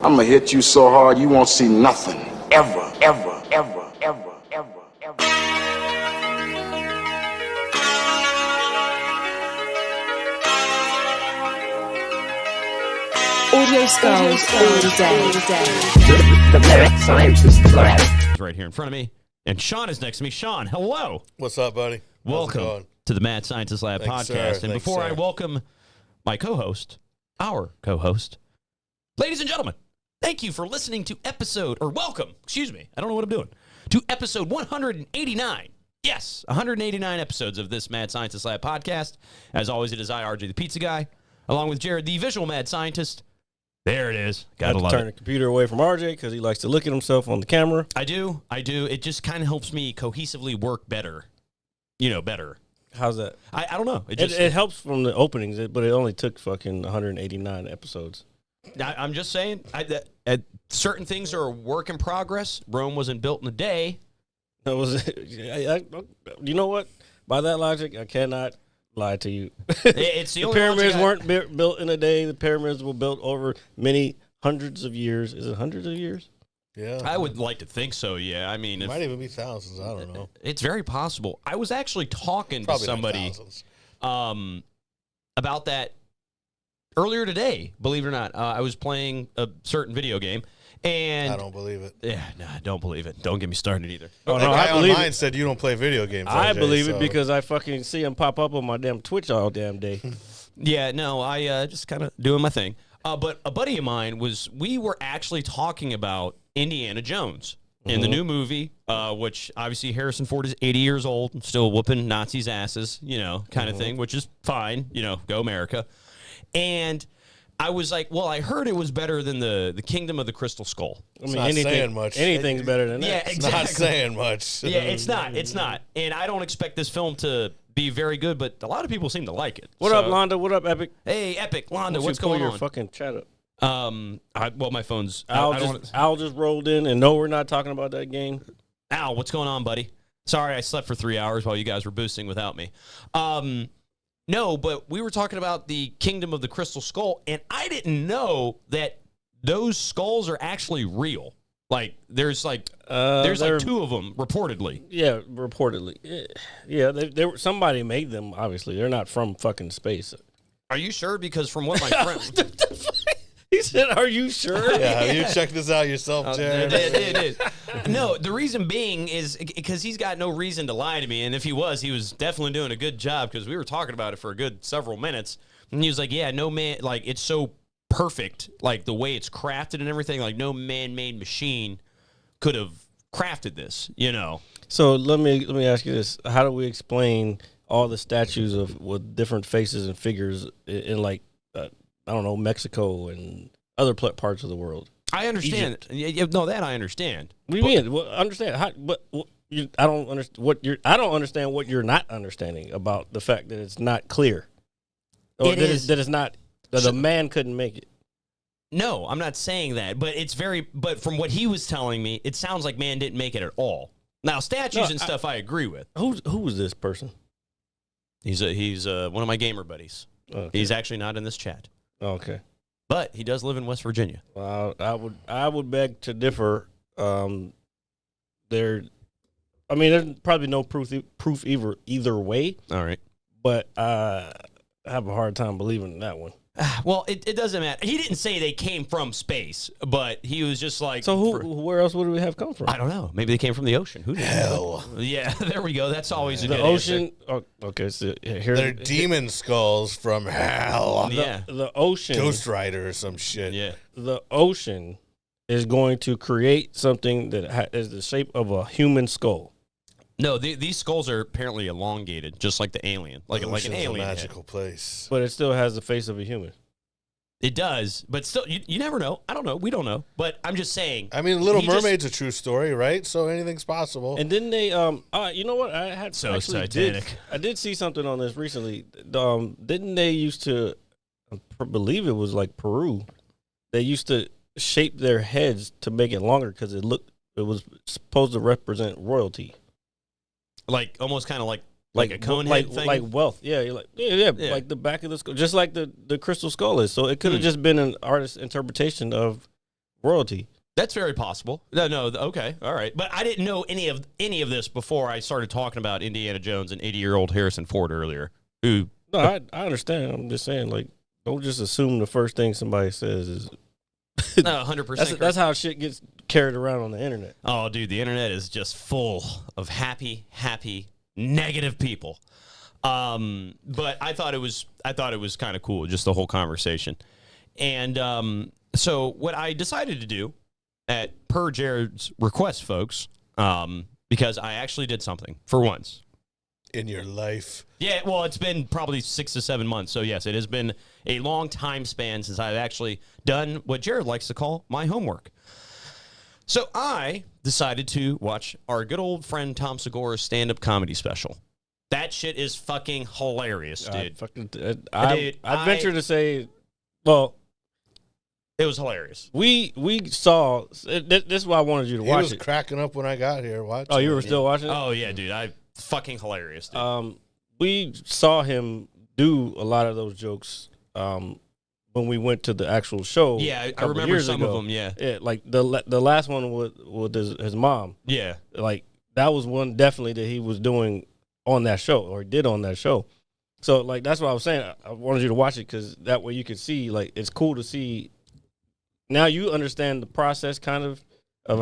I'm gonna hit you so hard you won't see nothing. Ever, ever, ever, ever, ever, ever. Audio Skulls all day. The mad scientist lab. He's right here in front of me. And Shawn is next to me. Shawn, hello. What's up, buddy? Welcome to the Mad Scientist Lab podcast. And before I welcome my co-host, our co-host, ladies and gentlemen, thank you for listening to welcome, excuse me, I don't know what I'm doing, to episode 189. Yes, 189 episodes of this Mad Scientist Lab podcast. As always, it is I, RJ the Pizza Guy, along with Jared, the visual mad scientist. There it is. Gotta love it. Turn the computer away from RJ because he likes to look at himself on the camera. I do. It just kind of helps me cohesively work better. Better. How's that? I don't know. It helps from the openings, but it only took fucking 189 episodes. I'm just saying, certain things are a work in progress. Rome wasn't built in a day. It was. You know what? By that logic, I cannot lie to you. It's the pyramids weren't built in a day. The pyramids were built over many hundreds of years. Is it hundreds of years? Yeah. I would like to think so, yeah. I mean, it might even be thousands. I don't know. It's very possible. I was actually talking to somebody about that earlier today, believe it or not. I was playing a certain video game, and I don't believe it. Yeah, I don't believe it. Don't get me started either. Oh, no, I believe it. Said you don't play video games. I believe it because I fucking see them pop up on my damn Twitch all damn day. Yeah, no, I just kind of doing my thing. But a buddy of mine we were actually talking about Indiana Jones in the new movie, which obviously Harrison Ford is 80 years old and still whooping Nazis' asses, kind of thing, which is fine, go America. And I was like, well, I heard it was better than the Kingdom of the Crystal Skull. I mean, not saying much. Anything's better than that. Yeah, exactly. It's not saying much. Yeah, it's not. And I don't expect this film to be very good, but a lot of people seem to like it. What up, Londa? What up, Epic? Hey, Epic, Londa, what's going on? Your fucking chat up. My phone's... Al just rolled in, and no, we're not talking about that game. Al, what's going on, buddy? Sorry, I slept for 3 hours while you guys were boosting without me. No, but we were talking about the Kingdom of the Crystal Skull, and I didn't know that those skulls are actually real. Like, there's like two of them, reportedly. Yeah, reportedly. Yeah, they were, somebody made them, obviously. They're not from fucking space. Are you sure? Because from what my friend... He said, are you sure? Yeah, have you checked this out yourself, Jared? It is. No, the reason being is because he's got no reason to lie to me. And if he was definitely doing a good job because we were talking about it for a good several minutes. And he was like, yeah, no man, like it's so perfect, like the way it's crafted and everything, like no man-made machine could have crafted this, So let me ask you this. How do we explain all the statues with different faces and figures in like, I don't know, Mexico and other parts of the world? I understand. No, that I understand. What do you mean? Well, understand? I don't understand what you're not understanding about the fact that it's not clear. Or that a man couldn't make it. No, I'm not saying that, but from what he was telling me, it sounds like man didn't make it at all. Now, statues and stuff I agree with. Who is this person? He's one of my gamer buddies. Okay. He's actually not in this chat. Okay. But he does live in West Virginia. Well, I would beg to differ. There's probably no proof either way. All right. But I have a hard time believing in that one. Well, it doesn't matter. He didn't say they came from space, but he was just like... So where else would we have come from? I don't know. Maybe they came from the ocean. Who knows? Hell. Yeah, there we go. That's always a good ocean. Answer. Okay, so they're demon skulls from hell. Yeah. The ocean. Ghost Rider or some shit. Yeah. The ocean is going to create something that is the shape of a human skull. No, these skulls are apparently elongated, just like the alien, like an alien. A magical place, but it still has the face of a human. It does, but still, you never know. I don't know. We don't know, but I'm just saying. I mean, Little Mermaid's a true story, right? So anything's possible. And didn't they? You know what? I had so Titanic. I did see something on this recently. Didn't they used to? I believe it was like Peru. They used to shape their heads to make it longer because it was supposed to represent royalty. Like almost kind of like a cone head thing? Like wealth. Yeah, you're like yeah, like the back of the skull, just like the crystal skull is. So it could have just been an artist's interpretation of royalty. That's very possible. No, okay, all right. But I didn't know any of this before I started talking about Indiana Jones and 80-year-old Harrison Ford earlier. Who? No, I understand. I'm just saying, like, don't just assume the first thing somebody says is. No, 100%. That's how shit gets carried around on the internet. Oh, dude, the internet is just full of happy, negative people. But I thought it was kind of cool, just the whole conversation. And so what I decided to do, per Jared's request, folks, because I actually did something for once in your life. Yeah, well, it's been probably 6 to 7 months. So, yes, it has been a long time span since I've actually done what Jared likes to call my homework. So I decided to watch our good old friend Tom Segura's stand-up comedy special. That shit is fucking hilarious, dude. I'd venture to say, well, it was hilarious. We saw, this is why I wanted you to watch it. He was cracking up when I got here. Watching. Oh, you were still watching it? Oh, yeah, dude. Fucking hilarious, dude. We saw him do a lot of those jokes when we went to the actual show. Yeah, I remember some of them, yeah. Yeah, like the last one with his mom. Yeah. Like, that was one definitely that he was doing on that show, or did on that show. So, like, that's what I was saying. I wanted you to watch it because that way you could see, like, it's cool to see. Now you understand the process kind of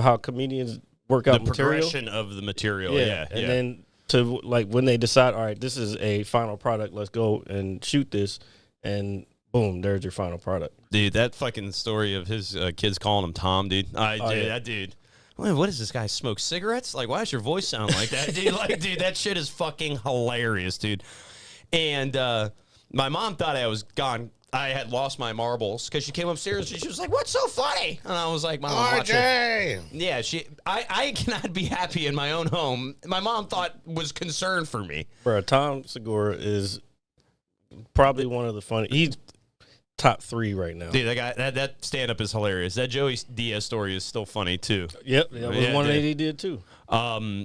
how comedians work out the material. The progression of the material, yeah. And then to, like, when they decide, all right, this is a final product, let's go and shoot this, and boom, there's your final product. Dude, that fucking story of his kids calling him Tom, dude. That dude. What does this guy smoke cigarettes? Like, why does your voice sound like that, dude? Like, dude, that shit is fucking hilarious, dude. And my mom thought I was gone. I had lost my marbles because she came upstairs and she was like, "What's so funny?" And I was like, "Mom, watch it." Yeah, I cannot be happy in my own home. My mom was concerned for me. Bro, Tom Segura is probably one of the funny. He's top 3 right now. Dude, that guy, that stand-up is hilarious. That Joey Diaz story is still funny, too. Yep, that was one that he did, too.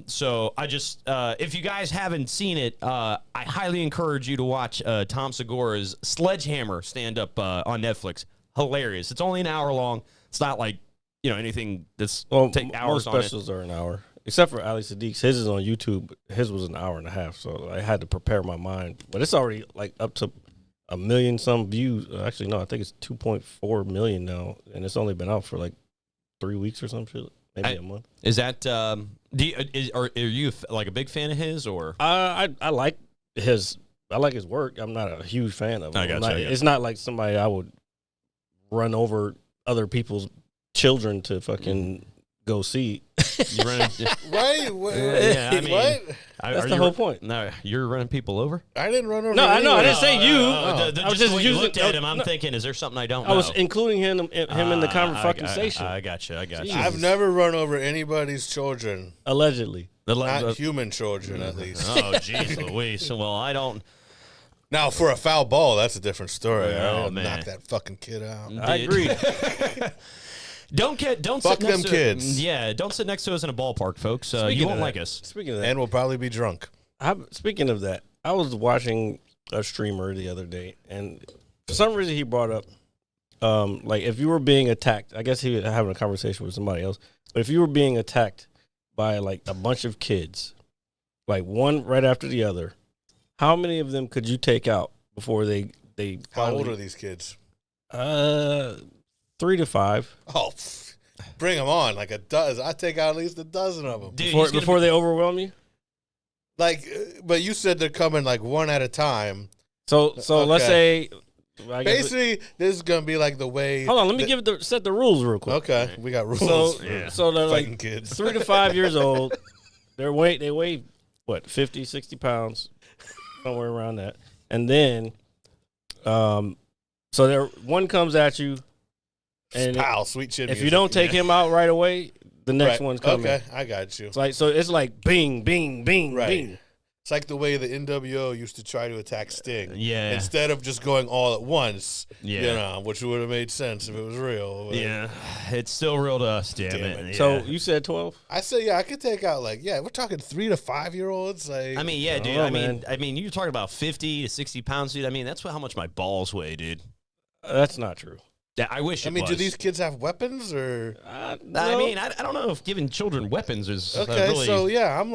So I just, if you guys haven't seen it, I highly encourage you to watch Tom Segura's Sledgehammer stand-up on Netflix. Hilarious. It's only an hour long. It's not like, anything that's take hours on it. Most specials are an hour. Except for Ali Sadiq's. His is on YouTube. His was an hour and a half, so I had to prepare my mind. But it's already, like, up to 1 million some views. Actually, no, I think it's 2.4 million now, and it's only been out for like 3 weeks or some shit, maybe a month. Is that? Are you like a big fan of his or? I like his. I like his work. I'm not a huge fan of him. It's not like somebody I would run over other people's children to fucking go see. You running? Right? Yeah, I mean, what? That's the whole point. No, you're running people over. I didn't run over. No, I know. I didn't say you. I was just using. Looked at him. I'm thinking, is there something I don't know? I was including him in the conversation. I got you. I've never run over anybody's children. Allegedly, not human children, at least. Oh, jeez, Louise. Well, I don't. Now, for a foul ball, that's a different story. Oh, man, knock that fucking kid out. I agree. Don't fuck sit next them kids. Yeah, don't sit next to us in a ballpark, folks. You won't like us. Speaking of that, and we'll probably be drunk. Speaking of that, I was watching a streamer the other day, and for some reason he brought up, like, if you were being attacked, I guess he was having a conversation with somebody else, but if you were being attacked by, like, a bunch of kids, like one right after the other, how many of them could you take out before they How old are these kids? 3 to 5. Oh, bring them on, like a dozen. I take out at least a dozen of them. Dude, before they overwhelm you? Like, but you said they're coming like one at a time. So let's say, basically, this is gonna be like the way. Hold on, let me set the rules real quick. Okay, we got rules. So they're fighting like kids. 3 to 5 years old. They weigh what, 50, 60 pounds, somewhere around that. And then, so one comes at you, and sweet shit. If you don't take him out right away, the next one's coming. Okay, I got you. It's like bing, bing, bing, bing. It's like the way the NWO used to try to attack Sting. Yeah. Instead of just going all at once. Yeah. Which would have made sense if it was real. Yeah. It's still real to us, damn it. Yeah. So you said 12? I said, I could take out we're talking 3 to 5 year olds. Like, I mean, yeah, dude. I mean, you're talking about 50 to 60 pounds, dude. I mean, that's how much my balls weigh, dude. That's not true. Yeah, I wish. I mean, do these kids have weapons or? No. I mean, I don't know if giving children weapons is Okay, really. so yeah, I'm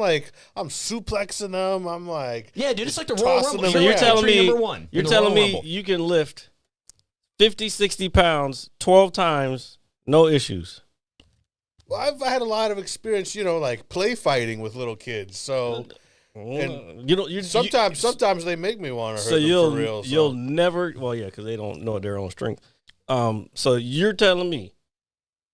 suplexing them. I'm like, Yeah, dude, it's like the Royal tossing Rumble. them So you're around. telling me number one. you're in the telling Royal me Rumble. you can lift 50, 60 pounds 12 times, no issues. Well, I've had a lot of experience, like play fighting with little kids. So and sometimes they make me want to hurt them for real. So you'll never. Well, yeah, because they don't know their own strength. So you're telling me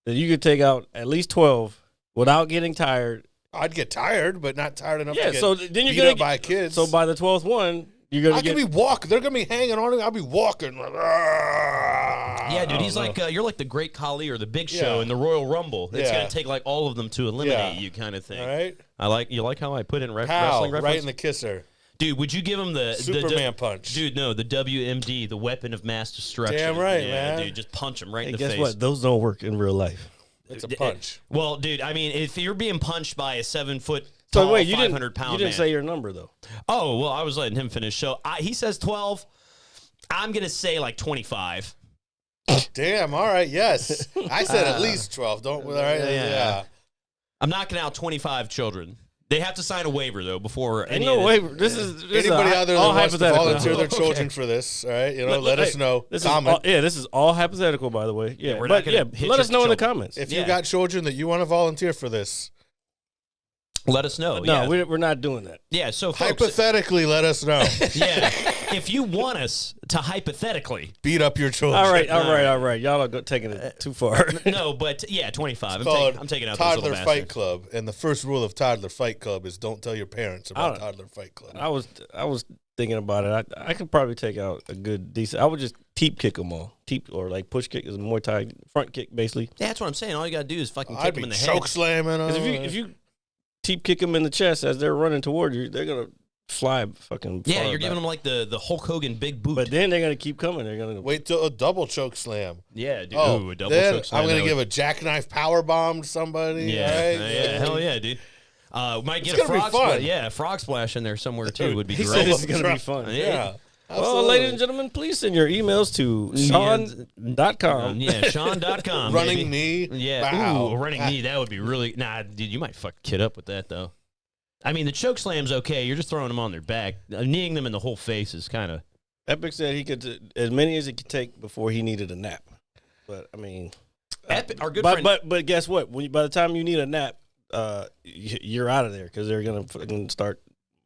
that you could take out at least 12 without getting tired. I'd get tired, but not tired enough to get So then you're beat gonna up by kids. So by the 12th one, you're gonna I could be walking. They're gonna be hanging on me. I'll be walking. Like, Yeah, dude, he's like you're like the Great Khali or the Big Show in the Royal Rumble. It's gonna take like all of them to eliminate you, kind of thing. All right. You like how I put in wrestling reference? Right in the kisser. Dude, would you give him the Superman punch? Dude, no, the WMD, the weapon of mass destruction. Damn right, yeah, man. Dude, just punch him right in the guess face. what? Those don't work in real life. It's a punch. Well, dude, I mean, if you're being punched by a 7-foot So tall, wait, you 500-pound you didn't man. say your number though. Oh, well, I was letting him finish. So he says 12. I'm gonna say like 25. Damn. All right. Yes. I said at least 12. Don't. All right. Yeah. I'm knocking out 25 children. They have to sign a waiver though before Ain't any no of waiver. This is Anybody out there that all wants to hypothetical. volunteer their children for this, all right? Let us know. Comment. This is all hypothetical, by the way. Yeah, we're not but gonna hit let your us know in the children. comments. If you got children that you want to volunteer for this, Let us know. No, we're not doing that. Yeah, so folks, hypothetically, let us know. yeah, if you want us to hypothetically, Beat up your children. All right. Y'all are taking it too far. no, but yeah, 25. I'm taking out those Toddler little Fight bastards. Club, and the first rule of Toddler Fight Club is don't tell your parents about Toddler Fight Club. I was thinking about it. I could probably take out a good decent. I would just teep kick them all. Teep or like push kick is a Muay Thai front kick basically. Yeah, that's what I'm saying. All you gotta do is fucking kick I'd them be in the choke head. slamming them. If you teep kick them in the chest as they're running toward you, they're gonna fly fucking. Yeah, far you're back. giving them like the Hulk Hogan big boot. But then they're gonna keep coming. They're gonna wait till a double choke slam. yeah, dude. Oh, a double then choke slam. I'm gonna that give would- a jackknife power bomb to somebody. Yeah, right? yeah, hell yeah, dude. Might get It's a gonna be frog fun. splash. Yeah, a frog splash in there somewhere too would be He great. said this is gonna be fun. Yeah. Well, absolutely. ladies and gentlemen, please send your emails to Shawn.com. Yeah, Shawn.com. Running baby. knee. Yeah, Wow. ooh, running knee. That would be really. Nah, dude, you might fuck a kid up with that though. I mean, the choke slam's okay. You're just throwing them on their back. Kneeing them in the whole face is kind of. Epic said he could as many as he could take before he needed a nap. But I mean, Epic, our good friend. but guess what? By the time you need a nap, you're out of there because they're gonna fucking start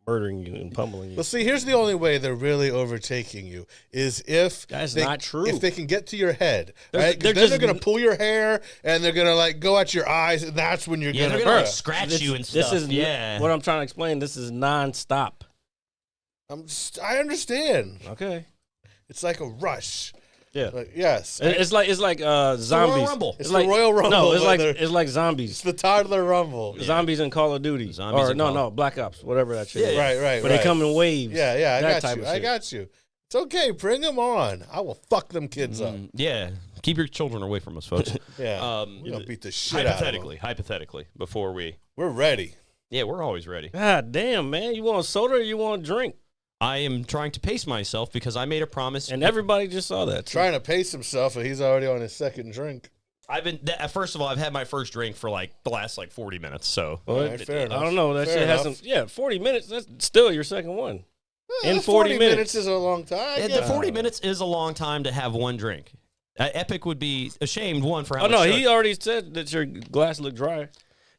murdering you and pummeling you. Well, see, here's the only way they're really overtaking you is if That's they, not true. If they can get to your head, There's- right? 'Cause they're then they're just- going to pull your hair and they're going to like go at your eyes, and that's when you're Yeah, going they're to gonna like, scratch you and stuff. This is yeah. what I'm trying to explain. This is nonstop. I understand. Okay. It's like a rush. Yeah. Like, yes, It's like zombies. Royal Rumble. It's like the Royal Rumble. No, it's like it's it's like zombies. the Toddler Rumble. Zombies in Call of Duty. Zombies or in no, Call- no, Black Ops, whatever that shit. Yeah, is. Right. But they come in waves. Yeah, I that got type you. of I shit. got you. It's okay. Bring them on. I will fuck them kids up. Yeah, keep your children away from us, folks. Yeah, we're gonna beat the shit out of them. Hypothetically, before we. We're ready. Yeah, we're always ready. God damn, man. You want soda or you want a drink? I am trying to pace myself because I made a promise. And everybody just saw that. too. Trying to pace himself, and he's already on his second drink. I've been. First of all, I've had my first drink for like the last 40 minutes. So Well, All right, fair enough. I don't know. That Fair shit has enough. some. Yeah, 40 minutes. That's still your second one. In 40 minutes. is a long time. the 40 minutes is a long time to have one drink. Epic would be ashamed for how Oh, much. no. sugar- He already said that your glass looked dry.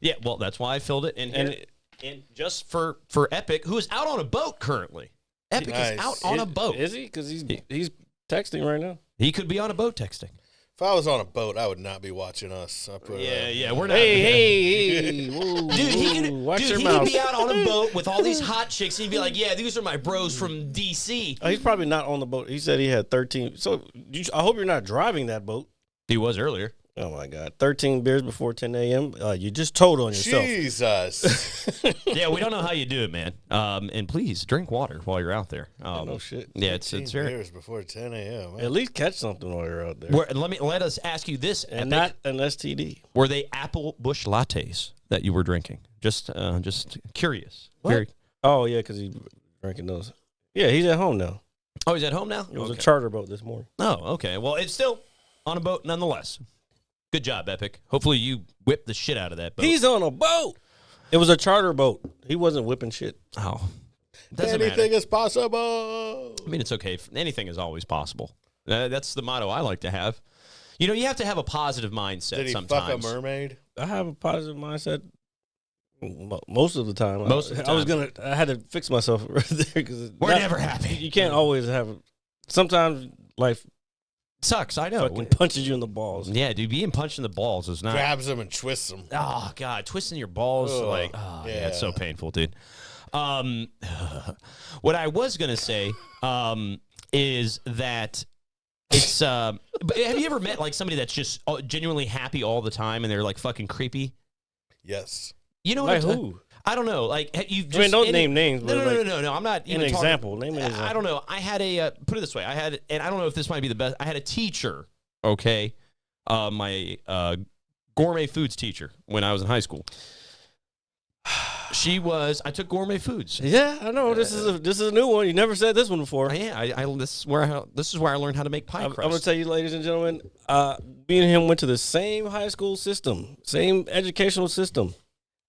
Yeah, well, that's why I filled it in And here. And just for Epic, who is out on a boat currently. Epic Nice. is out on a boat. Is he? Because he's texting right now. He could be on a boat texting. If I was on a boat, I would not be watching us. We're not. Hey. Whoa, Dude, he could, watch your he mouth. could be out on a boat with all these hot chicks, and he'd be like, "Yeah, these are my bros from DC." He's probably not on the boat. He said he had 13. So I hope you're not driving that boat. He was earlier. Oh, my God. 13 beers before 10 a.m. You just told on yourself. Jesus. Yeah, we don't know how you do it, man. And please drink water while you're out there. No shit. Yeah, it's 15 very. beers before 10 a.m. At least catch something while you're out there. Let us ask you this: And Epic, not an STD. were they apple bush lattes that you were drinking? Just curious. What? Oh, yeah, because he's drinking those. Yeah, he's at home now. Oh, he's at home now. It was Okay. a charter boat this morning. Oh, okay. Well, it's still on a boat nonetheless. Good job, Epic. Hopefully you whipped the shit out of that boat. He's on a boat. It was a charter boat. He wasn't whipping shit. Oh. Anything is possible. I mean, it's okay. Anything is always possible. That's the motto I like to have. You know, you have to have a positive mindset Did he sometimes. fuck a mermaid? I have a positive mindset most of the time. Most of the time. I had to fix myself right there because We're never happy. You can't always have. Sometimes life sucks. I know. Fucking punches you in the balls. Yeah, dude, being punched in the balls is not. Grabs them and twists them. Oh God, twisting your balls yeah, it's so painful, dude. What I was gonna say is that it's. Have you ever met like somebody that's just genuinely happy all the time and they're like fucking creepy? Yes. You know like what? Who? I don't know. Like you. I mean, don't name names. No. I'm not even an talking. example. Name an example. I don't know. I had a put it this way. And I don't know if this might be the best. I had a teacher. Okay, my gourmet foods teacher when I was in high school. I took gourmet foods. Yeah, I know. This is a new one. You never said this one before. Yeah, this is where I learned how to make pie crust. I'm gonna tell you, ladies and gentlemen. Me and him went to the same high school system, same educational system.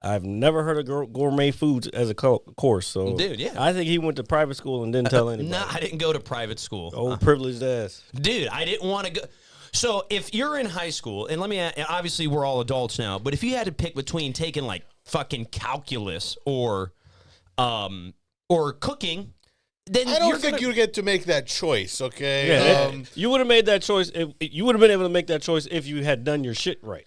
I've never heard of gourmet foods as a course. So, dude, yeah, I think he went to private school and didn't tell anybody. No, I didn't go to private school. Old privileged ass. Dude, I didn't want to go. So if you're in high school, and obviously we're all adults now, but if you had to pick between taking like fucking calculus or cooking, then I don't think you get to make that choice. Okay, yeah, you would have made that choice. You would have been able to make that choice if you had done your shit right.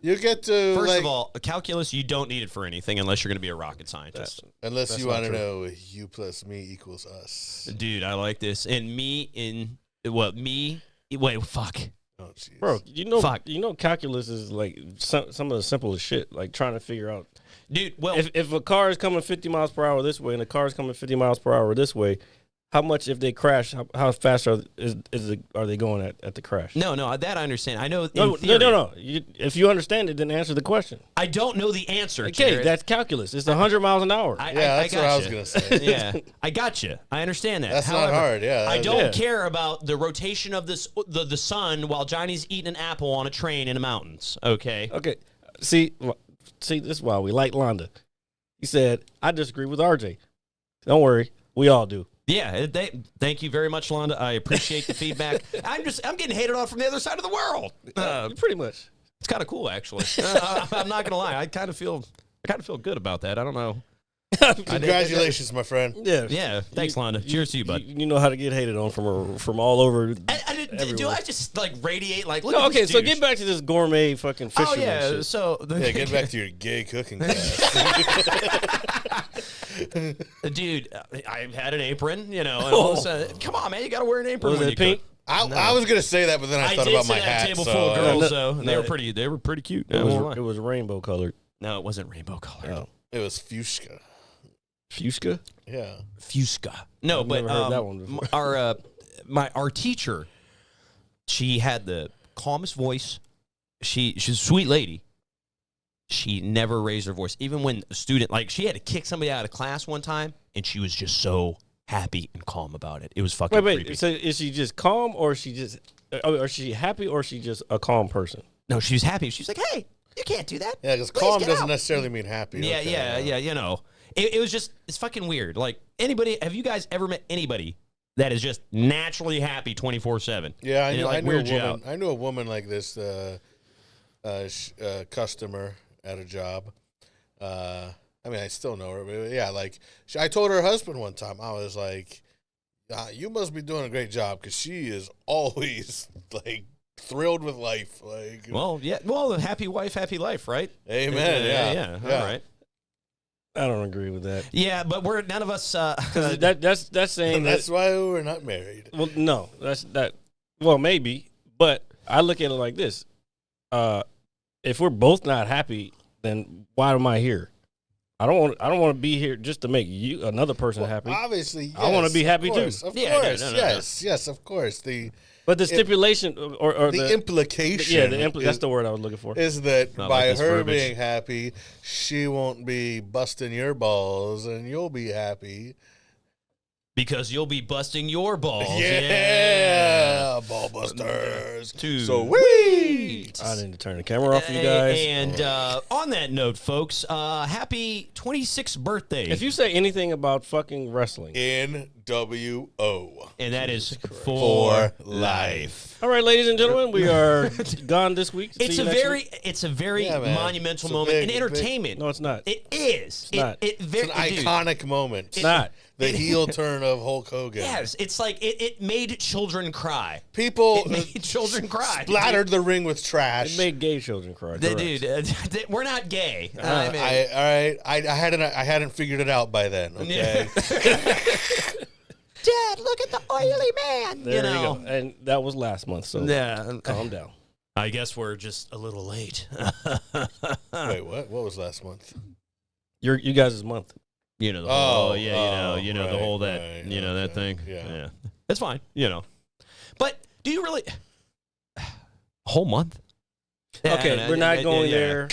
You get to first of all, calculus you don't need it for anything unless you're going to be a rocket scientist. Unless you want to know you plus me equals us. Dude, I like this. And wait, fuck. Oh, jeez. Bro, you know calculus is like some of the simplest shit, like trying to figure out. Dude, well, if a car is coming 50 miles per hour this way and a car is coming 50 miles per hour this way, how much if they crash? How fast are they going at the crash? No, that I understand. I know. No. If you understand it, then answer the question. I don't know the answer. Okay, Jared. that's calculus. It's 100 miles an hour. That's what I was gonna say. Yeah, I got you. I understand that. That's However, not hard. Yeah, I don't care about the rotation of the sun while Johnny's eating an apple on a train in the mountains. Okay. Okay. See, this is why we like Londa. He said, "I disagree with RJ." Don't worry, we all do. Yeah, thank you very much, Londa. I appreciate the feedback. I'm getting hated on from the other side of the world. Pretty much. It's kind of cool, actually. I'm not gonna lie. I kind of feel good about that. I don't know. Congratulations, my friend. Yeah. Thanks, Londa. Cheers to you, bud. You know how to get hated on from all over. Do I just like radiate? Like, look. No, at okay. this So douche. get back to this gourmet fucking fisherman. Oh yeah. Shit. So get back to your gay cooking class. Dude, I had an apron, and all of a sudden, come on, man, you got to wear an apron. Was when it you pink? cook. I was gonna say that, but then I thought about my hat. I did sit at a table so. full of girls, and they were pretty cute. It was rainbow colored. No, it wasn't rainbow colored. Oh. It was fuchsia. Fuchsia? Yeah. Fuchsia. No, I've but never heard that one before. our teacher, she had the calmest voice. She's a sweet lady. She never raised her voice, even when a student, like, she had to kick somebody out of class one time, and she was just so happy and calm about it. It was fucking creepy. So is she just calm, or is she happy, or is she just a calm person? No, she was happy. She's like, hey, you can't do that. Yeah, because calm doesn't necessarily mean happy. Yeah, okay. yeah. It was just, it's fucking weird. Like, have you guys ever met anybody that is just naturally happy 24/7? Yeah, I knew a woman like this, customer at a job. I mean, I still know her, but yeah, like, I told her husband one time, I was like, you must be doing a great job, because she is always, like, thrilled with life. Like, a happy wife, happy life, right? Amen. Yeah. All right. I don't agree with that. Yeah, but we're none of us. That's saying that's why we're not married. Well, no, that's that. Well, maybe, but I look at it like this: if we're both not happy, then why am I here? I don't want to be here just to make another person happy. Obviously, yes, I want to be happy too. Of course, yes, of course. But the stipulation or the implication, that's the word I was looking for, is that by her being happy, she won't be busting your balls, and you'll be happy. Because you'll be busting your balls. Yeah, ball busters. Too Sweet. I need to turn the camera off, you guys. And on that note, folks, happy 26th birthday. If you say anything about fucking wrestling, NWO. And that is For life. all right, ladies and gentlemen, we are gone this week. It's See a you next very, week. it's a very Yeah, man. monumental It's a moment in big- entertainment. No, it's not. It is. It's not. It very, It's an iconic moment. It's not. The heel turn of Hulk Hogan. Yes, it's like it made children cry. People It made children cry. splattered the ring with trash. It made gay children cry. The, correct. dude, we're not gay. I mean, I hadn't figured it out by then. Okay. Dad, look at the oily man. There you go. And that was last month, so Yeah. calm down. I guess we're just a little late. Wait, what? What was last month? You guys' month. You know the whole, Oh, the whole that, right, that okay, thing. yeah. That's fine, But do you really whole month? Okay, we're not going there.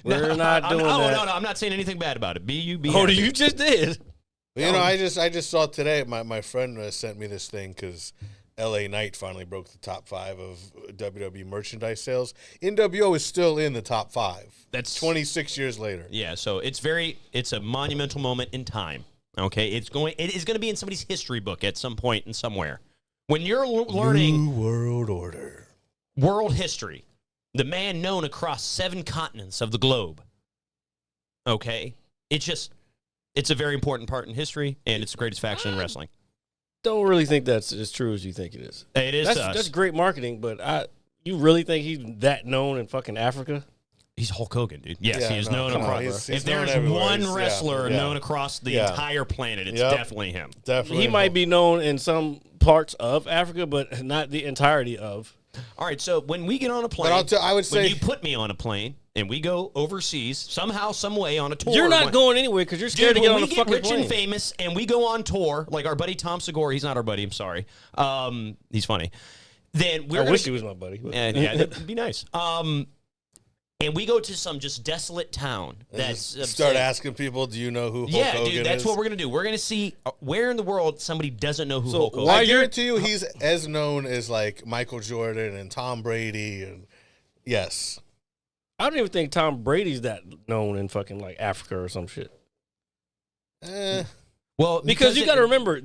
We're not doing that. No, I'm not saying anything bad about it. Be Oh, happy. you just did. I just saw today. My friend sent me this thing because LA Knight finally broke the top 5 of WWE merchandise sales. NWO is still in the top 5. That's 26 years later. Yeah, so it's a monumental moment in time. Okay, it is going to be in somebody's history book at some point and somewhere. When you're learning New World Order. world history, the man known across 7 continents of the globe. Okay, it's a very important part in history, and it's the greatest faction in wrestling. Don't really think that's as true as you think it is. It is. That's great marketing, but you really think he's that known in fucking Africa? He's Hulk Hogan, dude. Yes, Yeah, he is no, known come on, across. he's If known there's everywhere. one He's- wrestler yeah. known across the Yeah. entire planet, it's Yep. definitely him. Definitely. He might be known in some parts of Africa, but not the entirety of. All right, so when we get on a plane, But I would when say you put me on a plane and we go overseas somehow, some way on a tour, You're not when- going anywhere because you're scared Dude, to get when on we a get fucking rich plane. and famous and we go on tour, like our buddy Tom Segura, he's not our buddy, I'm sorry. He's funny. Then we're I gonna, wish he was my buddy. But. yeah, that'd be nice. And we go to some just desolate town. just That's start asking people, do you know who Hulk Yeah, Hogan dude, that's is? what we're gonna do. We're gonna see where in the world somebody doesn't know who So Hulk Hogan. why I is. guarantee you he's as known as like Michael Jordan and Tom Brady and yes. I don't even think Tom Brady's that known in fucking like Africa or some shit. Well, Because you got to remember,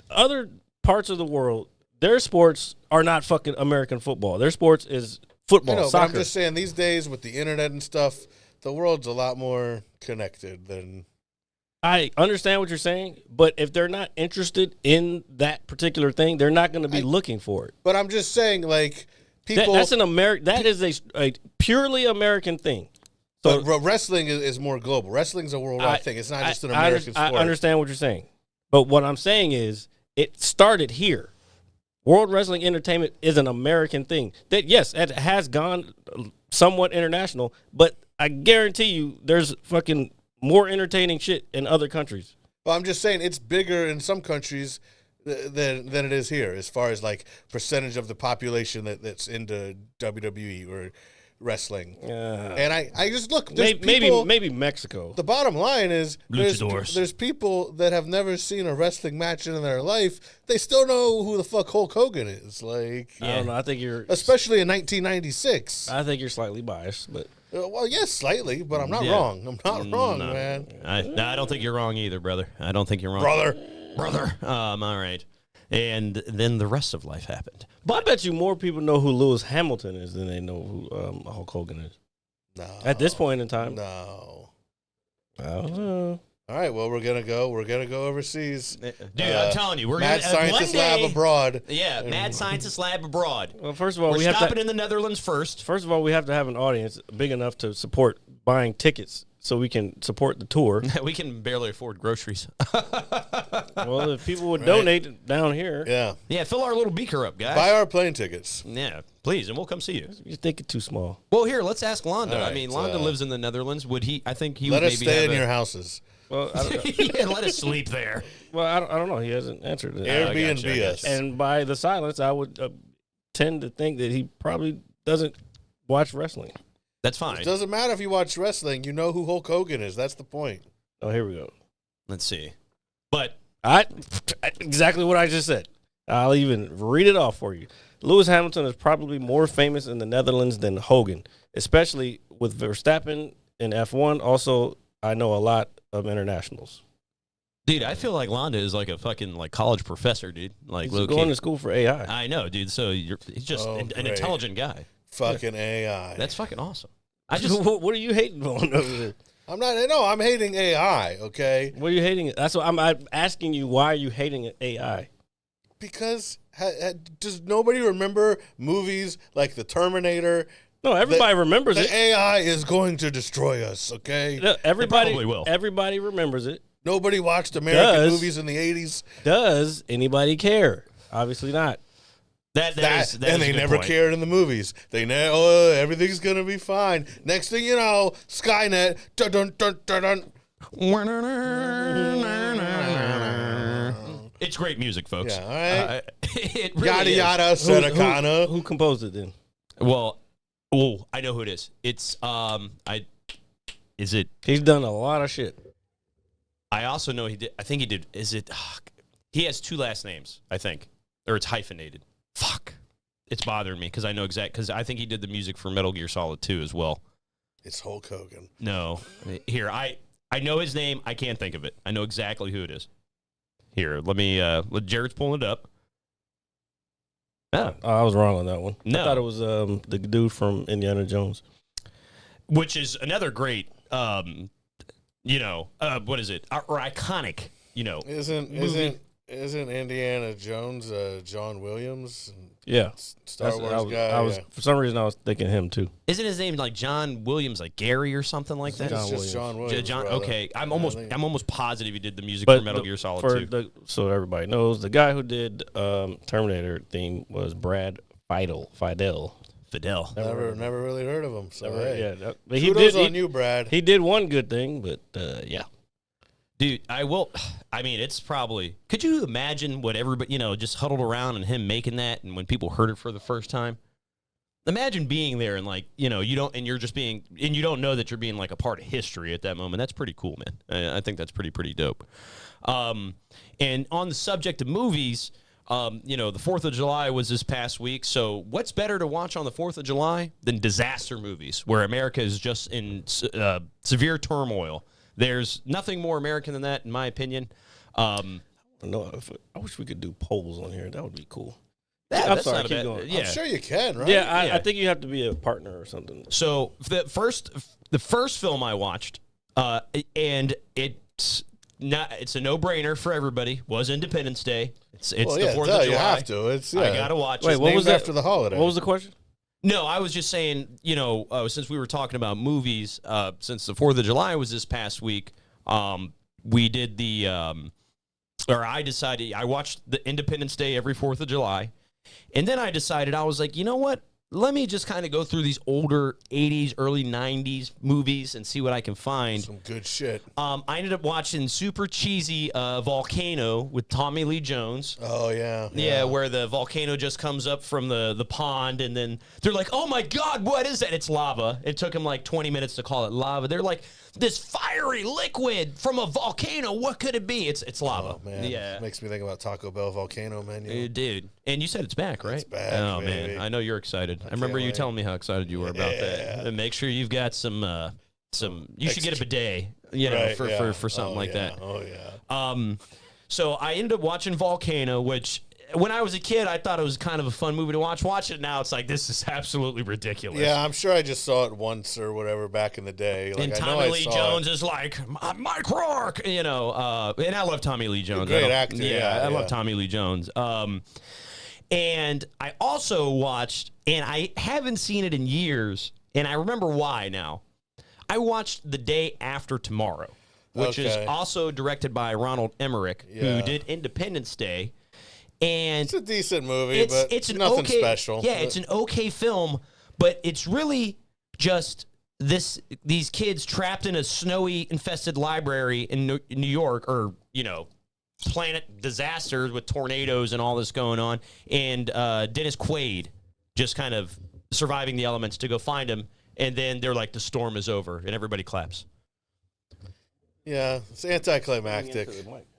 other parts of the world, their sports are not fucking American football. Their sports is football, I know, but soccer. I'm just saying these days with the internet and stuff, the world's a lot more connected than I understand what you're saying, but if they're not interested in that particular thing, they're not going to be looking for it. But I'm just saying, like, people. That's an That is a purely American thing. So but wrestling is more global. Wrestling's a worldwide thing. It's not just an American I sport. understand what you're saying, but what I'm saying is it started here. World Wrestling Entertainment is an American thing. That yes, it has gone somewhat international, but I guarantee you, there's fucking more entertaining shit in other countries. Well, I'm just saying it's bigger in some countries than it is here, as far as like percentage of the population that's into WWE or wrestling. And I just look. There's people, Maybe Mexico. The bottom line is Luchadors. there's people that have never seen a wrestling match in their life. They still know who the fuck Hulk Hogan is. Like, I don't know. I think you're especially in 1996. I think you're slightly biased, but Well, yes, slightly, but I'm not Yeah. wrong. I'm not wrong, No. man. I don't think you're wrong either, brother. I don't think you're wrong. Brother. All right. And then the rest of life happened. I bet you more people know who Lewis Hamilton is than they know who Hulk Hogan is. No. At this point in time, No. I don't know. All right, well, we're gonna go overseas. Dude, I'm telling you, we're Mad going to Scientist Lab abroad. Yeah, Mad Scientist Lab abroad. Well, first of all, We're we have stopping to. in the Netherlands first. First of all, we have to have an audience big enough to support buying tickets so we can support the tour. We can barely afford groceries. Well, if people would donate down here, Yeah. Yeah, fill our little beaker up, guys. Buy our plane tickets. Yeah, please, and we'll come see you. you think it's too small. Well, here, let's ask Londa. All I right, mean, Londa lives in the Netherlands. Would he? I think he Let would us maybe stay have in your houses. Well, I don't, yeah, let us sleep there. I don't know. He hasn't answered it. Airbnb gotcha. us. And by the silence, I would tend to think that he probably doesn't watch wrestling. That's fine. It doesn't matter if you watch wrestling. You know who Hulk Hogan is. That's the point. Oh, here we go. Let's see. But Exactly what I just said. I'll even read it off for you. Lewis Hamilton is probably more famous in the Netherlands than Hogan, especially with Verstappen in F1. Also, I know a lot of internationals. Dude, I feel like Londa is like a fucking like college professor, dude. Like He's going to school for AI. I know, dude. So he's just an intelligent guy. Fucking AI. That's fucking awesome. What are you hating on over there? I'm not. No, I'm hating AI. Okay. What are you hating? That's what I'm asking you. Why are you hating AI? Because does nobody remember movies like The Terminator? No, everybody remembers it. The AI is going to destroy us. Okay. No, everybody probably will. Everybody remembers it. Nobody watched American movies in the 80s. Does anybody care? Obviously not. That is and they never cared in the movies. They know everything's gonna be fine. Next thing you know, Skynet. Dun, dun, dun, dun, dun. It's great music, folks. Yeah, all right. It really Yada is. yada, Sedakana. Who composed it then? Well, I know who it is. It's Is it? He's done a lot of shit. I also know he did. I think he did. Is it? He has two last names, I think, or it's hyphenated. Fuck, it's bothering me because I know because I think he did the music for Metal Gear Solid 2 as well. It's Hulk Hogan. No, here I know his name. I can't think of it. I know exactly who it is. Here, let me. Jared's pulling it up. Oh, I was wrong on that one. No. I thought it was the dude from Indiana Jones, which is another great. What is it? Or iconic. Isn't Indiana Jones John Williams? Yeah, Star Wars guy. For some reason I was thinking him too. Isn't his name like John Williams, like Gary or something like that? It's just John Williams. Okay, I'm almost positive he did the music for Metal Gear Solid 2. So everybody knows the guy who did Terminator theme was Brad Fidel. Never really heard of him. So but kudos on you, Brad. He did one good thing, but yeah. Dude, it's probably, could you imagine what everybody, just huddled around and him making that, and when people heard it for the first time? Imagine being there and you don't know that you're being like a part of history at that moment. That's pretty cool, man. I think that's pretty dope. And on the subject of movies, the 4th of July was this past week. So what's better to watch on the 4th of July than disaster movies where America is just in severe turmoil? There's nothing more American than that, in my opinion. I wish we could do polls on here. That would be cool. I'm sorry, keep going. Yeah. I'm sure you can, right? Yeah, I think you have to be a partner or something. So the first film I watched, and it's a no-brainer for everybody, was Independence Day. It's the 4th of July. You have to. I gotta watch it. Wait, what was that? After the holiday. What was the question? No, I was just saying, since we were talking about movies, since the 4th of July was this past week, we did I watched the Independence Day every 4th of July. And then I decided, I was like, you know what? Let me just kind of go through these older 80s, early 90s movies and see what I can find. Some good shit. I ended up watching super cheesy Volcano with Tommy Lee Jones. Oh, yeah. Yeah, where the volcano just comes up from the pond, and then they're like, oh, my God, what is that? It's lava. It took them like 20 minutes to call it lava. They're like, this fiery liquid from a volcano. What could it be? It's lava. Oh, man. Yeah. Makes me think about Taco Bell volcano menu. Dude. And you said it's back, right? It's back, oh, baby. man. I know you're excited. I remember you telling me how excited you were about that. And make sure you've got some you should get a bidet, for something like that. Oh, yeah. So I ended up watching Volcano, which when I was a kid, I thought it was kind of a fun movie to watch. Watch it now, it's like, this is absolutely ridiculous. Yeah, I'm sure I just saw it once or whatever back in the day. And Tommy Lee Jones is like, Mike Rourke, and I love Tommy Lee Jones. Great actor. I love Tommy Lee Jones. And I also watched, and I haven't seen it in years, and I remember why now. I watched The Day After Tomorrow, which is also directed by Ronald Emmerich, who did Independence Day. And it's a decent movie, but it's nothing special. Yeah, it's an okay film, but it's really just these kids trapped in a snowy infested library in New York, or planet disasters with tornadoes and all this going on, and Dennis Quaid just kind of surviving the elements to go find him, and then they're like, the storm is over, and everybody claps. Yeah, it's anticlimactic.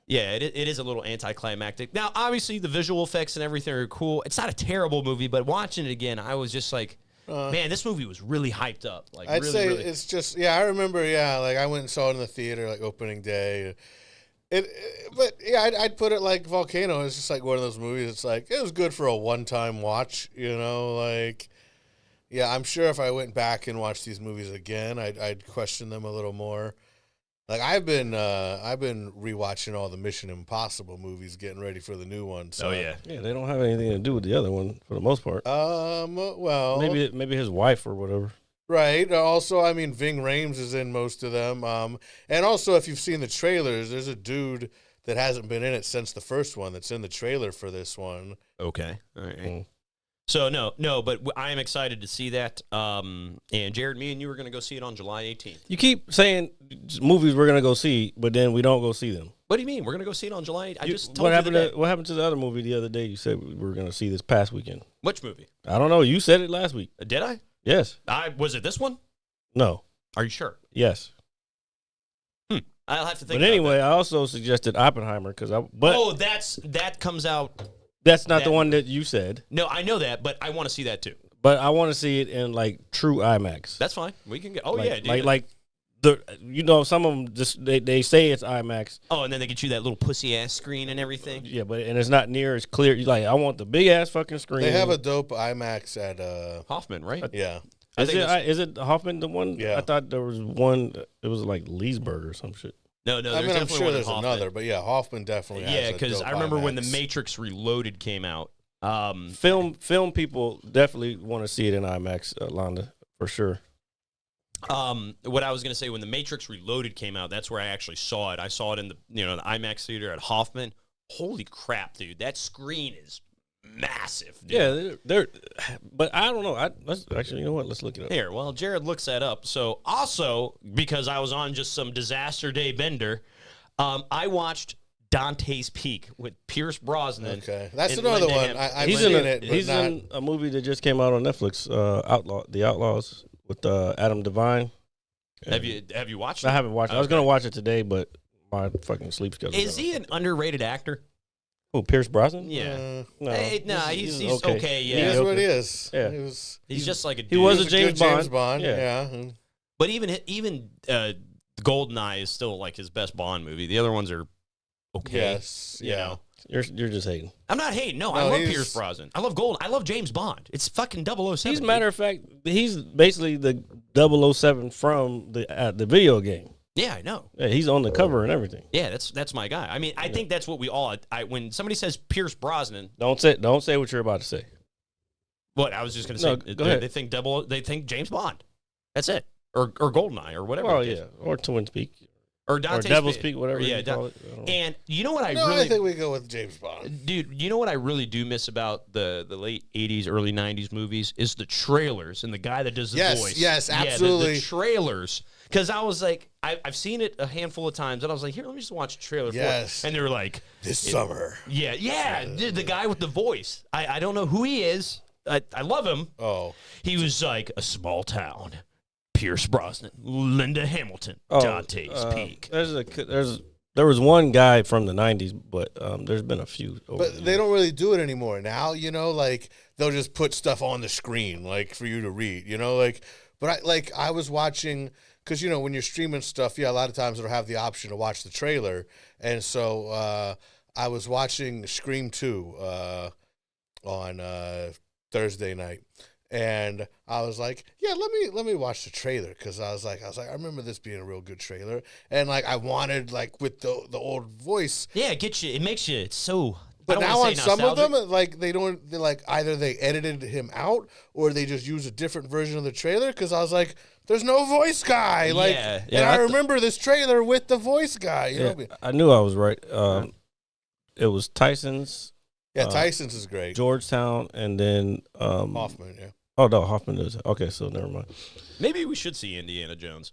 Yeah, it is a little anticlimactic. Now, obviously, the visual effects and everything are cool. It's not a terrible movie, but watching it again, I was just like, man, this movie was really hyped up. Like, I'd really, say really. it's just, I remember, like I went and saw it in the theater, like opening day. But yeah, I'd put it like Volcano. It's just like one of those movies. It's like, it was good for a one-time watch, like, yeah, I'm sure if I went back and watched these movies again, I'd question them a little more. Like I've been rewatching all the Mission Impossible movies, getting ready for the new one. So. Oh yeah, they don't have anything to do with the other one for the most part. Well, maybe his wife or whatever. Right. Also, I mean, Ving Rhames is in most of them. And also, if you've seen the trailers, there's a dude that hasn't been in it since the first one that's in the trailer for this one. Okay. All right. So, no, but I am excited to see that. And Jared, me and you are going to go see it on July 18th. You keep saying movies we're going to go see, but then we don't go see them. What do you mean? We're going to go see it on July 18th? I just told what you happened today. What happened to the other movie the other day you said we were going to see this past weekend? Which movie? I don't know. You said it last week. Did I? Yes. Was it this one? No. Are you sure? Yes. I'll have to think But anyway, about I also suggested Oppenheimer that comes out. That's not the one that you said. No, I know that, but I want to see that too. But I want to see it in like true IMAX. That's fine. We can get. Oh like, yeah, like some of them just they say it's IMAX. Oh, and then they get you that little pussy ass screen and everything. Yeah, but it's not near as clear. You like, I want the big ass fucking screen. They have a dope IMAX at Hoffman, right? Yeah. Is it Hoffman the one? Yeah. I thought there was one. It was like Leesburg or some shit. No. I mean, I'm sure there's another, but yeah, Hoffman definitely has Yeah, because I remember when The Matrix Reloaded came out. Film people definitely want to see it in IMAX, Londa, for sure. What I was going to say, when The Matrix Reloaded came out, that's where I actually saw it. I saw it in the the IMAX theater at Hoffman. Holy crap, dude! That screen is massive. Dude. Yeah, they're but I don't know. Let's actually, you know what? Let's look it up. Here, well, Jared looks that up. So also, because I was on just some disaster day bender, I watched Dante's Peak with Pierce Brosnan. Okay, that's and another Linda one. Ham- He's in it. He's in a movie that just came out on Netflix, The Outlaws with Adam Devine. Have you watched it? I haven't watched it. I was Okay. going to watch it today, but my fucking sleep schedule. Is he an underrated actor? Oh, Pierce Brosnan? Yeah. No, He's okay. He Yeah. is what he is. Yeah. He's just like a dude. He was He's a good James Bond. Yeah. Yeah. But even Goldeneye is still like his best Bond movie. The other ones are okay. Yes. You know. You're just hating. I'm not hating. No, I No, love he's- Pierce Brosnan. I love Golden. I love James Bond. It's fucking 007. He's, matter of fact, he's basically the 007 from the video game. Yeah, I know. Yeah, he's on the cover and everything. Yeah, that's my guy. I mean, I think that's what we all. When somebody says Pierce Brosnan, Don't say what you're about to say. what I was just going to No, say, go ahead. they think James Bond. That's it, or Goldeneye, or whatever. Well, it is. yeah, or Twin Peak, or or Dante's Devil's Peak, Peak, whatever Yeah, you call it. I don't know. and you know what I No, really I think we go with James Bond. Dude, you know what I really do miss about the late 80s, early 90s movies is the trailers and the guy that does the voice. Yes, Yeah, absolutely. the trailers. Because I was like, I've seen it a handful of times, and I was like, here, let me just watch a trailer Yes. for it. And they were like, This summer. yeah, dude, the guy with the voice. I don't know who he is. I love him. Oh. He was like, a small town. Pierce Brosnan, Linda Hamilton, Oh, Dante's Peak. There was one guy from the 90s, but there's been a few. But they don't really do it anymore now, like they'll just put stuff on the screen like for you to read, like but I was watching cuz when you're streaming stuff, a lot of times it'll have the option to watch the trailer. And so I was watching Scream 2 on Thursday night. And I was like, yeah, let me watch the trailer because I was like, I remember this being a real good trailer, and like I wanted like with the old voice. Yeah, it gets you. It makes you. It's so. But I don't now wanna on say some of them, nostalgic. like they're like either they edited him out or they just used a different version of the trailer because I was like, there's no voice guy. Like, Yeah. and Yeah, I remember this trailer with the voice guy. You know? I knew I was right. It was Tyson's, Yeah, Tyson's is great. Georgetown, and then Hoffman, yeah. Oh no, Hoffman is okay. So never mind. Maybe we should see Indiana Jones.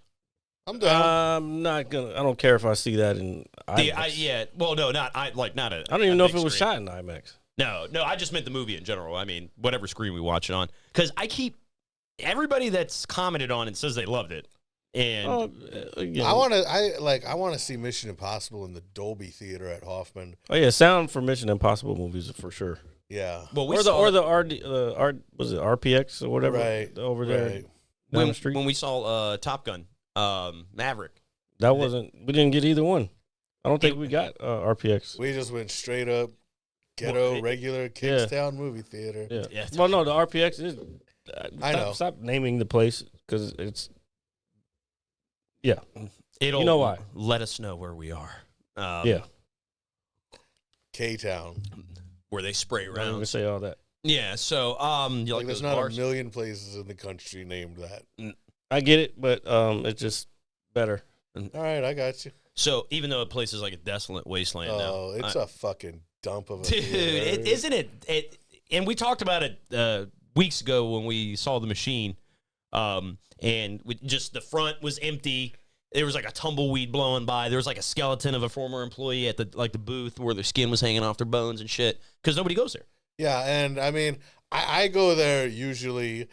I'm down. I'm not gonna. I don't care if I see that in IMAX. Yeah. Well, no, not I. Like not a. I don't even know if big it was screen. shot in IMAX. No. I just meant the movie in general. I mean, whatever screen we watch it on, because everybody that's commented on it says they loved it. And I want to see Mission Impossible in the Dolby Theater at Hoffman. Oh yeah, sound for Mission Impossible movies for sure. Yeah. well, Was it RPX or whatever over there Right. down the street? when we saw Top Gun, Maverick. That wasn't. We didn't get either one. I don't think we got RPX. We just went straight up ghetto regular Kingstown movie theater. Yeah. Yeah. Well, no, the RPX is. I know. Stop naming the place because it's. Yeah. It'll You know why? let us know where we are. Yeah. K-Town. Where they spray I don't even around. say all that. Yeah, so you like There's those not bars? a million places in the country named that. I get it, but it's just better. All right, I got you. So even though a place is like a desolate wasteland Oh, now, it's a fucking dump of a dude, theater. isn't it? And we talked about it weeks ago when we saw The Machine, and just the front was empty. There was like a tumbleweed blowing by. There was like a skeleton of a former employee at the booth where their skin was hanging off their bones and shit because nobody goes there. Yeah, and I mean, I go there usually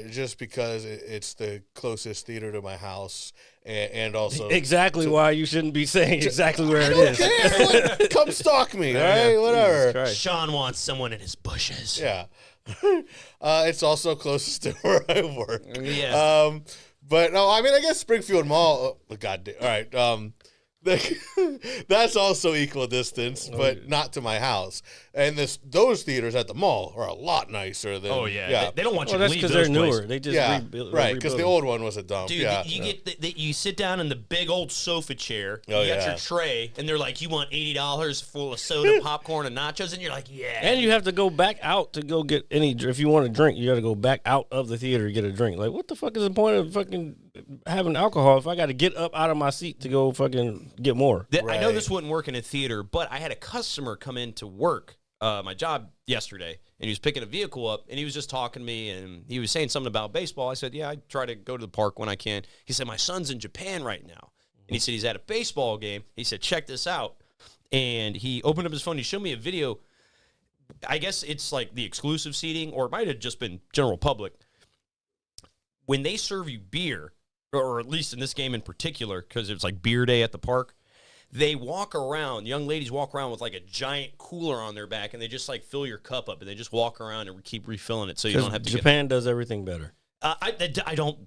just because it's the closest theater to my house, and also Exactly why you shouldn't be saying exactly where I it don't is. care. Like, come stalk me, all right? Jesus Whatever. Christ. Sean wants someone in his bushes. Yeah. It's also closest to where I work. Yeah. But no, I mean, I guess Springfield Mall. Oh, God damn. All right. That's also equal distance, but not to my house. And those theaters at the mall are a lot nicer than. Oh yeah. They don't want you Well, to that's leave because those they're places. newer. They just Yeah, rebuild, right. Because the rebuild old one was a dump. Dude, yeah, you get you sit down in the big old sofa chair. Oh, You got yeah. your tray, and they're like, "You want $80 full of soda, popcorn, and nachos?" And you're like, "Yeah." And you have to go back out to go get any. If you want a drink, you got to go back out of the theater to get a drink. Like, what the fuck is the point of fucking having alcohol if I got to get up out of my seat to go fucking get more? I know Right. this wouldn't work in a theater, but I had a customer come in to work my job yesterday, and he was picking a vehicle up, and he was just talking to me, and he was saying something about baseball. I said, "Yeah, I try to go to the park when I can." He said, "My son's in Japan right now," and he said he's at a baseball game. He said, "Check this out," and he opened up his phone. He showed me a video. I guess it's like the exclusive seating, or it might have just been general public. When they serve you beer, or at least in this game in particular, because it's like beer day at the park, they walk around, young ladies walk around with like a giant cooler on their back, and they just like fill your cup up, and they just walk around and keep refilling it so you don't have to Japan does everything better. I don't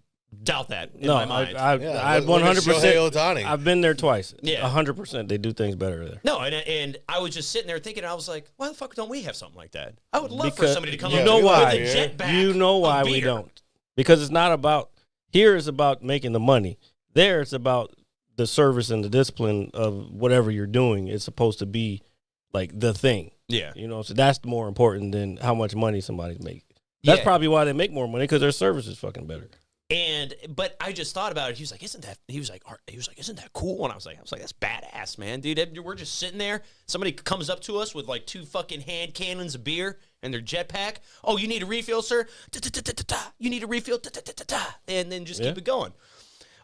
doubt that in No, my mind. I look at 100%. Shohei Ohtani. I've been there twice. Yeah. 100%. They do things better there. no, and I was just sitting there thinking, I was like, why the fuck don't we have something like that? I would love for Because- somebody to come you up know with why? a jetpack. You know why of we beer. don't? Because it's not about here. It's about making the money. There, it's about the service and the discipline of whatever you're doing. It's supposed to be like the thing. Yeah. You know, so that's more important than how much money somebody's making. That's Yeah. probably why they make more money, because their service is fucking better. But I just thought about it. He was like, isn't that cool? And I was like, that's badass, man, dude. We're just sitting there. Somebody comes up to us with like 2 fucking hand cannons of beer and their jetpack. Oh, you need a refill, sir? You need a refill? And then just keep it going.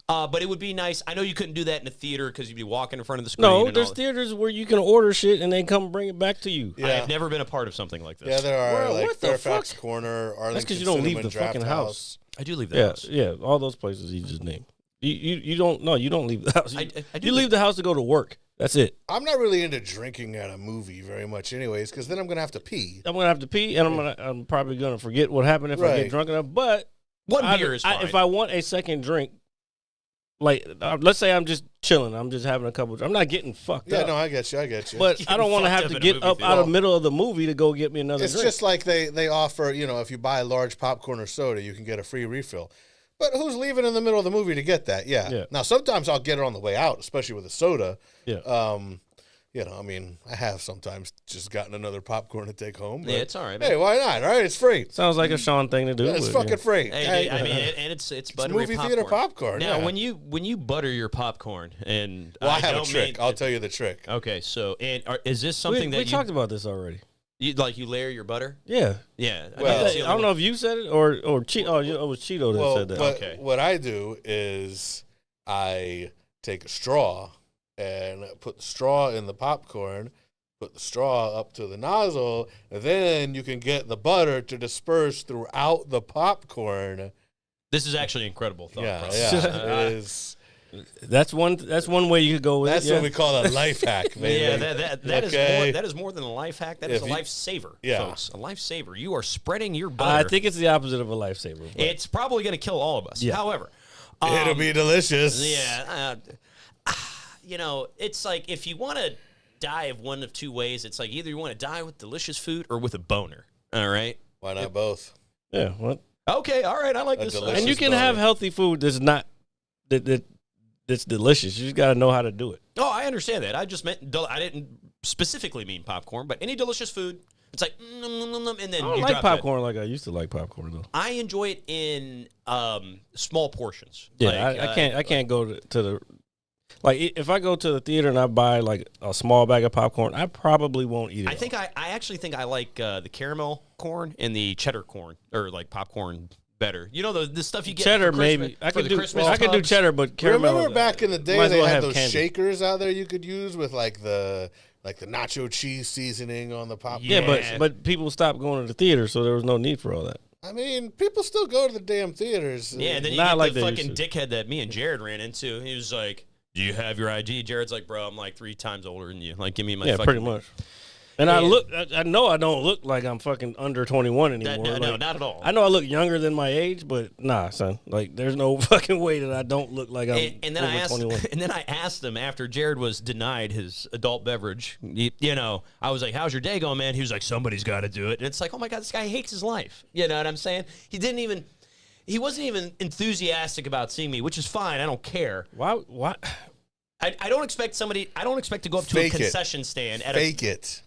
But it would be nice. I know you couldn't do that in a theater because you'd be walking in front of the screen. No, and there's all. theaters where you can order shit and they come bring it back to you. Yeah. I have never been a part of something like this. Yeah, there are Bro, like what the Fairfax fuck? Corner, Arlington. That's because you don't leave Cinnamon the Draft fucking house. I do leave the Yeah, house. yeah, all those places you just named. You don't. No, you don't leave the house. I do You leave the house to go to work. That's it. I'm not really into drinking at a movie very much, anyways, because then I'm gonna have to pee. I'm gonna have to pee, and I'm probably gonna forget what happened if I Right. get drunk enough. But One beer is fine. if I want a second drink, like let's say I'm just chilling, I'm just having a couple. I'm not getting fucked Yeah, up. no, I get you. But Getting I don't want to fucked have up to in a get movie up theater. out of the middle of the movie to go get me another It's drink. just like they offer, if you buy a large popcorn or soda, you can get a free refill. But who's leaving in the middle of the movie to get that? Yeah. Now, sometimes I'll get it on the way out, especially with a soda. Yeah. I mean, I have sometimes just gotten another popcorn to take home. But Yeah, it's all right, man. Hey, why not? Right? It's free. Sounds like a Sean thing to do. It's but, fucking free. Hey, I mean, and it's buttery movie popcorn. theater popcorn. Now, yeah. when you butter your popcorn, and I have a don't trick. mean- I'll tell you the trick. Okay, so is this something we that talked about this already. you layer your butter? Yeah. Yeah. Well, that's I the don't know only if you said it or Cheeto. Oh, it was Cheeto that Well, said that. but Okay. what I do is I take a straw and put the straw in the popcorn, put the straw up to the nozzle, and then you can get the butter to disperse throughout the popcorn. This is actually incredible thought Yeah, process. yeah. It is. That's one way you could go with That's it. what we call a life hack, baby. Yeah, that is more than a life hack. That is a lifesaver, yeah. folks. A lifesaver. You are spreading your butter. I think it's the opposite of a lifesaver. But. It's probably going to kill all of us. Yeah. However, It'll be delicious. yeah, it's like if you want to die of one of two ways, it's like either you want to die with delicious food or with a boner. All right. Why not both? Yeah. What? Okay. All right. I like this. delicious And you can boner. have healthy food that's not that's delicious. You just got to know how to do it. Oh, I understand that. I just meant I didn't specifically mean popcorn, but any delicious food. It's like and then I don't you like drop popcorn like I used to like popcorn though. I enjoy it in small portions. Yeah, Like, I can't go to the like if I go to the theater and I buy like a small bag of popcorn, I probably won't eat it. I think I actually think I like the caramel corn and the cheddar corn or like popcorn better. You know the stuff you get cheddar for Christmas, maybe. I for could the do Christmas I could do tubs. cheddar, but caramel. Remember back in the day might as they well had have those candy. shakers out there you could use with like the nacho cheese seasoning on the popcorn. Yeah, Yeah. but people stopped going to the theater, so there was no need for all that. I mean, people still go to the damn theaters. Yeah, and then you Not get like the they fucking used to. dickhead that me and Jared ran into. He was like, "Do you have your ID?" Jared's like, "Bro, I'm like 3 times older than you. Like, give me my Yeah, fucking." pretty much. And I know I don't look like I'm fucking under 21 anymore. No, Like, not at all. I know I look younger than my age, but nah, son. Like, there's no fucking way that I don't look like I'm And then over I asked, 21. and then I asked him after Jared was denied his adult beverage. I was like, "How's your day going, man?" He was like, "Somebody's got to do it." And it's like, oh my god, this guy hates his life. You know what I'm saying? He wasn't even enthusiastic about seeing me, which is fine. I don't care. Why? I don't expect to go up to Fake a it. concession stand Fake it.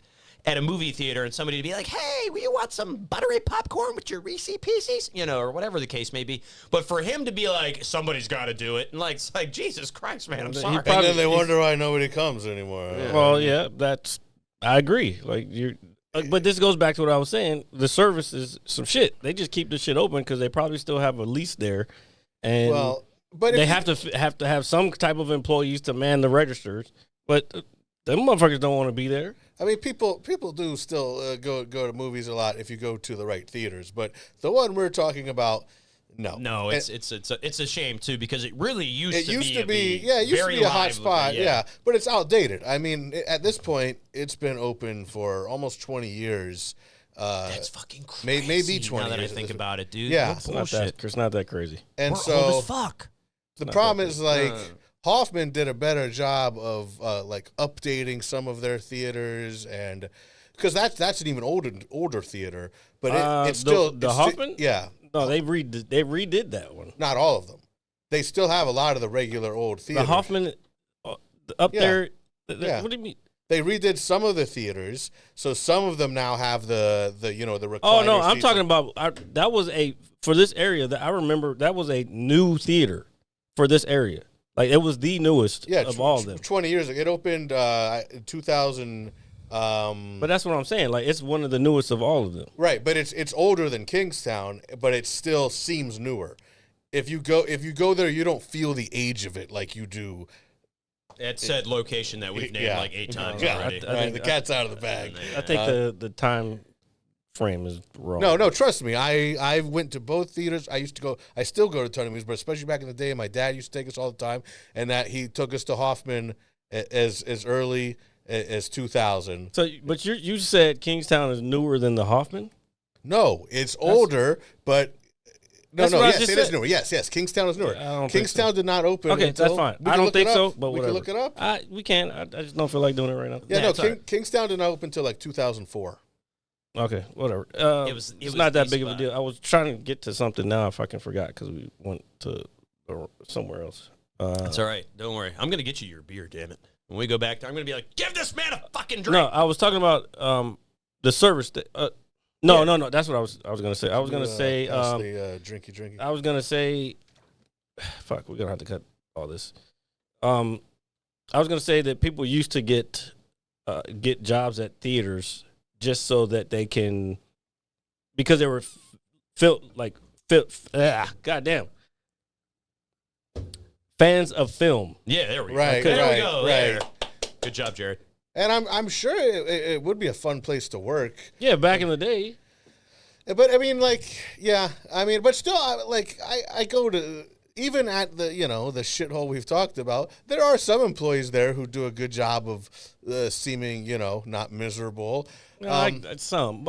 at a movie theater and somebody to be like, "Hey, will you want some buttery popcorn with your Reese Pieces?" Or whatever the case may be. But for him to be like, "Somebody's got to do it," and it's like, Jesus Christ, man, I'm He sorry. And then they wonder why nobody comes anymore. Well, yeah, I agree. But this goes back to what I was saying. The service is some shit. They just keep the shit open because they probably still have a lease there, and but they have to have some type of employees to man the registers. But them motherfuckers don't want to be there. I mean, people do still go to movies a lot if you go to the right theaters. But the one we're talking about, no. No, it's a shame too because it really used to be. It used to be a hot spot, yeah. But it's outdated. I mean, at this point, it's been open for almost 20 years. That's fucking crazy. Maybe 20 now that I years. think about it, dude. Yeah. What It's not bullshit. it's not that crazy. And We're so old as fuck. the problem is Hoffman did a better job of updating some of their theaters, and because that's an even older theater, but it's still the Hoffman. Yeah, No, they redid that one. not all of them. They still have a lot of the regular old theaters. The Hoffman up Yeah. there. Yeah. What do you mean? They redid some of the theaters, so some of them now have the recliner. Oh no, I'm seats. talking about that was for this area that I remember that was a new theater for this area. Like it was the newest of all of them. 20 years ago, it opened in 2000. But that's what I'm saying. Like it's one of the newest of all of them. Right, but it's older than Kingstown, but it still seems newer. If you go there, you don't feel the age of it like you do. That said location that we've named Yeah. like 8 times Yeah, already. I right, think- the cat's out of the bag. I think the time frame is wrong. No, trust me. I went to both theaters. I still go to Tony Movies, but especially back in the day, my dad used to take us all the time, and that he took us to Hoffman as early as 2000. So, but you said Kingstown is newer than the Hoffman. No, it's older, but That's what I yes, just it is said. newer. Yes, Kingstown is newer. I don't think Kingstown did not open. Okay, until, that's fine. we I can don't look think it so, up. but we whatever. can look it up. We can. I just don't feel like doing it right now. Yeah, Yeah, no, it's all right. Kingstown did not open until like 2004. Okay, whatever. It was it's not that decent, big of a but- deal. I was trying to get to something now. If I can forgot because we went to somewhere else. That's all right. Don't worry. I'm going to get you your beer, damn it. When we go back there, I'm going to be like, give this man a fucking drink. No, I was talking about the service. No. That's what I was going to say. I was going to say. Pass the drinky. I was going to say. Fuck, we're gonna have to cut all this. I was going to say that people used to get jobs at theaters just so that they can, because they were goddamn fans of film. Yeah, there we go. Right, There right, we go. right. There. Good job, Jared. And I'm sure it would be a fun place to work. Yeah, back in the day. But I mean, like, yeah, I mean, but still, I go to, even at the, the shithole we've talked about, there are some employees there who do a good job of seeming, not miserable. Some,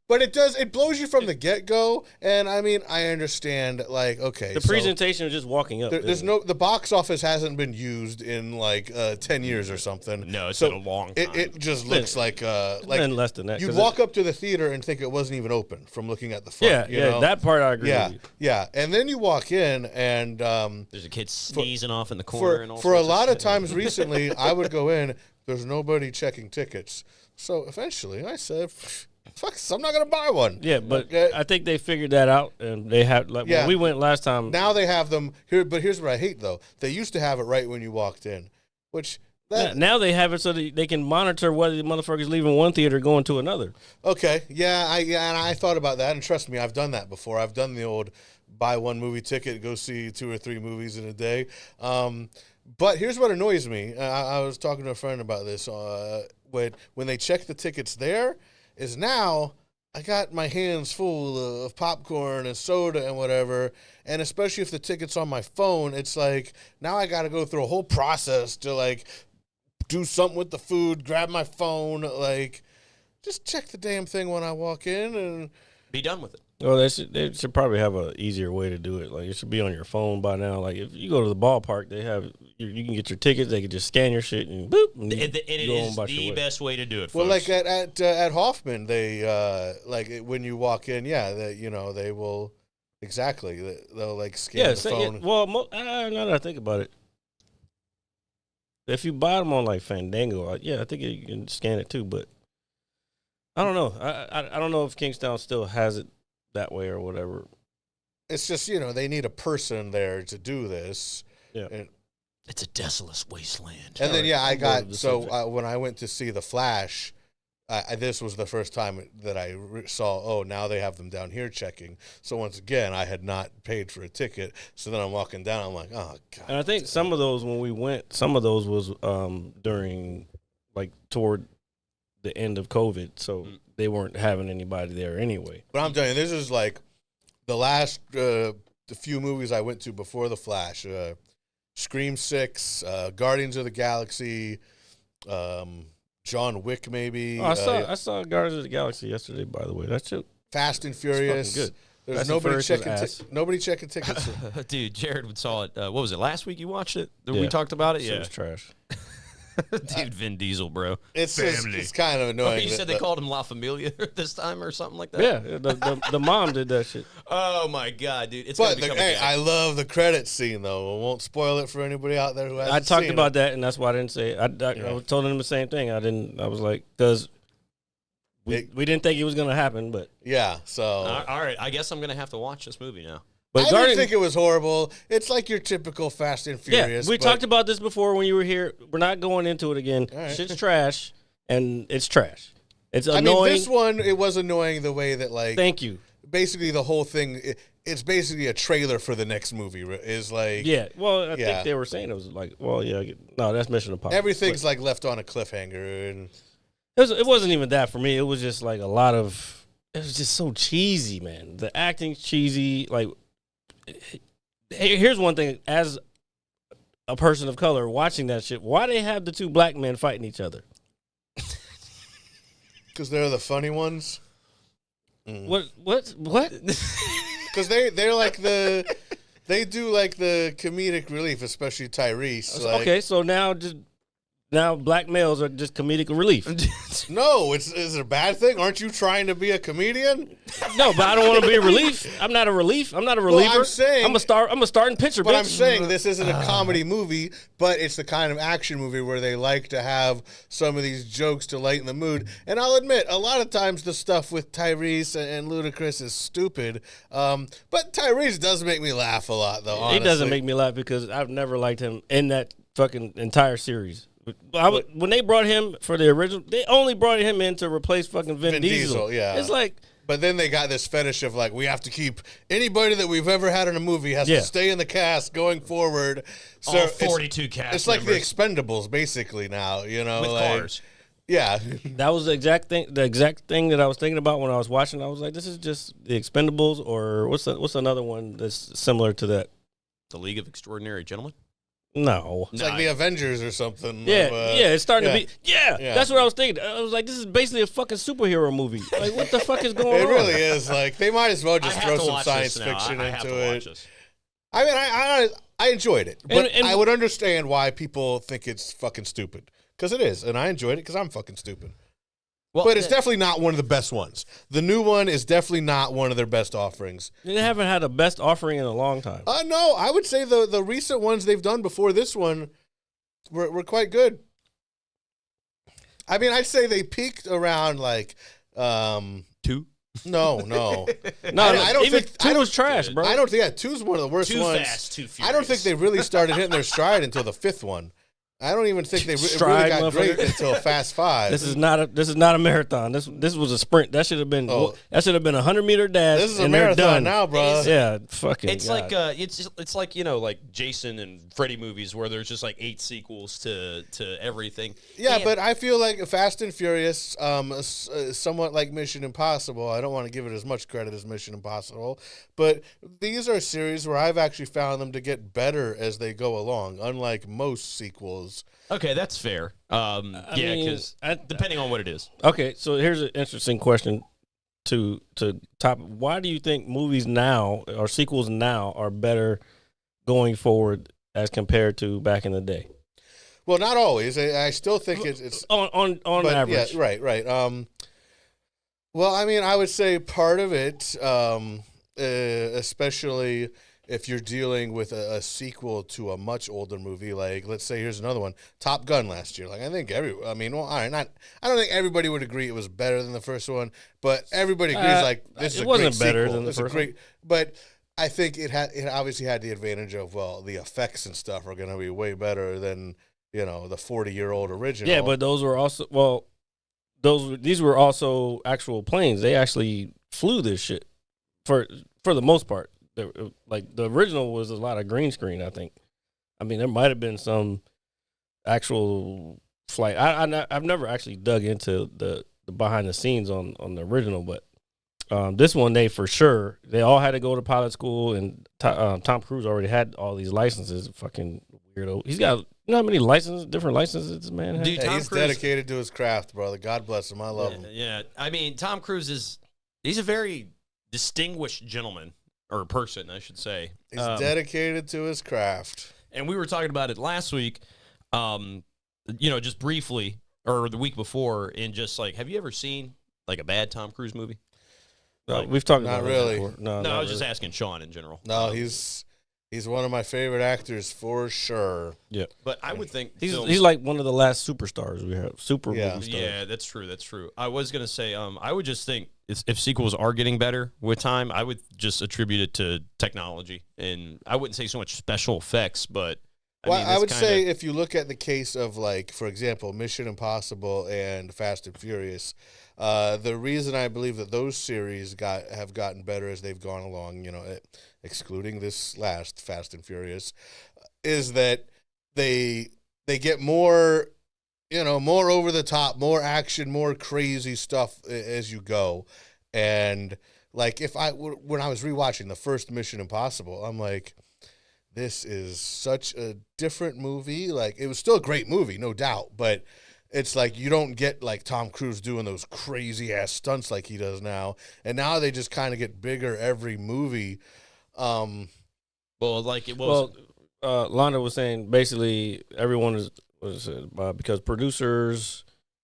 but it blows you from the get-go, and I mean, I understand, like, okay. The presentation is just walking up. The box office hasn't been used in, 10 years or something. No, it's been a long time. It just looks like less than that. You'd walk up to the theater and think it wasn't even open from looking at the front. Yeah, that part I agree with you. Yeah, and then you walk in, and there's a kid sneezing off in the corner. And all for a lot of times recently, I would go in, there's nobody checking tickets. So eventually I said, fuck this, I'm not going to buy one. Yeah, but I think they figured that out, and they have, when we went last time. Now they have them here, but here's what I hate, though. They used to have it right when you walked in, which... now they have it so that they can monitor whether the motherfucker's leaving one theater going to another. Okay, and I thought about that, and trust me, I've done that before. I've done the old buy one movie ticket, go see 2 or 3 movies in a day. But here's what annoys me. I was talking to a friend about this. When they check the tickets there, is now I got my hands full of popcorn and soda and whatever, and especially if the ticket's on my phone, it's like now I got to go through a whole process to do something with the food, grab my phone, just check the damn thing when I walk in and be done with it. Well, they should probably have an easier way to do it. Like, it should be on your phone by now. Like, if you go to the ballpark, they have you can get your tickets. They can just scan your shit and boop. And it is the best way to do it. Well, folks. like at Hoffman, they when you walk in, they will exactly they'll scan the phone. Yeah, well, now that I think about it, if you buy them on Fandango, I think you can scan it too. But I don't know. I don't know if Kingstown still has it that way or whatever. It's just, they need a person there to do this. Yeah. And it's a desolate wasteland. And then, when I went to see The Flash, this was the first time that I saw, now they have them down here checking. So once again, I had not paid for a ticket. So then I'm walking down, I'm like, oh, God. And I think some of those, when we went, some of those was during, toward the end of COVID. So they weren't having anybody there anyway. But I'm telling you, this is the last the few movies I went to before The Flash. Scream 6, Guardians of the Galaxy, John Wick maybe. Oh, I saw Guardians of the Galaxy yesterday, by the way. That's it. Fast and Furious. Good. There's nobody checking tickets. Dude, Jared saw it. What was it, last week you watched it? We talked about it? Yeah. It was trash. Dude, Vin Diesel, bro. It's kind of annoying. You said they called him La Familia this time or something like that? Yeah, the mom did that shit. Oh, my God, dude. I love the credits scene, though. I won't spoil it for anybody out there who hasn't I talked seen about it. that, and that's why I didn't say it. I was telling him the same thing. I was like, because we didn't think it was going to happen, but. Yeah, so. All right, I guess I'm going to have to watch this movie now. But I didn't think it was horrible. It's like your typical Fast and Furious. Yeah, we talked about this before when you were here. We're not going into it again. Right. Shit's trash, and it's trash. It's annoying. I mean, this one, it was annoying the way that, Thank you. Basically, the whole thing, it's basically a trailer for the next movie. Is Yeah, well, I think they were saying it was no, that's Mission Impossible. Everything's left on a cliffhanger. And it wasn't even that for me. It was just a lot of, it was just so cheesy, man. The acting's cheesy, Here's one thing, as a person of color watching that shit, why they have the 2 black men fighting each other? Because they're the funny ones. What? Because they're they do the comedic relief, especially Tyrese. Okay, so now black males are just comedic relief. No, is it a bad thing? Aren't you trying to be a comedian? No, but I don't want to be a relief. I'm not a relief. I'm not a reliever. Well, I'm saying I'm a starting pitcher. But bitch. I'm saying this isn't a comedy movie, but it's the kind of action movie where they like to have some of these jokes to lighten the mood. And I'll admit, a lot of times the stuff with Tyrese and Ludacris is stupid. But Tyrese does make me laugh a lot, though. Honestly. He doesn't make me laugh because I've never liked him in that fucking entire series. When they brought him for the original, they only brought him in to replace fucking Vin Diesel. Yeah. It's like. But then they got this fetish of we have to keep anybody that we've ever had in a movie has to stay in the cast going forward. So all 42 cast It's like members. the Expendables, basically now. With cars. Yeah. That was the exact thing that I was thinking about when I was watching. I was like, this is just the Expendables, or what's another one that's similar to that? The League of Extraordinary Gentlemen? No. It's like the Avengers or something. Yeah, it's starting to be. Yeah, Yeah. that's what I was thinking. I was like, this is basically a fucking superhero movie. Like, what the fuck is going on? It really is. Like, they might as well just throw some science this now. fiction I have into to it. watch this. I mean, I enjoyed it, but And- I would understand why people think it's fucking stupid, because it is, and I enjoyed it because I'm fucking stupid. Well, But it's definitely not one of the best ones. The new one is definitely not one of their best offerings. They haven't had a best offering in a long time. No, I would say the recent ones they've done before this one were quite good. I mean, I'd say they peaked around like 2? No. No, I don't even think two was trash, bro. I don't think two's one of the worst Too ones. Fast, Too Furious. I don't think they really started hitting their stride until the fifth one. I don't even think they really Stride, got great motherfucker. until Fast Five. This is not a marathon. This was a sprint. That should have been Oh. that should have been a 100-meter dash. This is a and they're marathon done. now, bro. Yeah, fucking. It's God. like it's like, you know, like Jason and Freddy movies where there's just like 8 sequels to everything. Yeah, And- but I feel like Fast and Furious, somewhat like Mission Impossible. I don't want to give it as much credit as Mission Impossible, but these are series where I've actually found them to get better as they go along, unlike most sequels. Okay, that's fair. Yeah, mean, because depending on what it is. Okay, so here's an interesting question to top. Why do you think movies now or sequels now are better going forward as compared to back in the day? Well, not always. I still think it's On but average. Yeah, right. Well, I mean, I would say part of it, especially if you're dealing with a sequel to a much older movie, like let's say here's another one, Top Gun last year. Like I think I don't think everybody would agree it was better than the first one, but everybody agrees like this is it a wasn't great better sequel. than the This is a first great, but I think it obviously had the advantage of the effects and stuff are going to be way better than the 40-year-old original. Yeah, but those were also these were also actual planes. They actually flew this shit for the most part. Like the original was a lot of green screen, I think. I mean, there might have been some actual flight. I've never actually dug into the behind the scenes on the original, but this one they all had to go to pilot school, and Tom Cruise already had all these licenses. Fucking weirdo. He's got how many different licenses this man has? Dude, he's dedicated to his craft, brother. God bless him. I love him. Yeah, I mean, Tom Cruise he's a very distinguished gentleman. Or person, I should say. He's dedicated to his craft. And we were talking about it last week, just briefly, or the week before, and just like, have you ever seen like a bad Tom Cruise movie? We've talked not about really. that before. No, No, I not was just really. asking Shawn in general. No, he's one of my favorite actors for sure. Yeah, But I would think he's like one of the last superstars we have. Movie stars. Yeah, that's true. That's true. I was gonna say, I would just think if sequels are getting better with time, I would just attribute it to technology, and I wouldn't say so much special effects, but I would say if you look at the case of, like, for example, Mission Impossible and Fast and Furious, the reason I believe that those series have gotten better as they've gone along, excluding this last Fast and Furious, is that they get more, more over the top, more action, more crazy stuff as you go. And like when I was rewatching the first Mission Impossible, I'm like, this is such a different movie. Like, it was still a great movie, no doubt, but it's like you don't get like Tom Cruise doing those crazy ass stunts like he does now. And now they just kind of get bigger every movie. Londa was saying basically everyone because producers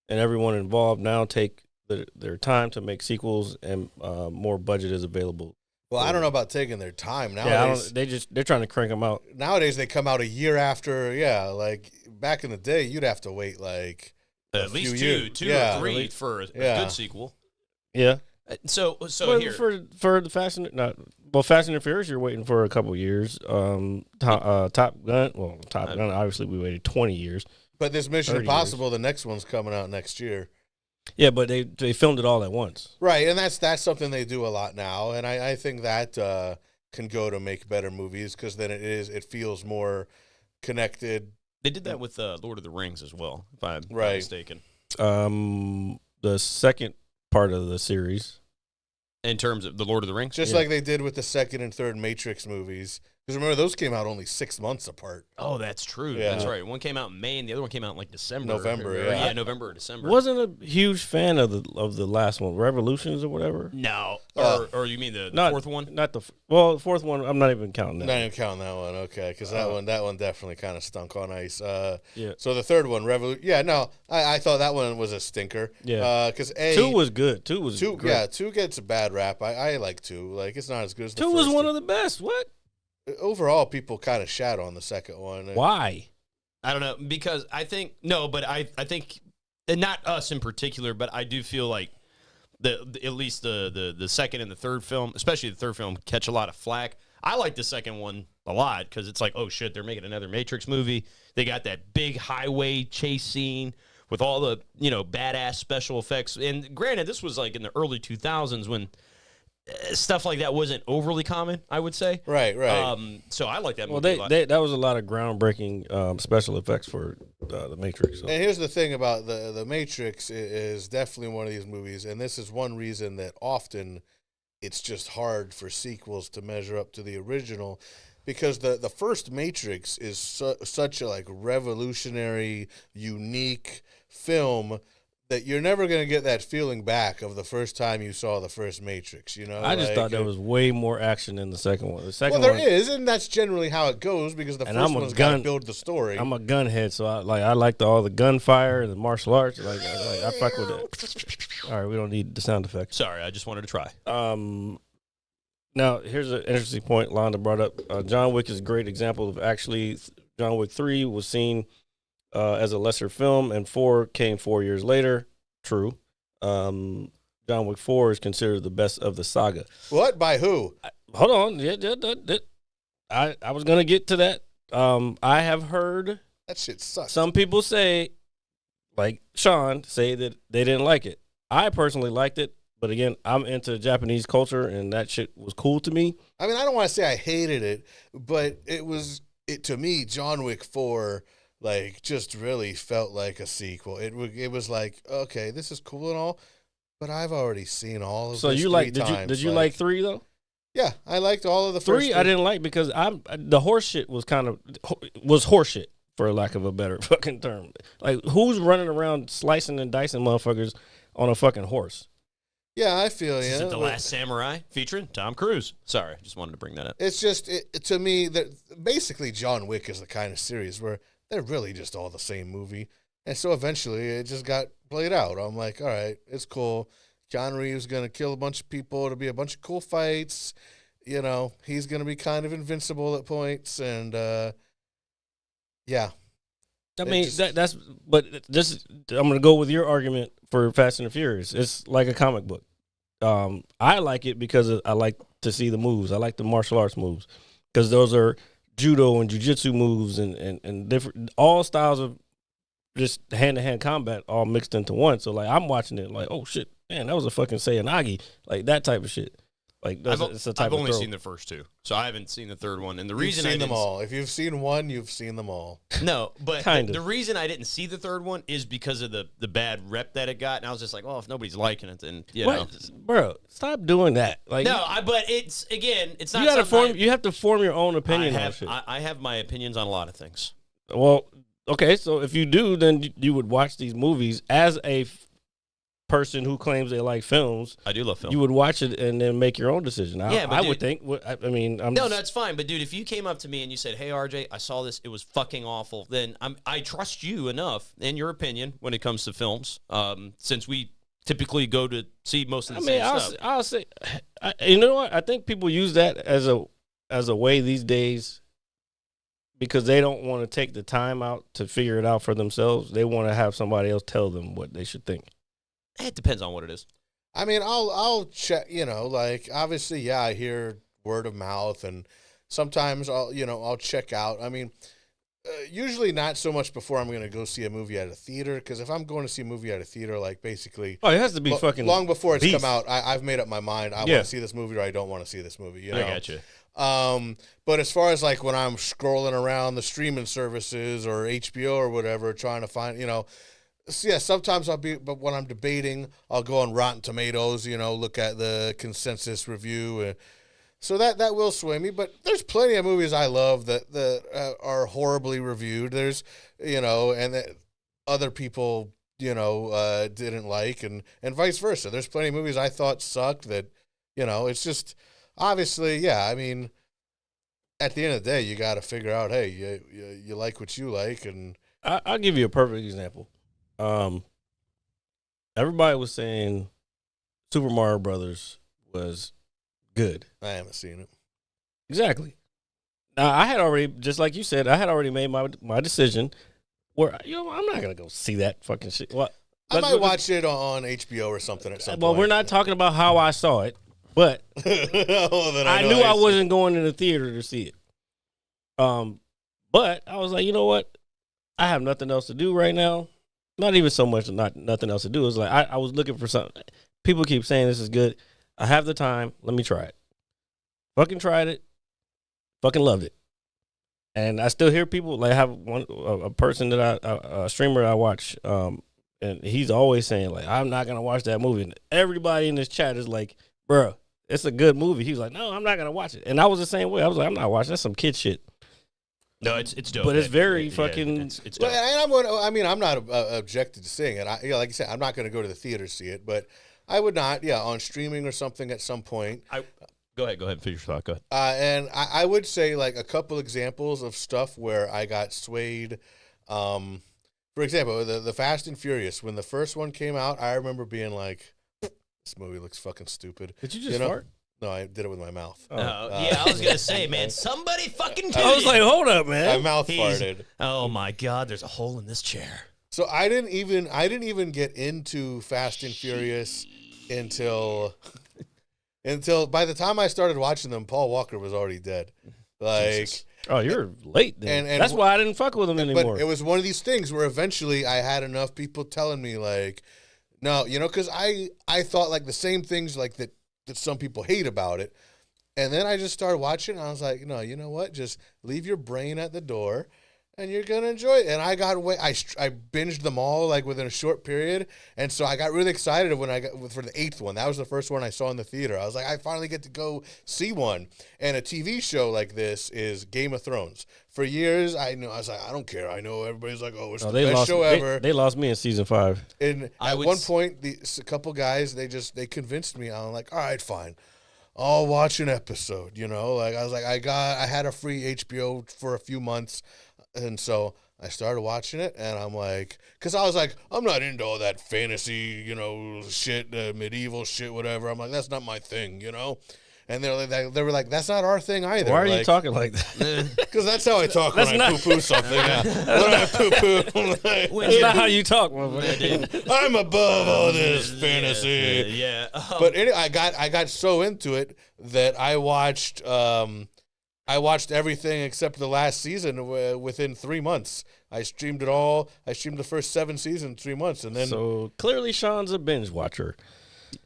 and everyone involved now take their time to make sequels, and more budget is available. Well, I don't know about taking their time nowadays. Yeah, they're trying to crank them out. Nowadays they come out a year after. Yeah, like back in the day, you'd have to wait like at least two yeah. or three for a good sequel. Yeah. So here for the Fast and Furious, you're waiting for a couple years. Top Gun, obviously we waited 20 years. But this Mission 30 Impossible, the next one's coming out next year. Yeah, but they filmed it all at once. Right, and that's something they do a lot now, and I think that can go to make better movies, because then it feels more connected. they did that with Lord of the Rings as well, if I'm not Right. mistaken. The second part of the series. In terms of the Lord of the Rings? Just like they did with the second and third Matrix movies. Because remember, those came out only 6 months apart. Oh, that's true. Yeah. That's right. One came out in May, and the other one came out in like December. November, Yeah, November or December. Wasn't a huge fan of the last one, Revolutions or whatever. No. Or you mean the fourth one? Not the fourth one. I'm not even counting that. Not even counting that one, okay? Because that one definitely kind of stunk on ice. Yeah. So the third one, Yeah, no, I thought that one was a stinker. Yeah. Because 2 was good. 2 was great. Yeah, 2 gets a bad rap. I like 2. Like it's not as good as the 2 first was one of the best. What? Overall, people kind of shat on the second one. Why? I don't know, because I think I think, and not us in particular, but I do feel like at least the second and the third film, especially the third film, catch a lot of flack. I like the second one a lot because it's like, oh shit, they're making another Matrix movie. They got that big highway chase scene with all the badass special effects. And granted, this was like in the early 2000s when stuff like that wasn't overly common, I would say. Right. So I like that Well, movie a lot. that was a lot of groundbreaking special effects for the Matrix. So. And here's the thing about the Matrix is definitely one of these movies, and this is one reason that often it's just hard for sequels to measure up to the original, because the first Matrix is such a like revolutionary, unique film that you're never going to get that feeling back of the first time you saw the first Matrix, I just thought there was way more action in the second one. The second there one, is, and that's generally how it goes because the first one's got to build the story. I'm a gunhead, so I like all the gunfire and the martial arts. I fuck with it. All right, we don't need the sound effects. Sorry, I just wanted to try. Now, here's an interesting point Londa brought up. John Wick is a great example of actually John Wick 3 was seen as a lesser film, and 4 came 4 years later. True. John Wick 4 is considered the best of the saga. What? By who? Hold on. I was going to get to that. I have heard that shit sucks. Some people say, like Shawn, say that they didn't like it. I personally liked it, but again, I'm into Japanese culture, and that shit was cool to me. I mean, I don't want to say I hated it, but it to me, John Wick 4 like just really felt like a sequel. It was like, okay, this is cool and all, but I've already seen all of. So this you like? Did you like 3 though? Yeah, I liked all of the first 3. I didn't like because the horse shit was horse shit, for lack of a better fucking term. Like, who's running around slicing and dicing motherfuckers on a fucking horse? Yeah, I feel you. Is it The Last Samurai featuring Tom Cruise? Sorry, just wanted to bring that up. It's just to me that basically John Wick is the kind of series where they're really just all the same movie. And so eventually it just got played out. I'm like, all right, it's cool. Keanu Reeves going to kill a bunch of people. It'll be a bunch of cool fights. He's going to be kind of invincible at points. And, yeah. I mean, but I'm going to go with your argument for Fast and the Furious. It's like a comic book. I like it because I like to see the moves. I like the martial arts moves because those are judo and jiu-jitsu moves and different, all styles of just hand-to-hand combat all mixed into one. So, like, I'm watching it like, oh, shit, man, that was a fucking Sayanagi. Like, that type of shit. Like, it's the type I've only throw. seen the first 2, so I haven't seen the third one. And the You've reason seen them all. If you've seen one, you've seen them all. No, but Kind of. the reason I didn't see the third one is because of the bad rep that it got. And I was just like, well, if nobody's liking it, then, Bro, stop doing that. Like, No, but it's, again, it's not you have to form your own opinion on shit. I have my opinions on a lot of things. Well, okay, so if you do, then you would watch these movies as a person who claims they like films. I do love film. You would watch it and then make your own decision. I would think. I mean, no, it's fine. But dude, if you came up to me and you said, "Hey, RJ, I saw this. It was fucking awful," then I trust you enough in your opinion when it comes to films. Since we typically go to see most of the same stuff. I'll say, you know what? I think people use that as a way these days because they don't want to take the time out to figure it out for themselves. They want to have somebody else tell them what they should think. It depends on what it is. I mean, I'll check, like obviously, yeah, I hear word of mouth and sometimes I'll check out. I mean, usually not so much before I'm going to go see a movie at a theater. Cause if I'm going to see a movie at a theater, like basically, it has to be fucking long before it's beast. come out. I've made up my mind. I want to see this movie or I don't want to see this movie. I got you. But as far as like when I'm scrolling around the streaming services or HBO or whatever, trying to find, So yeah, sometimes but when I'm debating, I'll go on Rotten Tomatoes, look at the consensus review. So that will sway me. But there's plenty of movies I love that are horribly reviewed. There's, and that other people, didn't like, and vice versa. There's plenty of movies I thought sucked that, it's just obviously, yeah. I mean, at the end of the day, you got to figure out, hey, you like what you like, and I'll give you a perfect example. Everybody was saying Super Mario Brothers was good. I haven't seen it. Exactly. Now I had already, just like you said, I had already made my decision. Where I'm not gonna go see that fucking shit. Well, I might watch it on HBO or something at some point. Well, we're not talking about how I saw it, but I knew I wasn't going to the theater to see it. But I was like, you know what? I have nothing else to do right now. Not even so much nothing else to do. It was like I was looking for something. People keep saying this is good. I have the time. Let me try it. Fucking tried it. Fucking loved it. And I still hear people, like I have a person that a streamer I watch, and he's always saying like, I'm not gonna watch that movie. And everybody in this chat is like, bro, it's a good movie. He's like, no, I'm not gonna watch it. And I was the same way. I was like, I'm not watching. That's some kid shit. No, it's dope. But it's very fucking. It's dope. Well, I'm not objected to seeing it. Like I said, I'm not going to go to the theater to see it, but I would not, on streaming or something at some point. Go ahead. Finish your thought. Go ahead. And I would say like a couple examples of stuff where I got swayed. For example, the Fast and Furious. When the first one came out, I remember being like, "This movie looks fucking stupid." Did you just fart? No, I did it with my mouth. Yeah, I was gonna say, man, somebody fucking. I was like, hold up, man. My mouth farted. Oh my God, there's a hole in this chair. So I didn't even get into Fast and Furious until by the time I started watching them, Paul Walker was already dead. Like, Jesus. Oh, you're late then. And that's why I didn't fuck with him anymore. But it was one of these things where eventually I had enough people telling me like, no, because I thought like the same things like that some people hate about it. And then I just started watching and I was like, no, you know what? Just leave your brain at the door and you're going to enjoy it. And I got away. I binged them all like within a short period. And so I got really excited when for the 8th one. That was the first one I saw in the theater. I was like, I finally get to go see one. And a TV show like this is Game of Thrones. For years, I was like, I don't care. I know everybody's like, oh, it's the best show ever. They lost me in season 5. And at one point, a couple guys, they convinced me. I'm like, all right, fine. I'll watch an episode, Like I was like, I had a free HBO for a few months. And so I started watching it, and I'm like, because I was like, I'm not into all that fantasy, shit, medieval shit, whatever. I'm like, that's not my thing, And they were like, that's not our thing either. Why are you talking like that? Because that's how I talk when I poo-poo something. When I poo-poo, that's not how you talk, motherfucker. I'm above all this fantasy. Yeah. But anyway, I got so into it that I watched everything except the last season within 3 months. I streamed it all. I streamed the first 7 seasons in 3 months, and then so clearly Shawn's a binge watcher.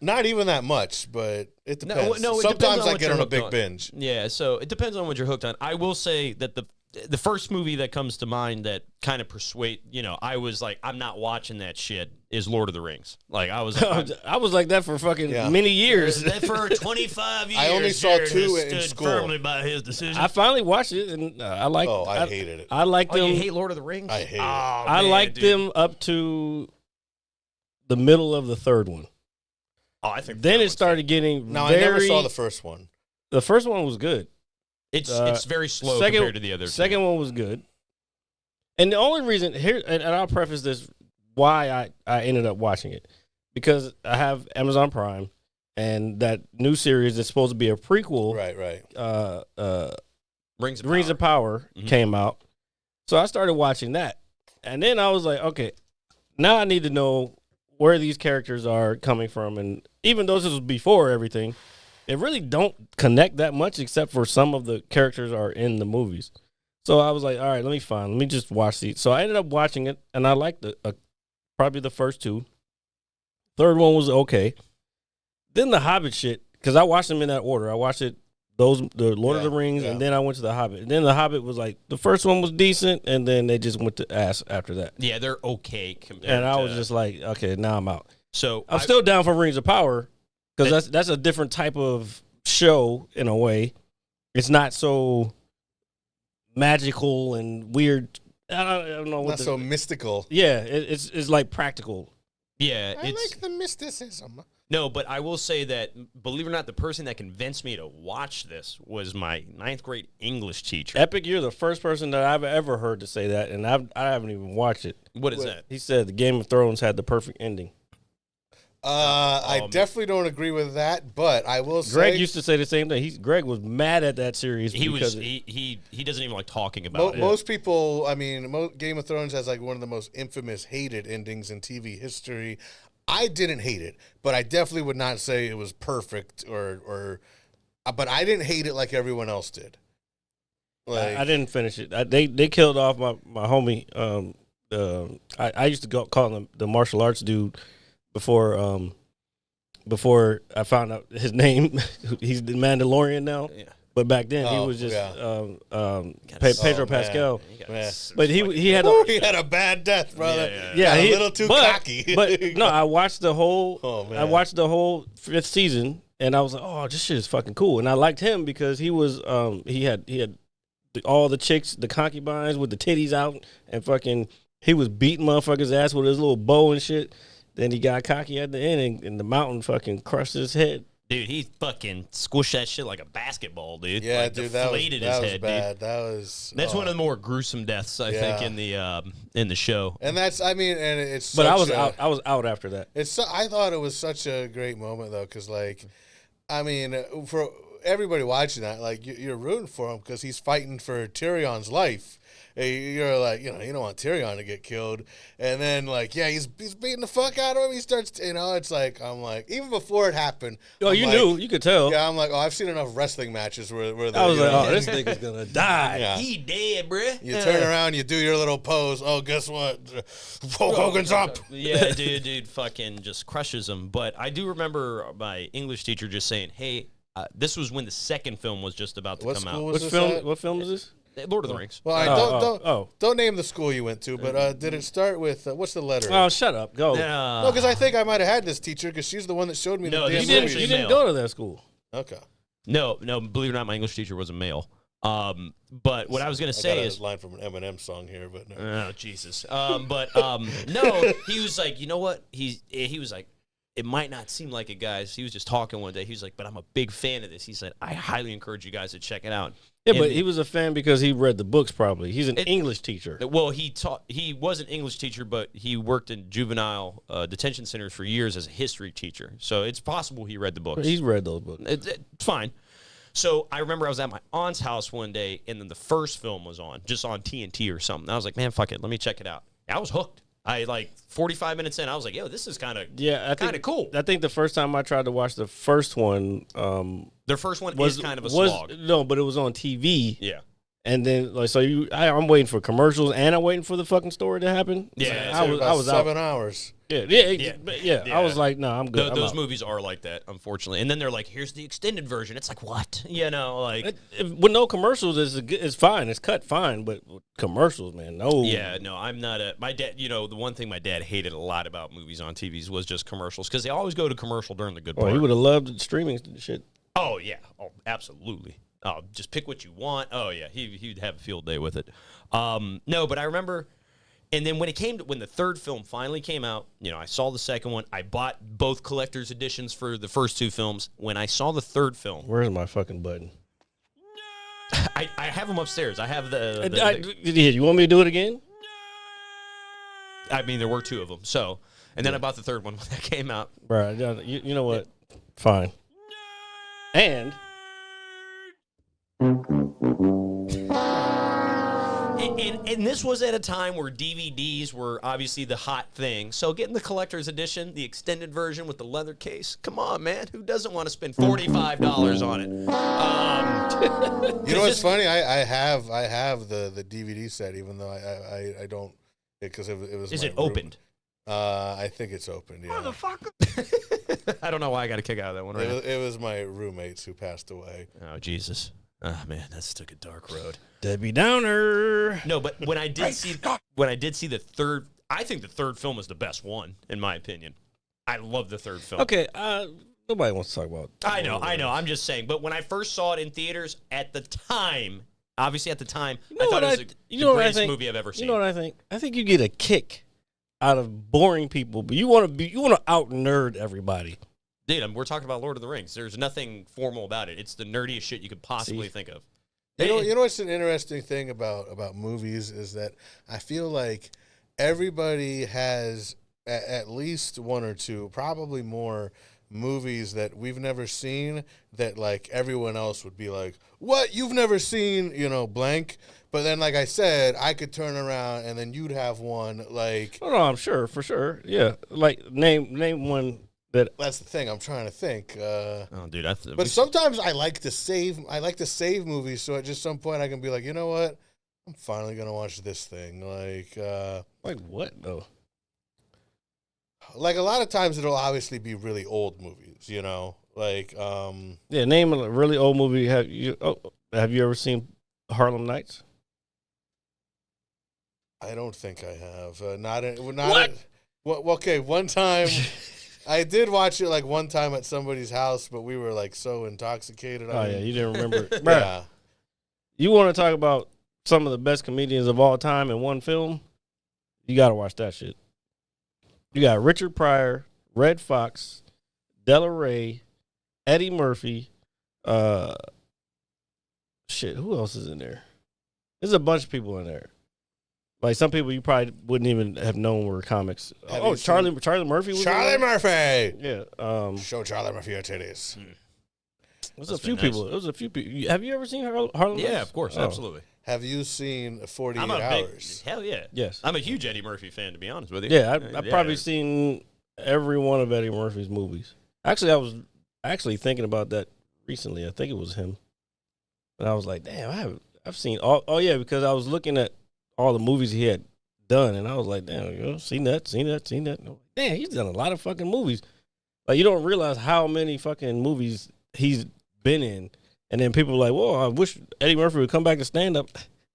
Not even that much, but it depends. No, sometimes I get on a big binge. Yeah, so it depends on what you're hooked on. I will say that the first movie that comes to mind that kind of I was like, I'm not watching that shit, is Lord of the Rings. Like, I was like that for fucking many years. For 25 years. I only saw Jared 2 has in stood school. firmly by his decision. I finally watched it, and I liked. Oh, I hated it. I liked them. You hate Lord of the Rings? I hate it. I liked them up to the middle of the 3rd one. Oh, I think then it started getting. No, I never saw the first one. The first one was good. It's very slow compared to the other. Second one was good. And the only reason here, and I'll preface this, why I ended up watching it, because I have Amazon Prime, and that new series that's supposed to be a prequel, right, Rings of Power came out, so I started watching that, and then I was like, okay, now I need to know where these characters are coming from, and even though this was before everything, it really don't connect that much, except for some of the characters are in the movies. So I was like, all right, let me just watch these. So I ended up watching it, and I liked probably the first 2. 3rd one was okay. Then the Hobbit shit, because I watched them in that order. I watched it the Lord of the Rings, and then I went to the Hobbit. And then the Hobbit was like the first one was decent, and then they just went to ass after that. Yeah, they're okay compared. And I was just like, okay, now I'm out. So I'm still down for Rings of Power because that's a different type of show in a way. It's not so magical and weird. I don't know. Not so mystical. Yeah, it's like practical. Yeah, I like the mysticism. No, but I will say that, believe it or not, the person that convinced me to watch this was my 9th grade English teacher. Epic, you're the first person that I've ever heard to say that, and I haven't even watched it. What is that? He said the Game of Thrones had the perfect ending. I definitely don't agree with that, but I will say Greg used to say the same thing. Greg was mad at that series. He doesn't even like talking about it. Most people, I mean, Game of Thrones has like one of the most infamous hated endings in TV history. I didn't hate it, but I definitely would not say it was perfect but I didn't hate it like everyone else did. Like, I didn't finish it. They killed off my homie. I used to call him the martial arts dude before I found out his name. He's the Mandalorian now. Yeah. But back then he was just Pedro Pascal. But he had a bad death, brother. Yeah, a little too cocky. But no, I watched the whole 5th season, and I was like, oh, this shit is fucking cool. And I liked him because he was he had all the chicks, the concubines with the titties out, and fucking he was beating motherfuckers' ass with his little bow and shit. Then he got cocky at the end, and the mountain fucking crushed his head. Dude, he fucking squished that shit like a basketball, dude. Yeah, like, dude, deflated his head, bad. Dude. That's one of the more gruesome deaths I think in the show. And that's, I mean, and it's. But I was out after that. I thought it was such a great moment though, because like, I mean, for everybody watching that, like you're rooting for him because he's fighting for Tyrion's life. You're like, you don't want Tyrion to get killed. And then, like, yeah, he's beating the fuck out of him. He starts, it's like, I'm like, even before it happened. Oh, you knew. You could tell. Yeah, I'm like, I've seen enough wrestling matches where I was like, oh, this nigga's going to die. Yeah. He dead, bruh. You turn around, you do your little pose. Oh, guess what? Hulk Hogan's up. Yeah, dude fucking just crushes him. But I do remember my English teacher just saying, hey, this was when the second film was just about to come out. What film is this? Lord of the Rings. Well, don't name the school you went to, but did it start with what's the letter? Oh, shut up, go. No, because I think I might have had this teacher because she's the one that showed me the damn movies. You didn't go to that school. Okay. No, believe it or not, my English teacher was a male. But what I was gonna say is a line from an Eminem song here, but no. Oh Jesus. No, he was like, you know what? He was like, it might not seem like it, guys. He was just talking one day. He was like, but I'm a big fan of this. He said, I highly encourage you guys to check it out. Yeah, but he was a fan because he read the books probably. He's an English teacher. Well, he was an English teacher, but he worked in juvenile detention centers for years as a history teacher. So it's possible he read the books. He's read those books. It's fine. So I remember I was at my aunt's house one day, and then the first film was on, just on TNT or something. I was like, man, fuck it. Let me check it out. I was hooked. 45 minutes in, I was like, yo, this is kind of cool. I think the first time I tried to watch the first one, their first one is kind of a slog. No, but it was on TV. Yeah. And then, I'm waiting for commercials and I'm waiting for the fucking story to happen. Yeah, I was 7 hours. Yeah. I was like, no, I'm good. Those movies are like that, unfortunately. And then they're like, here's the extended version. It's like, what? With no commercials, it's fine. It's cut fine, but commercials, man, no. Yeah, no, I'm not my dad, the one thing my dad hated a lot about movies on TVs was just commercials, because they always go to commercial during the good part. He would have loved streaming shit. Oh, yeah. Oh, absolutely. Oh, just pick what you want. Oh, yeah. He'd have a field day with it. No, but I remember... And then when the third film finally came out, I saw the second one. I bought both collector's editions for the first two films. When I saw the third film, where's my fucking button? I have them upstairs. I have you want me to do it again? I mean, there were two of them. So, and then I bought the third one when that came out. Right. You know what? Fine. And. And this was at a time where DVDs were obviously the hot thing. So getting the collector's edition, the extended version with the leather case, come on, man. Who doesn't want to spend $45 on it? You know what's funny? I have the DVD set, even though I don't, because it was. Is it opened? I think it's open. Yeah. Motherfucker. I don't know why I got a kick out of that one. Right It was my roommates who passed away. now. Oh Jesus! Oh man, that's took a dark road. Debbie Downer. No, but when I did see the third, I think the third film is the best one in my opinion. I love the third film. Okay, nobody wants to talk about. I know. I'm just saying. But when I first saw it in theaters at the time, obviously at the time, I thought it was the greatest movie I've ever seen. You know what I think? I think you get a kick out of boring people, but you want to out nerd everybody. Dude, we're talking about Lord of the Rings. There's nothing formal about it. It's the nerdiest shit you could possibly think of. You know what's an interesting thing about movies is that I feel like everybody has at least one or two, probably more, movies that we've never seen that like everyone else would be like, what, you've never seen, blank. But then, like I said, I could turn around and then you'd have one like. Oh no, I'm sure, for sure, yeah. Like name one that. That's the thing. I'm trying to think. Oh, dude, but sometimes I like to save movies, so at just some point I can be like, you know what, I'm finally gonna watch this thing. Like what though? Like a lot of times it'll obviously be really old movies, like Yeah, name a really old movie. Have you ever seen Harlem Nights? I don't think I have. Okay, one time I did watch it like one time at somebody's house, but we were like so intoxicated. Yeah, you didn't remember. Yeah. You want to talk about some of the best comedians of all time in one film? You got to watch that shit. You got Richard Pryor, Red Fox, Della Ray, Eddie Murphy. Shit, who else is in there? There's a bunch of people in there. Like some people you probably wouldn't even have known were comics. Charlie Murphy was Charlie in there? Murphy. Yeah. Show Charlie Murphy your titties. There's a few people. There was a few people. Have you ever seen Harlem? Yeah, of course, absolutely. Have you seen 48 I'm a Hours? Hell yeah. Yes. I'm a huge Eddie Murphy fan, to be honest with you. Yeah, I've probably seen every one of Eddie Murphy's movies. Actually, I was thinking about that recently. I think it was him. And I was like, damn, I've seen all. Oh yeah, because I was looking at all the movies he had done, and I was like, damn, seen that. Damn, he's done a lot of fucking movies. Like you don't realize how many fucking movies he's been in. And then people are like, well, I wish Eddie Murphy would come back to stand up.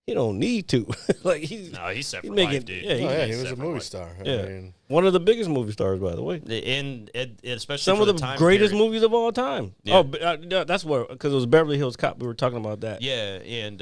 He don't need to. Like he's set for making, life, dude. Yeah, he was a movie star. Yeah. I mean, one of the biggest movie stars, by the way. And especially some for of the greatest movies of all time. Yeah. That's what, because it was Beverly Hills Cop. We were talking about that. Yeah, and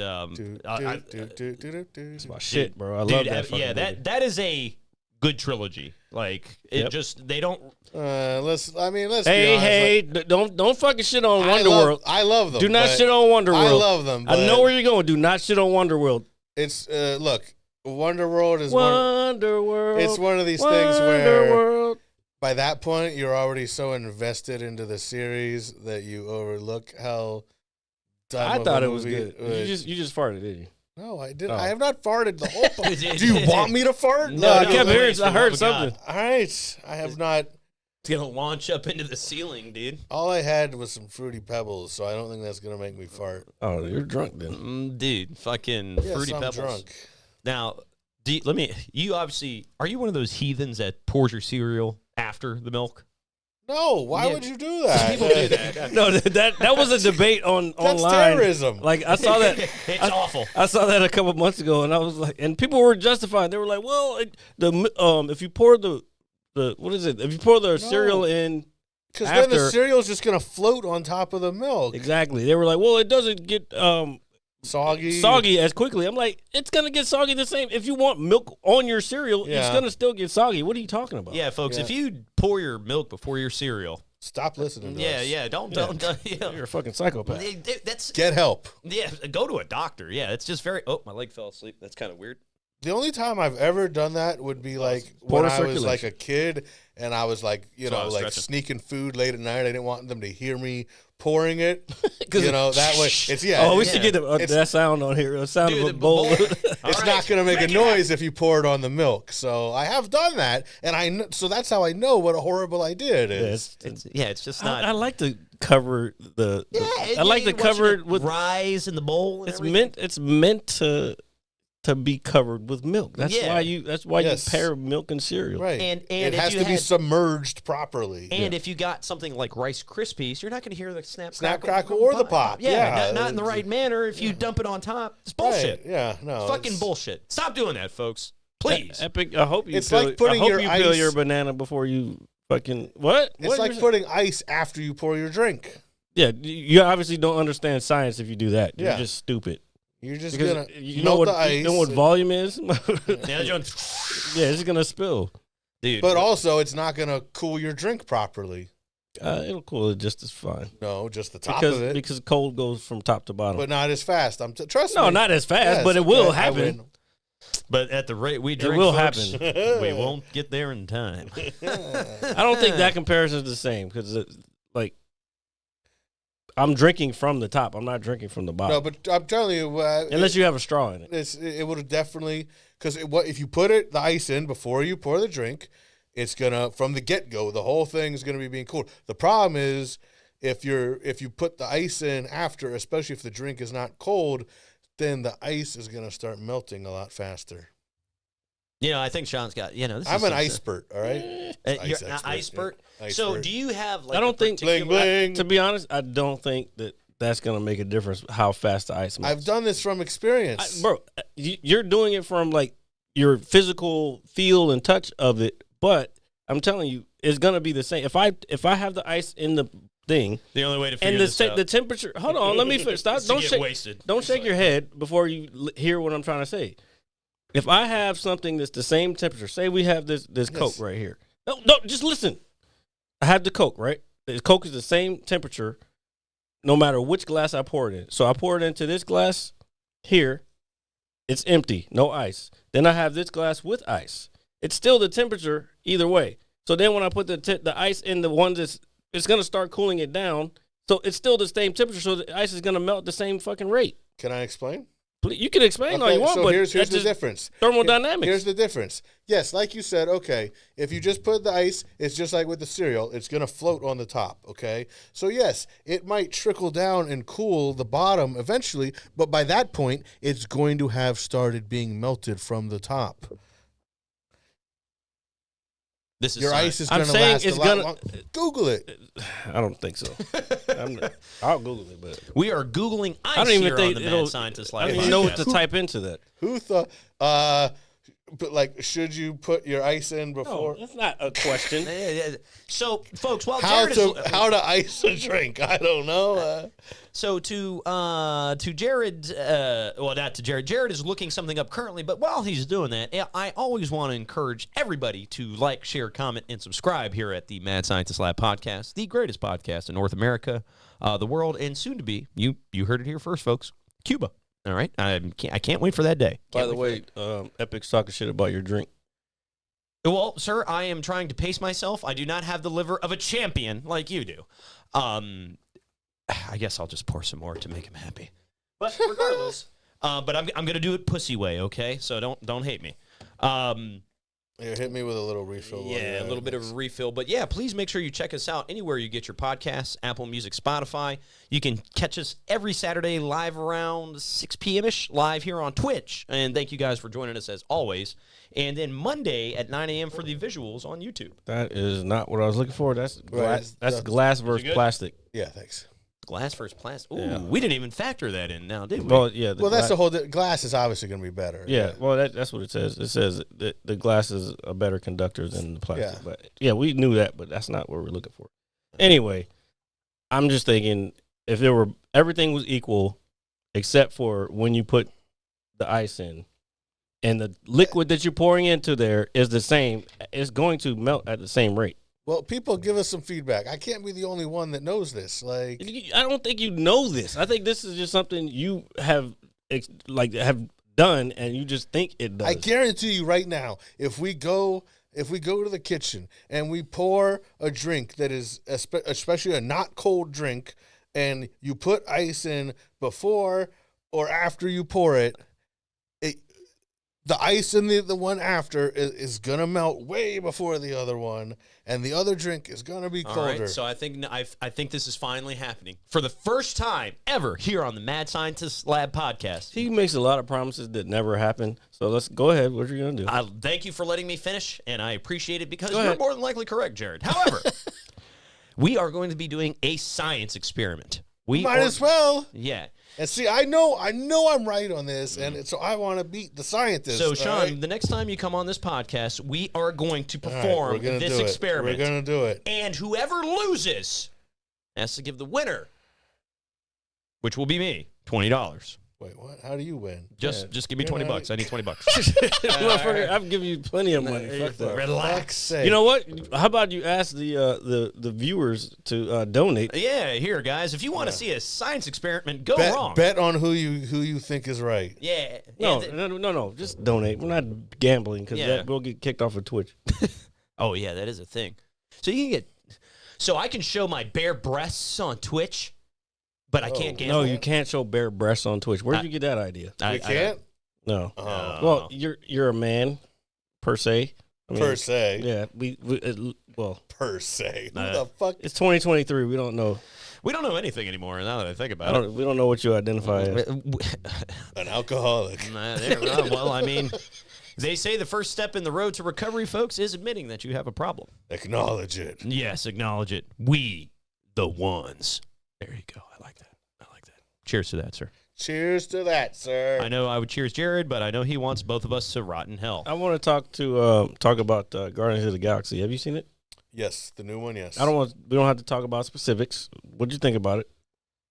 It's my shit, bro. I love that. Yeah, that is a good trilogy. Like it just they don't. let's be honest. Hey, don't fucking shit on Wonderworld. I love them. Do not shit on Wonderworld. I love them. I know where you're going. Do not shit on Wonderworld. It's look, Wonderworld is Wonderworld. It's one of these things where by that point you're already so invested into the series that you overlook how dumb. I thought it was good. You just farted, didn't you? No, I didn't. Oh. I have not farted the whole time. Do you want me to fart? No, I kept hearing. I heard something. All right, I have not. It's gonna launch up into the ceiling, dude. All I had was some Fruity Pebbles, so I don't think that's gonna make me fart. Oh, you're drunk then, dude. Fucking Fruity Pebbles. Drunk. Now, you obviously are you one of those heathens that pours your cereal after the milk? No, why would you do that? People do that. No, that was a debate That's online. terrorism. Like I saw that. It's awful. I saw that a couple months ago, and I was like, and people were justified. They were like, well, if you pour the what is it? If you pour the cereal in, because then the cereal's just gonna float on top of the milk. Exactly. They were like, well, it doesn't get soggy as quickly. I'm like, it's gonna get soggy the same. If you want milk on your cereal, it's gonna still get soggy. What are you talking about? Yeah, folks, if you pour your milk before your cereal, stop listening to us. Yeah, don't. You're a fucking psychopath. Get help. Yeah, go to a doctor. Yeah, it's just very. Oh, my leg fell asleep. That's kind of weird. The only time I've ever done that would be like when I was like a kid and I was like, sneaking food late at night. I didn't want them to hear me pouring it. That way. It's we should get that sound on here. The sound of a bowl. It's not going to make a noise if you pour it on the milk. So I have done that, and so that's how I know what a horrible idea it is. It's just not. I like to cover the. I like to cover it with rise in the bowl. It's meant to to be covered with milk. That's why you pair milk and cereal. Right. And it has to be submerged properly. And if you got something like Rice Krispies, you're not going to hear the snap crackle or the pop. Yeah, not in the right manner. If you dump it on top, it's bullshit. Right. Yeah, no. Fucking bullshit. Stop doing that, folks. Please. Epic, I hope you it's like putting peel your banana before you fucking what? It's like putting ice after you pour your drink. Yeah, you obviously don't understand science if you do that. You're just stupid. You're just because gonna you know what the ice. You know what volume is? Yeah, it's gonna spill, dude. But also, it's not gonna cool your drink properly. It'll cool it just as fine. No, just the top of it. Because cold goes from top to bottom. But not as fast. Trust me. No, not as fast, but it will happen. But at the rate we drink, it will folks, happen. We won't get there in time. I don't think that comparison is the same because, I'm drinking from the top. I'm not drinking from the bottom. No, but I'm telling you, unless you have a straw in it, it would have definitely because if you put the ice in before you pour the drink, it's gonna from the get go the whole thing is gonna be being cooled. The problem is if you put the ice in after, especially if the drink is not cold, then the ice is gonna start melting a lot faster. I think Shawn's got. I'm an ice-pert, all right. You're an ice-pert. So, do you have I don't think. Bling, bling. To be honest, I don't think that's gonna make a difference how fast the ice melts. I've done this from experience, bro. You're doing it from your physical feel and touch of it, but I'm telling you, it's gonna be the same. If I have the ice in the thing, the only way to figure this out. The temperature. Hold on, let me finish. Stop. Don't shake your head before you hear what I'm trying to say. If I have something that's the same temperature, say we have this Coke right here. No, just listen. I have the Coke, right? The Coke is the same temperature no matter which glass I pour it in. So I pour it into this glass here. It's empty, no ice. Then I have this glass with ice. It's still the temperature either way. So then when I put the ice in the one it's going to start cooling it down. So it's still the same temperature, so the ice is going to melt at the same fucking rate. Can I explain? You can explain all you want, so but here's the difference. Thermodynamics. Here's the difference. Yes, like you said, okay, if you just put the ice, it's just like with the cereal. It's going to float on the top, okay? So, yes, it might trickle down and cool the bottom eventually, but by that point, it's going to have started being melted from the top. Your ice is going to last a lot longer. Google it. I don't think so. I'll Google it, but we are Googling ice I don't even here think on the Mad Scientist Live. I don't even know what to type into that. Who thought? But should you put your ice in before? No, that's not a question. So, folks, while how Jared to ice a drink? I don't know. So to Jared, not to Jared. Jared is looking something up currently, but while he's doing that, I always want to encourage everybody to like, share, comment, and subscribe here at the Mad Scientist Lab podcast, the greatest podcast in North America, the world, and soon to be. You heard it here first, folks. Cuba. All right, I can't wait for that day. By the way, Epic's talking shit about your drink. Well, sir, I am trying to pace myself. I do not have the liver of a champion like you do. I guess I'll just pour some more to make him happy. But regardless, but I'm gonna do it pussy way, okay? So don't hate me. You hit me with a little refill. Yeah, a little bit of a refill. But yeah, please make sure you check us out anywhere you get your podcasts, Apple Music, Spotify. You can catch us every Saturday live around 6 p.m.-ish, live here on Twitch. And thank you guys for joining us as always. And then Monday at 9 a.m. for the visuals on YouTube. That is not what I was looking for. That's glass versus plastic. Yeah, thanks. Glass versus plastic. Ooh, yeah. We didn't even factor that in now, did we? Well, yeah. That's the whole glass is obviously going to be better. Yeah, well, that's what it says. It says that the glass is a better conductor than the plastic. Yeah. But yeah, we knew that, but that's not what we're looking for. Anyway, I'm just thinking if everything was equal except for when you put the ice in and the liquid that you're pouring into there is the same, it's going to melt at the same rate. Well, people give us some feedback. I can't be the only one that knows this. I don't think you know this. I think this is just something you have done, and you just think it does. I guarantee you right now, if we go to the kitchen and we pour a drink that is especially a not cold drink, and you put ice in before or after you pour it, the ice in the one after is going to melt way before the other one, and the other drink is going to be colder. All right, so I think this is finally happening for the first time ever here on the Mad Scientist Lab podcast. He makes a lot of promises that never happen. So let's go ahead. What are you going to do? Thank you for letting me finish, and I appreciate it because you're more than likely correct, Jared. However, we are going to be doing a science experiment. Might as well. Yeah. And see, I know I'm right on this, and so I want to beat the scientists. So, Shawn, the next time you come on this podcast, we are going to perform this experiment. We're going to do it. And whoever loses has to give the winner, which will be me, $20. Wait, what? How do you win? Just give me $20. I need $20. Motherfucker, I've given you plenty of money. Fuck that. Relax. You know what? How about you ask the viewers to donate? Yeah, here, guys. If you want to see a science experiment go wrong, bet on who you think is right. Yeah. No. Just donate. We're not gambling because we'll get kicked off of Twitch. Oh yeah, that is a thing. So I can show my bare breasts on Twitch. But I can't gamble. No, you can't show bare breasts on Twitch. Where'd you get that idea? You can't? No. Well, you're a man, per se. I mean, per se. Yeah. Per se. Who the fuck? It's 2023. We don't know. We don't know anything anymore. Now that I think about it, we don't know what you identify as. An alcoholic. Well, I mean, they say the first step in the road to recovery, folks, is admitting that you have a problem. Acknowledge it. Yes, acknowledge it. We, the ones. There you go. I like that. Cheers to that, sir. Cheers to that, sir. I know I would cheers Jared, but I know he wants both of us to rot in hell. I want to talk about Guardians of the Galaxy. Have you seen it? Yes, the new one. Yes. We don't have to talk about specifics. What did you think about it?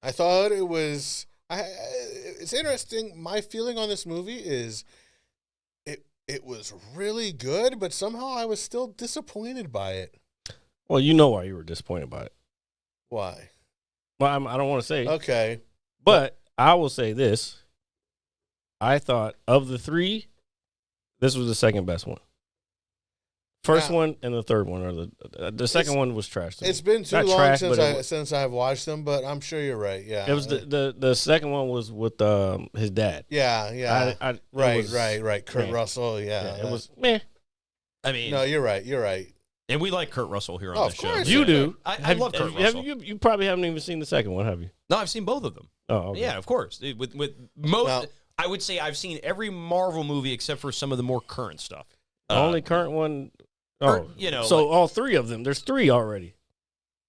I thought it was. It's interesting. My feeling on this movie is, it was really good, but somehow I was still disappointed by it. Well, you know why you were disappointed by it. Why? Well, I don't want to say. Okay. But I will say this. I thought of the three, this was the second best one. First one and the third one are the second one was trash. It's been too long since I've watched them, but I'm sure you're right. Yeah, it was the second one was with his dad. Yeah. Right. Kurt Russell. Yeah, it was meh. I mean, no, you're right. And we like Kurt Russell here on the show. You do. I love Kurt Russell. You probably haven't even seen the second one, have you? No, I've seen both of them. Oh, okay. Yeah, of course. With most, I would say I've seen every Marvel movie except for some of the more current stuff. The only current one. Oh, so all three of them. There's three already.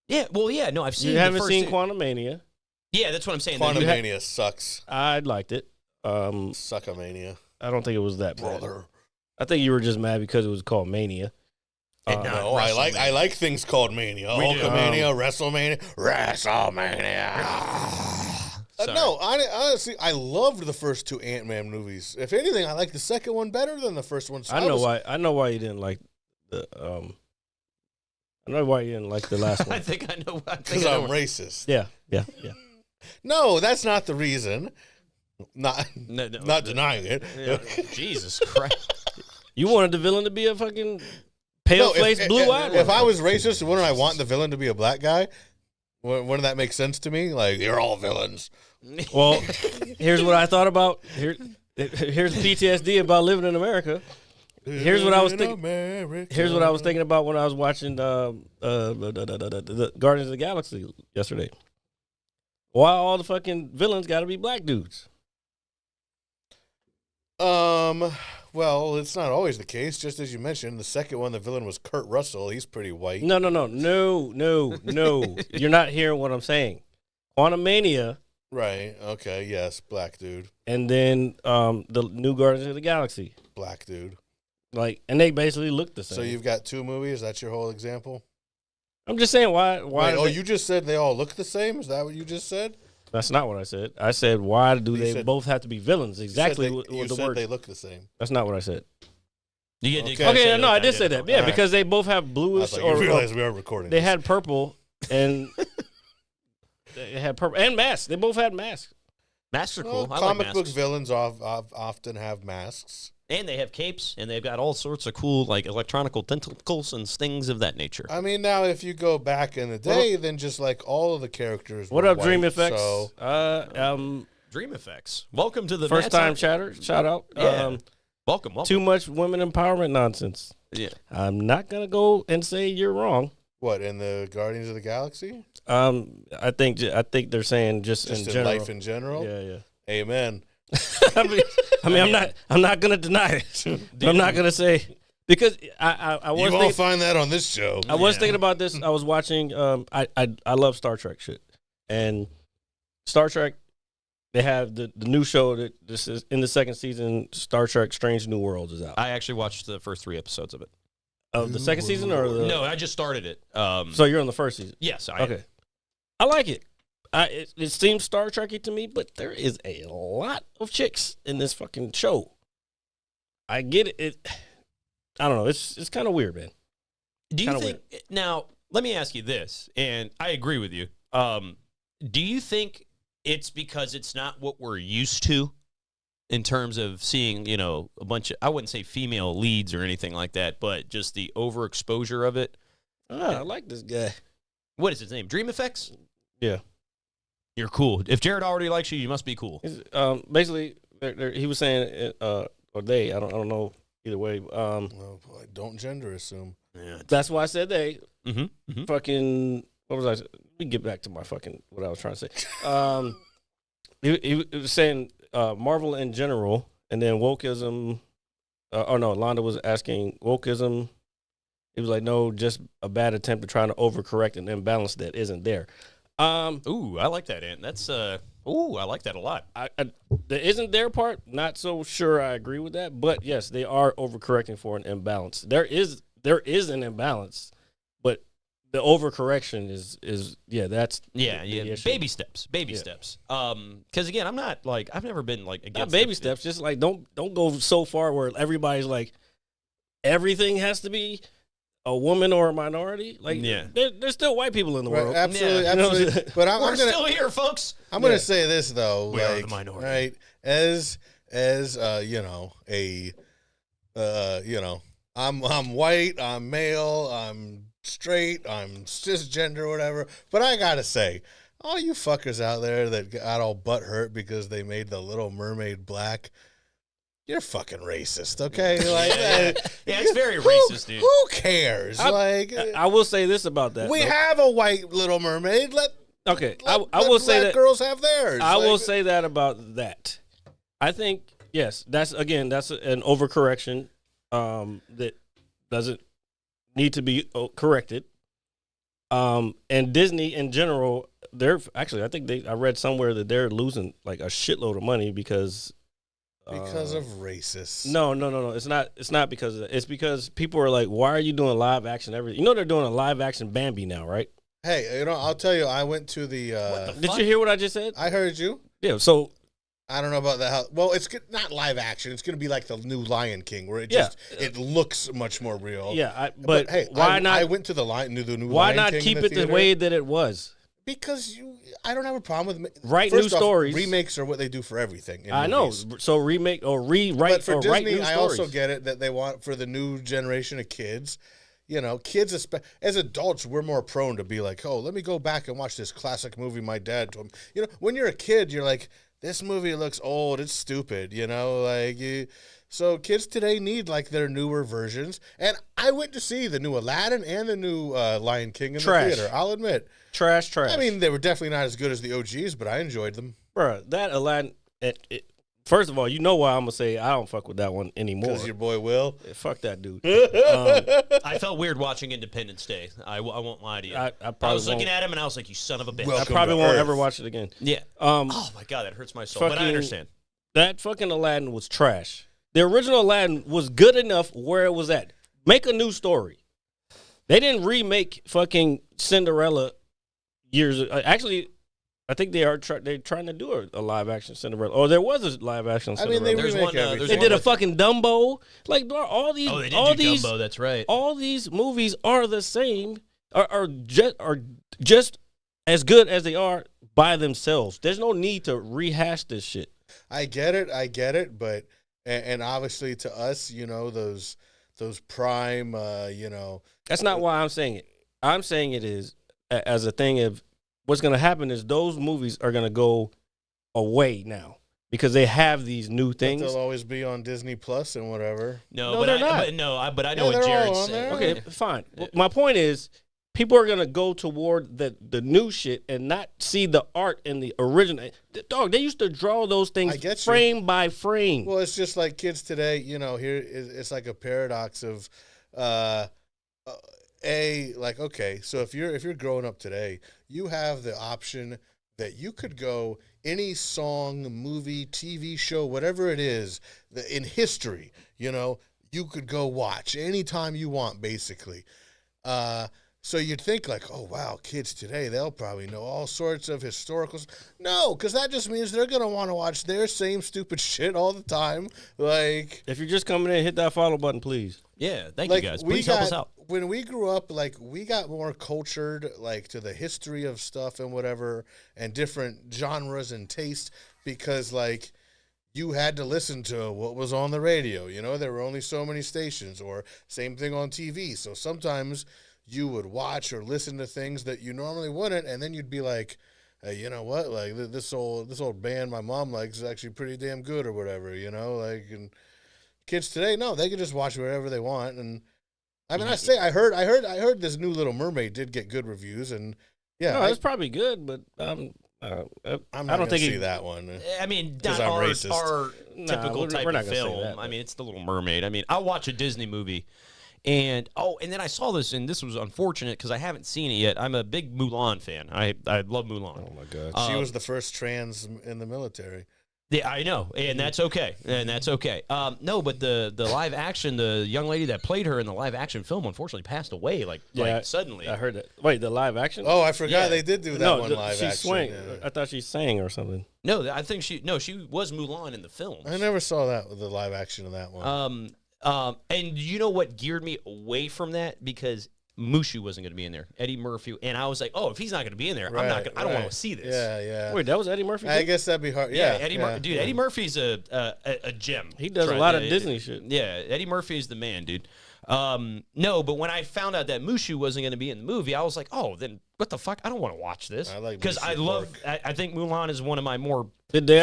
Yeah. Well, yeah. No, I've seen. You haven't seen Quantumania. Yeah, that's what I'm saying. Quantumania sucks. I liked it. Suckamania. I don't think it was that bad. Brother. I think you were just mad because it was called Mania. No, I like things called Mania. Hulkamania, WrestleMania. No, honestly, I loved the first two Ant-Man movies. If anything, I like the second one better than the first one. So I know why you didn't like the I know why you didn't like the last one. I think I know. Because I'm racist. Yeah. No, that's not the reason. Not denying it. Yeah. Jesus Christ. You wanted the villain to be a fucking pale-faced, blue-eyed. If I was racist, wouldn't I want the villain to be a black guy? Wouldn't that make sense to me? Like, you're all villains. Well, here's what I thought about. Here's PTSD about living in America. Here's what I was thinking. Here's what I was thinking about when I was watching the Guardians of the Galaxy yesterday. Why all the fucking villains got to be black dudes? Well, it's not always the case. Just as you mentioned, the second one, the villain was Kurt Russell. He's pretty white. No. You're not hearing what I'm saying. Quantumania. Right. Okay. Yes. Black dude. And then the new Guardians of the Galaxy. Black dude. And they basically look the same. So you've got two movies. That's your whole example. I'm just saying why. Wait, you just said they all look the same? Is that what you just said? That's not what I said. I said, why do they both have to be villains? Exactly what the word. They look the same. That's not what I said. Okay, I did say that. Yeah, right. Because they both have bluish. You realize we are recording. They had purple and they had purple and masks. They both had masks. Masks are cool. Comic book villains often have masks. And they have capes, and they've got all sorts of cool, like, electronical tentacles and things of that nature. I mean, now, if you go back in the day, then just, like, all of the characters What were up, white, Dream Effects? So. Dream Effects. Welcome to the first time chatter. Shout out. Yeah. Welcome. Too much women empowerment nonsense. Yeah. I'm not gonna go and say you're wrong. What, in the Guardians of the Galaxy? I think they're saying just in general. Life in general. Yeah. Amen. I'm not gonna deny it. I'm not gonna say because I was. You won't find that on this show. I was thinking about this. I was watching. I love Star Trek shit, and Star Trek. They have the new show that this is in the second season. Star Trek: Strange New Worlds is out. I actually watched the first 3 episodes of it. Of the second season or the? No, I just started it. So you're on the first season. Yes. Okay. I like it. It seems Star Trek-y to me, but there is a lot of chicks in this fucking show. I get it. I don't know. It's kind of weird, man. Do you think now? Let me ask you this, and I agree with you. Do you think it's because it's not what we're used to in terms of seeing, a bunch of, I wouldn't say female leads or anything like that, but just the overexposure of it? I like this guy. What is his name? Dream Effects? Yeah. You're cool. If Jared already likes you, you must be cool. Basically, he was saying, or they, I don't know either way. Oh boy, don't gender assume. Yeah. That's why I said they. Mm-hmm. Fucking, what was I? Let me get back to my fucking, what I was trying to say. He was saying Marvel in general, and then wokeism. Londa was asking wokeism. He was like, no, just a bad attempt at trying to overcorrect an imbalance that isn't there. Ooh, I like that, Ant. That's I like that a lot. The isn't there part, not so sure I agree with that, but yes, they are overcorrecting for an imbalance. There is an imbalance, but the overcorrection is that's the issue. Baby steps. Because again, I'm not like, I've never been like against not baby steps, just like don't go so far where everybody's like everything has to be a woman or a minority. Like, there's still white people in the world. Absolutely, Yeah. absolutely. But I'm We're gonna, still here, folks. I'm going to say this though, We are the minority. right? As I'm white, I'm male, I'm straight, I'm cisgender, whatever. But I gotta say, all you fuckers out there that got all butt hurt because they made the Little Mermaid black. You're fucking racist, okay? Like, yeah, it's very racist, dude. Who cares? I will say this about that. We have a white Little Mermaid. I will say that girls have theirs. I will say that about that. I think yes, that's an overcorrection that doesn't need to be corrected. And Disney in general, I read somewhere that they're losing like a shitload of money because of racists. No. It's not because of that. It's because people are like, why are you doing live action everything? They're doing a live action Bambi now, right? Hey, I'll tell you, I went to the Did you hear what I just said? I heard you. Yeah, so I don't know about that. Well, it's not live action. It's going to be like the new Lion King, where it looks much more real. Yeah, but hey, why not? I went to the new Lion King. Why not keep it the way that it was? Because I don't have a problem with new stories. Remakes are what they do for everything. I know. So remake or rewrite. But for or Disney, write new I stories. also get it that they want for the new generation of kids. Kids, as adults, we're more prone to be like, oh, let me go back and watch this classic movie my dad told me. When you're a kid, you're like, this movie looks old, it's stupid, So kids today need like their newer versions. And I went to see the new Aladdin and the new Lion King in the theater. I'll admit. Trash. I mean, they were definitely not as good as the OGs, but I enjoyed them. Bruh, that Aladdin, first of all, you know why I'm going to say I don't fuck with that one anymore. Because your boy Will? Fuck that dude. I felt weird watching Independence Day. I won't lie to you. I was looking at him and I was like, you son of a bitch. I probably won't ever watch it again. Yeah. Oh my God, that hurts my soul. But I understand. That fucking Aladdin was trash. The original Aladdin was good enough where it was at. Make a new story. They didn't remake fucking Cinderella years. Actually, I think they're trying to do a live action Cinderella. Or there was a live action Cinderella. I mean, they did a fucking Dumbo. Like all these. Oh, they did do Dumbo. That's right. All these movies are the same. Are just as good as they are by themselves. There's no need to rehash this shit. I get it, but and obviously to us, those prime, That's not why I'm saying it. I'm saying it is as a thing of what's going to happen is those movies are going to go away now because they have these new But things. they'll always be on Disney Plus and whatever. No, No, but they're I not. but I know Yeah, what they're all Jared's on saying. there. Okay, fine. My point is, people are gonna go toward the new shit and not see the art in the original. Dog, they used to draw those I things get you. frame by frame. Well, it's just like kids today. Here it's like a paradox of, okay, so if you're growing up today, you have the option that you could go any song, movie, TV show, whatever it is in history. You could go watch anytime you want, basically. So you'd think like, oh, wow, kids today, they'll probably know all sorts of historicals. No, because that just means they're going to want to watch their same stupid shit all the time. Like, If you're just coming in, hit that follow button, please. Yeah, thank you guys. Please help us out. When we grew up, like, we got more cultured, like, to the history of stuff and whatever, and different genres and taste, because, like, you had to listen to what was on the radio. There were only so many stations, or same thing on TV. So sometimes you would watch or listen to things that you normally wouldn't, and then you'd be like, hey, you know what? Like, this old band my mom likes is actually pretty damn good, or whatever. Like, and kids today, no, they can just watch whatever they want. And I mean, I heard this new Little Mermaid did get good reviews, and yeah, No, it's probably good, but I'm I not don't gonna think see that one. I mean, 'Cause not I'm our racist. typical we're type not of gonna say film. that, I but- mean, it's The Little Mermaid. I mean, I'll watch a Disney movie. And then I saw this, and this was unfortunate because I haven't seen it yet. I'm a big Mulan fan. I love Mulan. Oh my god. She was the first trans in the military. Yeah, I know, and that's okay. No, but the live action, the young lady that played her in the live action film, unfortunately passed away. Like suddenly. I heard that. Wait, the live action? Oh, I forgot Yeah. they did do that no, one live she action. swang. yeah. I thought she sang or something. No, I think she was Mulan in the film. I never saw that with the live action of that one. And you know what geared me away from that, because Mushu wasn't going to be in there, Eddie Murphy, and I was like, oh, if he's not going to be in there, I'm not. I don't want to see this. Yeah. Wait, that was Eddie Murphy? I too? guess that'd be hard. Yeah, Yeah, dude, Eddie Murphy's a gem. He does a lot of Disney shit. Yeah, Eddie Murphy is the man, dude. No, but when I found out that Mushu wasn't going to be in the movie, I was like, oh, then what the fuck? I don't want to watch this. I like because Mushu I love. pork. I think Mulan is one of my more. Did they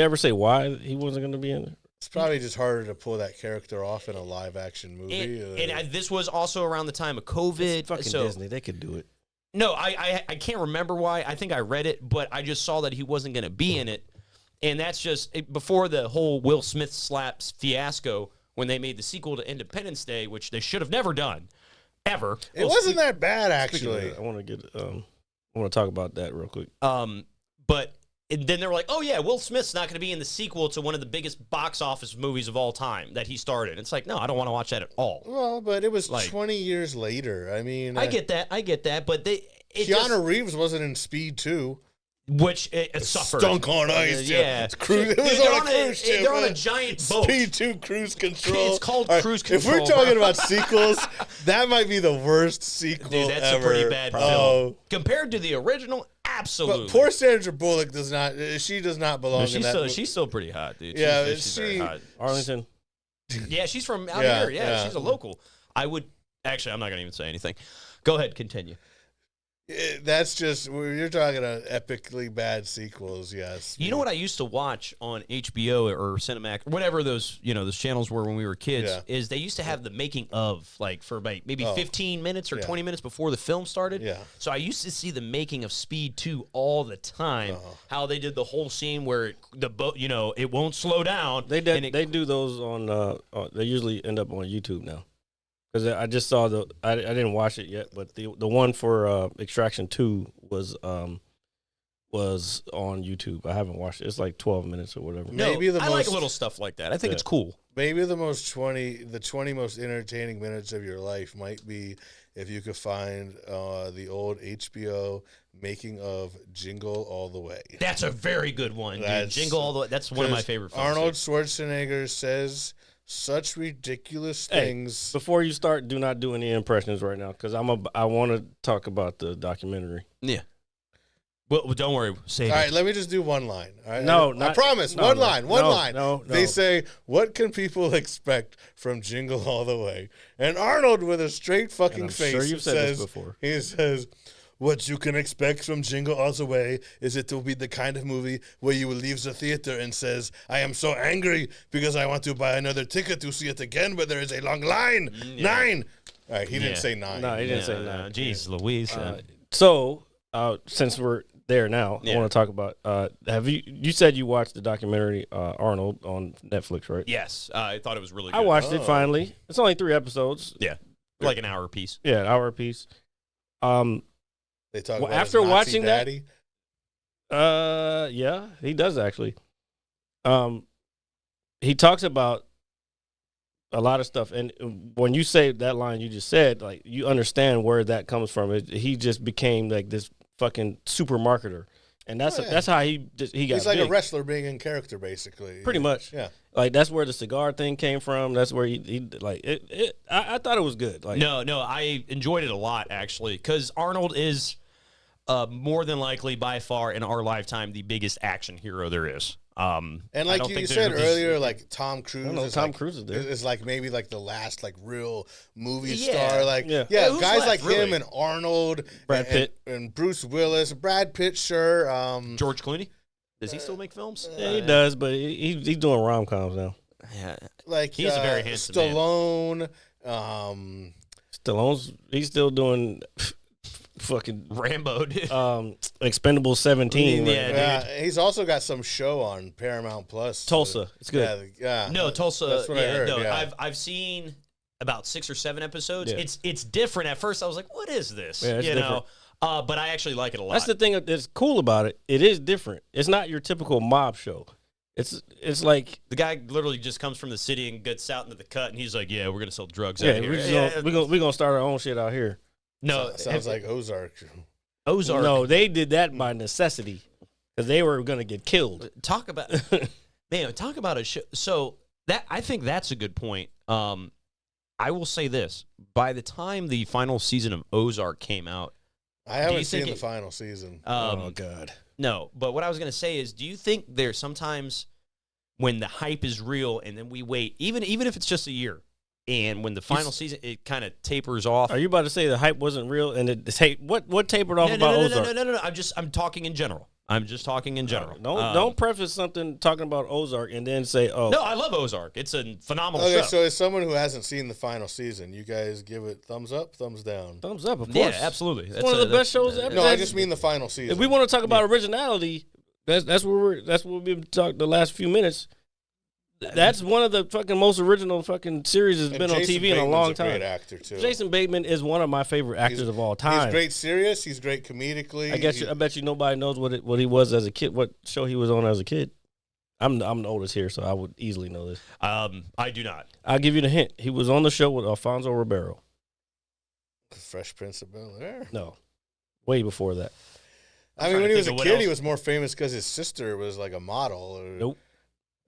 ever say why he wasn't going to be in it? It's probably just harder to pull that character off in a live action movie. This was also around the time of COVID. It's fucking so, Disney. They could do it. No, I can't remember why. I think I read it, but I just saw that he wasn't going to be in it. And that's just before the whole Will Smith slaps fiasco when they made the sequel to Independence Day, which they should have never done, ever. It wasn't that bad, Speaking of actually. that, I want to talk about that real quick. But then they were like, oh, yeah, Will Smith's not going to be in the sequel to one of the biggest box office movies of all time that he started. It's like, no, I don't want to watch that at all. Well, but it was Like- 20 years later. I mean, I get that, but Keanu Reeves wasn't in Speed 2. Which it suffered. Stunk on ice. Yeah. It's cruise. It was Dude, on a cruise ship. They're on a man. giant boat. Speed 2 cruise control. It's called All right, cruise If we're control, talking bro. about sequels, that might be the worst sequel Dude, that's ever. a pretty bad film. Oh. Compared to the original, absolutely. But poor Sandra Bullock does not. She does not belong in she's that. still, she's still pretty hot, dude. Yeah, she's very hot. Arlington. Yeah, she's from out Yeah, here. Yeah, she's a local. I'm not going to even say anything. Go ahead, continue. That's just you're talking about epically bad sequels. Yes. You know what I used to watch on HBO or Cinemax, or whatever those channels were when we were kids, Yeah. is they used to have the making of, like, for maybe 15 minutes or Yeah. 20 minutes before the film started. Yeah. So I used to see the making of Speed 2 all the time. How they did the whole scene where the boat, it won't slow down. They and it- do those on. They usually end up on YouTube now. Because I just saw I didn't watch it yet, but the one for Extraction 2 was on YouTube. I haven't watched it. It's like 12 minutes or whatever. Maybe the I like most- little stuff like that. I think Yeah. it's cool. Maybe the 20 most entertaining minutes of your life might be if you could find the old HBO making of Jingle All the Way. That's a very good one, dude. That's- Jingle All the Way. That's one of my 'Cause favorite films. Arnold dude. Schwarzenegger says such ridiculous things. Before you start, do not do any impressions right now, because I want to talk about the documentary. Yeah. Well, don't worry. Save All it. right, let me just do one line. All right? No, I not- promise. no, one no, line. no. They say, "What can people expect from Jingle All the Way?" And Arnold, with a straight fucking And I'm face, sure you've said this says, before. He says, what you can expect from Jingle All the Way is it will be the kind of movie where you will leave the theater and says, I am so angry because I want to buy another ticket to see it again, but there is a long line. 9. All right, he didn't say 9. No, he didn't say 9. Jeez, Louise. So, since we're there now, I want to talk about, you said you watched the documentary Arnold on Netflix, right? Yes, I thought it was really good. I watched it finally. It's only 3 episodes. Yeah, like an hour apiece. Yeah, an hour apiece. They talk about after his Nazi watching daddy. Yeah, he does actually. He talks about a lot of stuff, and when you say that line you just said, like you understand where that comes from. He just became like this fucking super marketer, and that's how he got. He's like big. a wrestler being in character, basically. Pretty much. Yeah. Like that's where the cigar thing came from. That's where he like it. I thought it was good. Like No, I enjoyed it a lot actually because Arnold is more than likely by far in our lifetime the biggest action hero there is. And like you said earlier, like Tom Cruise. Cruise is there. Is like maybe like the last like real movie star. Like guys left, like really? him and Arnold, Brad Pitt, and Bruce Willis, Brad Pitt, sure. George Clooney. Does he still make films? Yeah, he does, but he's doing rom-coms now. Yeah, like he's a very handsome man. Stallone. He's still doing fucking Rambo. Dude. Expendable 17. Yeah, he's also got some show on Paramount Plus. Tulsa. It's good. Yeah. No, Tulsa. That's what I heard. No, yeah. I've seen about 6 or 7 episodes. Yeah. It's different. At first, I was like, "What is this?" Yeah, it's different. But I actually like it a lot. That's the thing that's cool about it. It is different. It's not your typical mob show. It's like the guy literally just comes from the city and gets out into the cut, and he's like, "Yeah, we're gonna sell drugs out yeah, here." we're gonna start our own shit out here. No, sounds like Ozark. Ozark. No, they did that by necessity because they were gonna get killed. Talk about a show. So that I think that's a good point. I will say this: by the time the final season of Ozark came out, I haven't seen the final season. Oh God. No, but what I was going to say is, do you think there's sometimes when the hype is real and then we wait, even if it's just a year, and when the final season it kind of tapers off? Are you about to say the hype wasn't real and what tapered off about Ozark? No. I'm talking in general. I'm just talking in general. Don't preface something talking about Ozark and then say, "Oh, no, I love Ozark. It's a phenomenal okay, show." so as someone who hasn't seen the final season, you guys give it thumbs up, thumbs down? thumbs up." Of course, Yeah, absolutely. It's one of the best shows ever. No, I just mean the final season. If we want to talk about originality, that's what we've been talking the last few minutes. That's one of the fucking most original fucking series that's been on TV in a long time. Great actor too. Jason Bateman is one of my favorite actors of all time. He's great serious. He's great comedically. I bet you nobody knows what he was as a kid. What show he was on as a kid. I'm the oldest here, so I would easily know this. I do not. I'll give you the hint. He was on the show with Alfonso Ribeiro. Fresh Prince of Bel-Air. No, way before that. I mean, when he was a kid, he was more famous because his sister was like a model. Nope.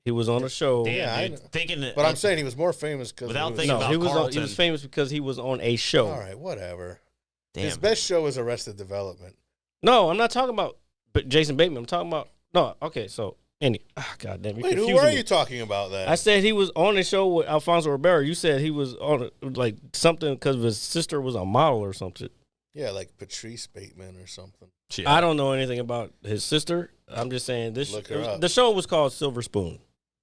He was on a show. Damn, dude, thinking that, but I'm saying he was more famous because he was famous because he was on a show. All right, whatever. Damn. His best show was Arrested Development. No, I'm not talking about Jason Bateman. I'm talking about okay. So God damn, wait, who are you talking about? That I said he was on a show with Alfonso Ribeiro. You said he was on like something because his sister was a model or something. Yeah, like Patrice Bateman or something. Yeah. I don't know anything about his sister. I'm just saying the show was called Silver Spoon.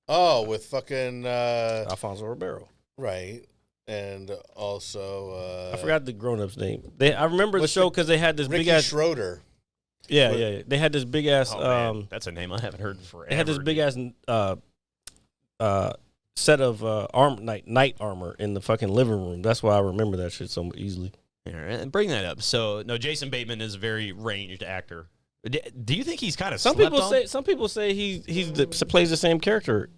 Oh, with fucking Alfonso Ribeiro. Right. And also I forgot the grown-up's name. I remember the show because they had this Ricky big ass Schroeder. Yeah. They had this big ass that's a name I haven't heard forever. They had this big ass set of night armor in the fucking living room. That's why I remember that shit so easily. Yeah, and bring that up. So, no, Jason Bateman is a very ranged actor. Do you think he's kind of some people say he plays the same character.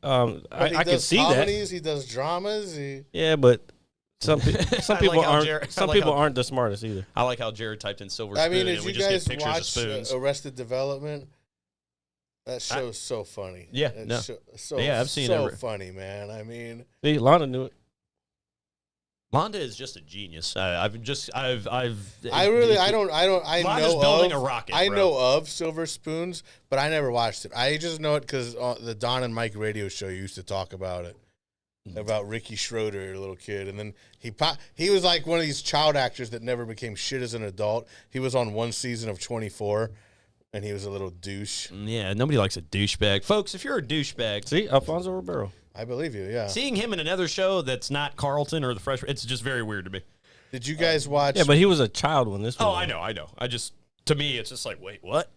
I can see comedies, that he does dramas. Yeah, but some people aren't the smartest either. I like how Jared typed in Silver Spoon. I mean, and we just get pictures of spoons. Arrested Development? That show's so funny. Yeah, I've seen it. So funny, man. I mean, Lana knew it. Londa is just a genius. Londa's building a rocket. I know of Silver Spoons, but I never watched it. I just know it because the Don and Mike radio show used to talk about it. about Ricky Schroeder, a little kid, and then he was like one of these child actors that never became shit as an adult. He was on one season of 24, and he was a little douche. Yeah, nobody likes a douchebag. Folks, if you're a douchebag... See, Alfonso Ribeiro. I believe you, yeah. Seeing him in another show that's not Carlton or The Fresh... It's just very weird to me. Did you guys watch... Yeah, but he was a child when this was Oh, on. I know. To me, it's just like, wait, what?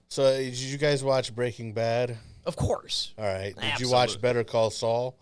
So, did you guys watch Breaking Bad? Of course. All right. Did Absolutely. you watch Better Call Saul?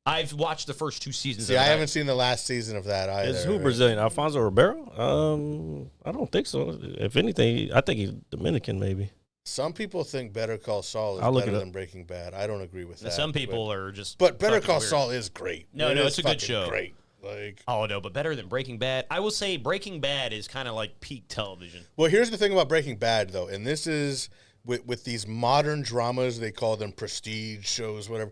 I've watched the first 2 seasons See, of it. I haven't seen the last season of that either. Is who Brazilian? Alfonso Ribeiro? I don't think so. If anything, I think he's Dominican, maybe. Some people think Better Call Saul is better than Breaking Bad. I don't agree with that. Some people are just... But Better Call weird. Saul is great. No, it's a good show. Great. Like, oh, no, but better than Breaking Bad. I will say Breaking Bad is kind of like peak television. well, here's the thing about Breaking Bad, though, and this is with these modern dramas, they call them prestige shows, whatever.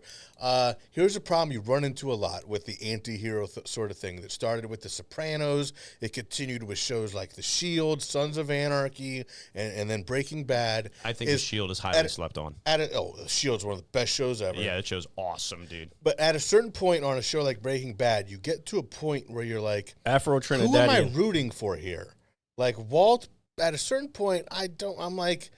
Here's a problem you run into a lot with the anti-hero sort of thing that started with The Sopranos. It continued with shows like The Shield, Sons of Anarchy, and then Breaking Bad. I think The Shield is highly slept on. The Shield's one of the best shows ever. Yeah, that show's awesome, dude. But at a certain point on a show like Breaking Bad, you get to a point where you're like, Afro who am I Trinidadian. rooting for here? Like Walt, at a certain point, I'm like,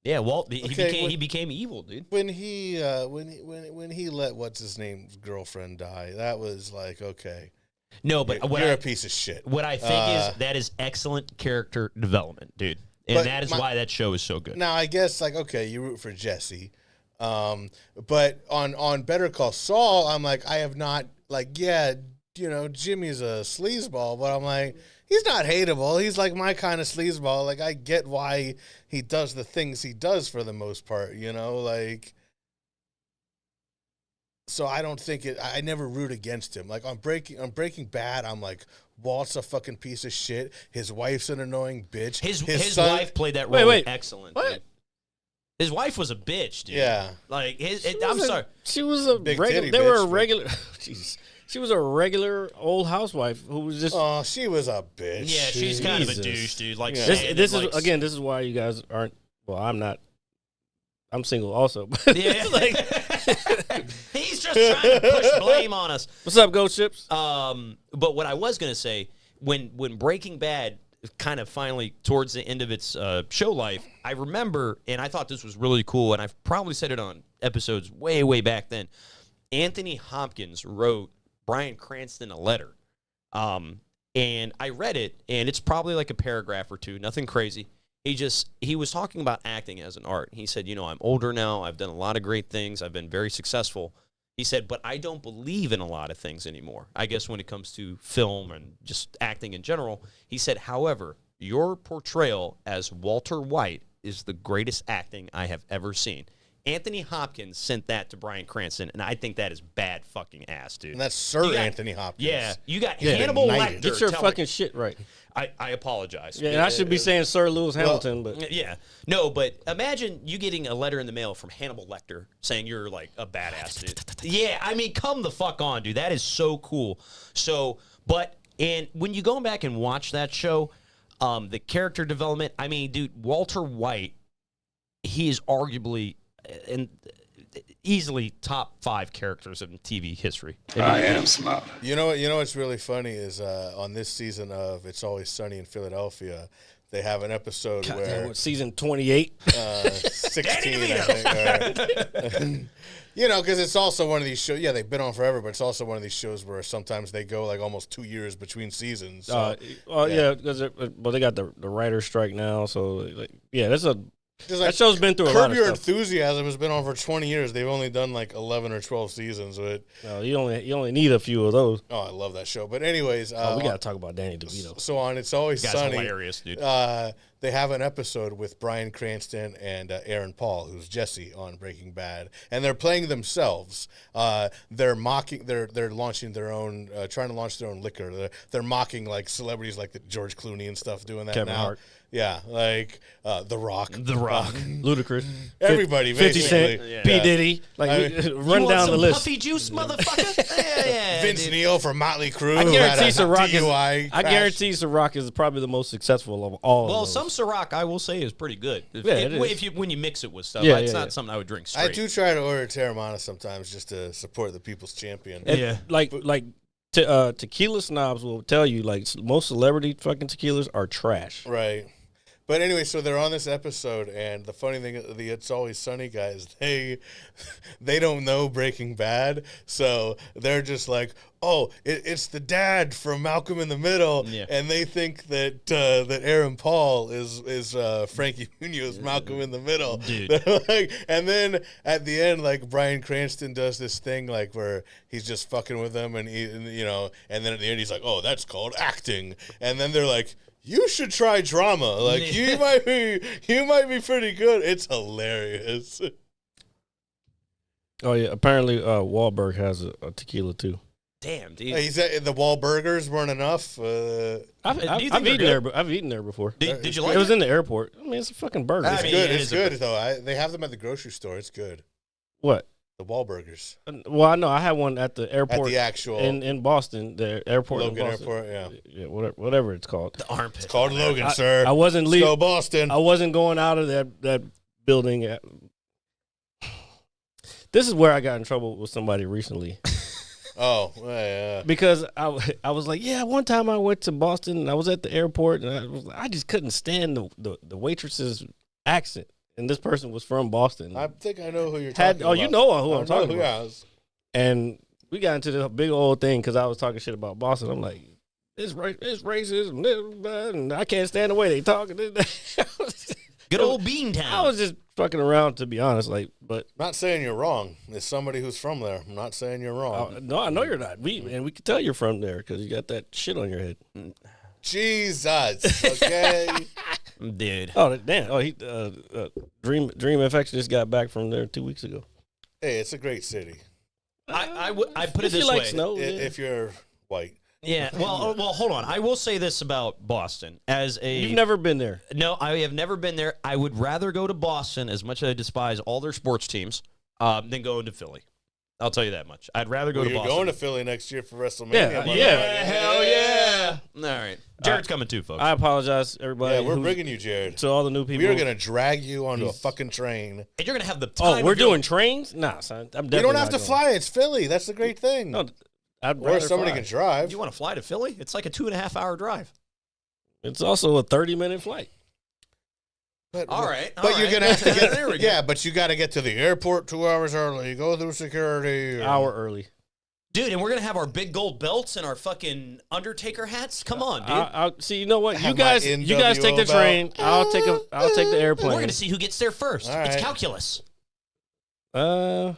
Yeah, Walt, Okay, he became evil, dude. when he let what's his name's girlfriend die, that was like, okay, No, but you're a piece of shit. what I think is that is excellent character development, dude. And But that is why that show is so good. Now I guess like, okay, you root for Jesse, but on Better Call Saul, I'm like, I have not like, yeah, Jimmy's a sleazeball, but I'm like, he's not hateable. He's like my kind of sleazeball. Like, I get why he does the things he does for the most part, like. So I don't think I never root against him. Like on Breaking Bad, I'm like, Walt's a fucking piece of shit. His wife's an annoying bitch. His son, wife played that role excellent. What? Dude. His wife was a bitch, dude. Yeah. Like I'm sorry. She was a Big regular. titty They were a bitch, regular. Jesus. She was a regular old housewife who was just. Oh, she was a bitch. Yeah, she's kind of a Jesus. douche, dude. Like Yeah. This is why you guys aren't. Well, I'm not. I'm single also. Yeah. Like, he's just trying to push blame on us. what's up, Ghost Chips? But what I was gonna say, when Breaking Bad kind of finally towards the end of its show life, I remember, and I thought this was really cool, and I've probably said it on episodes way back then. Anthony Hopkins wrote Bryan Cranston a letter, and I read it, and it's probably like a paragraph or two, nothing crazy. He was talking about acting as an art. He said, I'm older now. I've done a lot of great things. I've been very successful. He said, but I don't believe in a lot of things anymore. I guess when it comes to film and just acting in general. He said, however, your portrayal as Walter White is the greatest acting I have ever seen. Anthony Hopkins sent that to Bryan Cranston, and I think that is bad fucking ass, dude. And that's Sir Anthony Hopkins. Yeah, you got Hannibal United. Lecter. Get your telling- fucking shit right. I apologize. Yeah, and I should be saying Sir Lewis Hamilton, but Yeah. No, but imagine you getting a letter in the mail from Hannibal Lecter saying you're like a badass dude. Yeah, I mean, come the fuck on, dude. That is so cool. So, and when you go back and watch that show, the character development, I mean, dude, Walter White, he is arguably and easily top 5 characters in TV history. I am smart. You know what's really funny is on this season of It's Always Sunny in Philadelphia, they have an episode where season 28. 16, I think. Because it's also one of these shows. Yeah, they've been on forever, but it's also one of these shows where sometimes they go like almost 2 years between seasons. So, Yeah, because they got the writer's strike now, so like, yeah, that's a. just That show's been through a lot Curb of Your stuff. Enthusiasm has been on for 20 years. They've only done like 11 or 12 seasons. But No, you only need a few of those. I love that show. But anyways, We got to talk about Danny DeVito. so on It's Always Guy's Sunny. hilarious, dude. They have an episode with Bryan Cranston and Aaron Paul, who's Jesse on Breaking Bad, and they're playing themselves. They're mocking. They're launching their own, trying to launch their own liquor. They're mocking like celebrities like George Clooney and stuff doing that Kevin now. Hart. Yeah, like The Rock. The Rock. Ludacris. Everybody, 50 basically. Cent, Yeah. P. Diddy. Like, I mean, run you want down some the list. puffy juice, motherfucker? yeah. Vince Neil from Motley Crue. I guarantee Ciroc DUI I guarantee Ciroc is probably the most successful of all. Well, of those. some Ciroc I will say is pretty good. When you mix it with stuff, Yeah, it's yeah, not yeah. something I would drink straight. I do try to order Terramana sometimes just to support the people's champion. And tequila snobs will tell you like most celebrity fucking tequilas are trash. Right. But anyway, so they're on this episode, and the funny thing, the It's Always Sunny guys, they don't know Breaking Bad, so they're just like, oh, it's the dad from Malcolm in the Middle, and they think that that Aaron Paul is Frankie Munoz, Malcolm in the Middle, dude. Like, and then at the end, like Bryan Cranston does this thing like where he's just fucking with them, and then at the end he's like, oh, that's called acting, and then they're like, you should try drama. Like you might be pretty good. It's hilarious. Oh yeah, apparently Wahlberg has a tequila too. Damn, dude. He said the Wahlburgers weren't enough. I've eaten there. I've eaten there before. Did you like it? It was in the airport. I mean, it's a fucking burger. I It's mean, good. it It's is good though. They have them at the grocery store. It's good. What? The Wahlburgers Well, I know I had one at the airport at the actual in Boston, the airport in Logan Boston. Airport. Yeah, whatever it's called. the armpit. it's called Logan, sir. I wasn't Let's leaving. go Boston. I wasn't going out of that building. This is where I got in trouble with somebody recently Oh, yeah. because I was like, yeah, one time I went to Boston and I was at the airport and I just couldn't stand the waitress's accent, and this person was from Boston. I think I know who you're talking about. Oh, you know who I'm talking about. Yeah. And we got into this big old thing because I was talking shit about Boston. I'm like, it's racist, and I can't stand the way they talk. Good old Beantown. I was just fucking around, to be honest. Like, but I'm not saying you're wrong. It's somebody who's from there. I'm not saying you're wrong. no, I know you're not. We can tell you're from there because you got that shit on your head. Jesus. Okay. Dude. Oh damn! Oh, he Dream FX just got back from there 2 weeks ago. Hey, it's a great city. I put it If you this like way. snow, yeah. If you're white. Yeah. Well, hold on. I will say this about Boston. You've never been there. No, I have never been there. I would rather go to Boston, as much as I despise all their sports teams, than go into Philly. I'll tell you that much. I'd rather go to You're Boston. going to Philly next year for WrestleMania. Yeah. Hell yeah! All right, Jared's coming too, folks. I apologize, everybody. Yeah, we're bringing you, Jared. to all the new people. We are going to drag you onto a fucking train. and you're gonna have the time. Oh, we're of your- doing trains? Nah, son. I'm You definitely don't have not to going. fly. It's Philly. That's the great thing. No, I'd or rather somebody fly. can drive. You want to fly to Philly? It's like a 2.5-hour drive. It's also a 30-minute flight. But, All right, But you're going to have to get There we go. Yeah, but you got to get to the airport 2 hours early. Go through security. Hour early. Dude, and we're gonna have our big gold belts and our fucking Undertaker hats. Come on, dude. I'll see. You know what? Have You guys my take the NWO train. I'll take the airplane. We're gonna see who gets there first. All It's right. calculus, Uh,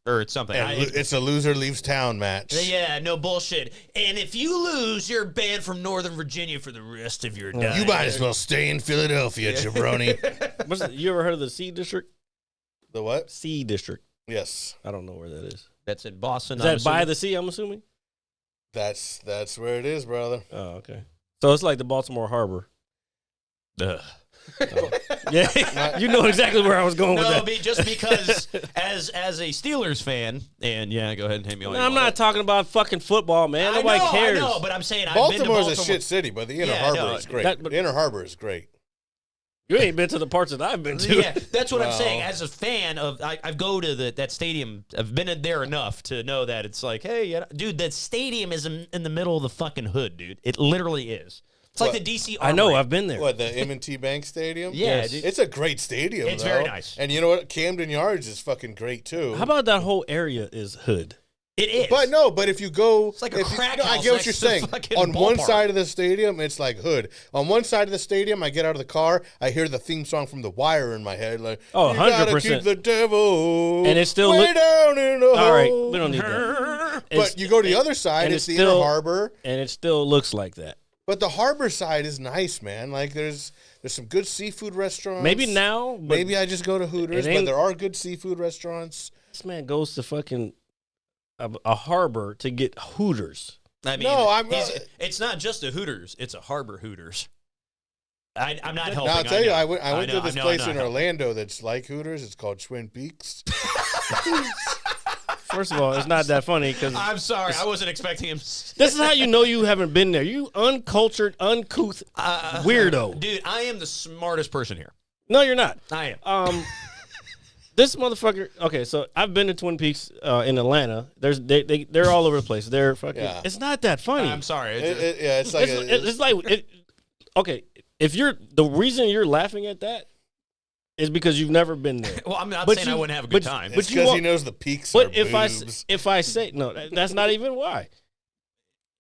or it's something. It's a loser leaves town match. Yeah, no bullshit. And if you lose, you're banned from Northern Virginia for the rest of your life. You might as well stay in Philadelphia, jabroni. you ever heard of the C district? The what? C district. Yes. I don't know where that is. That's in Boston. Is that by the sea? I'm assuming. That's where it is, brother. Oh, okay. So it's like the Baltimore Harbor. Ugh. Yeah, you know exactly where I was going with No, that. just because as a Steelers fan, and yeah, go ahead and hit me. all you I'm want. not talking about fucking football, man. Nobody cares. I know, but I'm saying I've been to Baltimore's Baltimore. a shit city, but the Inner Yeah, Harbor no, is great. that- the Inner Harbor is great. You ain't been to the parts that I've been to. Yeah, that's what I'm Well. saying. As a fan of, I go to that stadium. I've been in there enough to know that it's like, hey, dude, that stadium is in the middle of the fucking hood, dude. It literally is. It's like What? the DC. I know. Armory. I've been there. What, the M&T Bank Stadium? Yeah, Yes. dude. It's a great stadium, It's though. very nice. And you know what? Camden Yards is fucking great, too. How about that whole area is hood? It is. But if you go... It's like a if you- crack no, I house get what next you're to the saying. fucking On one ballpark. side of the stadium, it's like hood. On one side of the stadium, I get out of the car, I hear the theme song from The Wire in my head. Like, Oh, you gotta 100%. keep the devil And it's still way lit- down in the All right, hole. we don't need that. But you go to the other side, and it's the still- Inner Harbor. and it still looks like that. But the harbor side is nice, man. Like, there's some good seafood restaurants. Maybe now, but Maybe I just go to Hooters, it but ain't- there are good seafood restaurants. this man goes to fucking a harbor to get Hooters. I mean, No, I'm- it's not just a Hooters; it's a Harbor Hooters. I'm not helping. Now, I'll tell you, know. I went to know, this I know, place I'm in not Orlando that's like Hooters. It's called Twin Peaks. First of all, it's not that funny because I'm sorry, I wasn't expecting him. this is how you know you haven't been there. You uncultured, uncouth weirdo. Dude, I am the smartest person here. No, you're not. I am. This motherfucker. Okay, so I've been to Twin Peaks in Atlanta. They're all over the place. They're fucking. Yeah. It's not that funny. I'm sorry. It's like It's like okay. If the reason you're laughing at that is because you've never been there. Well, I'm not But saying you- I wouldn't have a good but- time. but it's you because he won't- knows the peaks But are if boobs. I say no, that's not even why.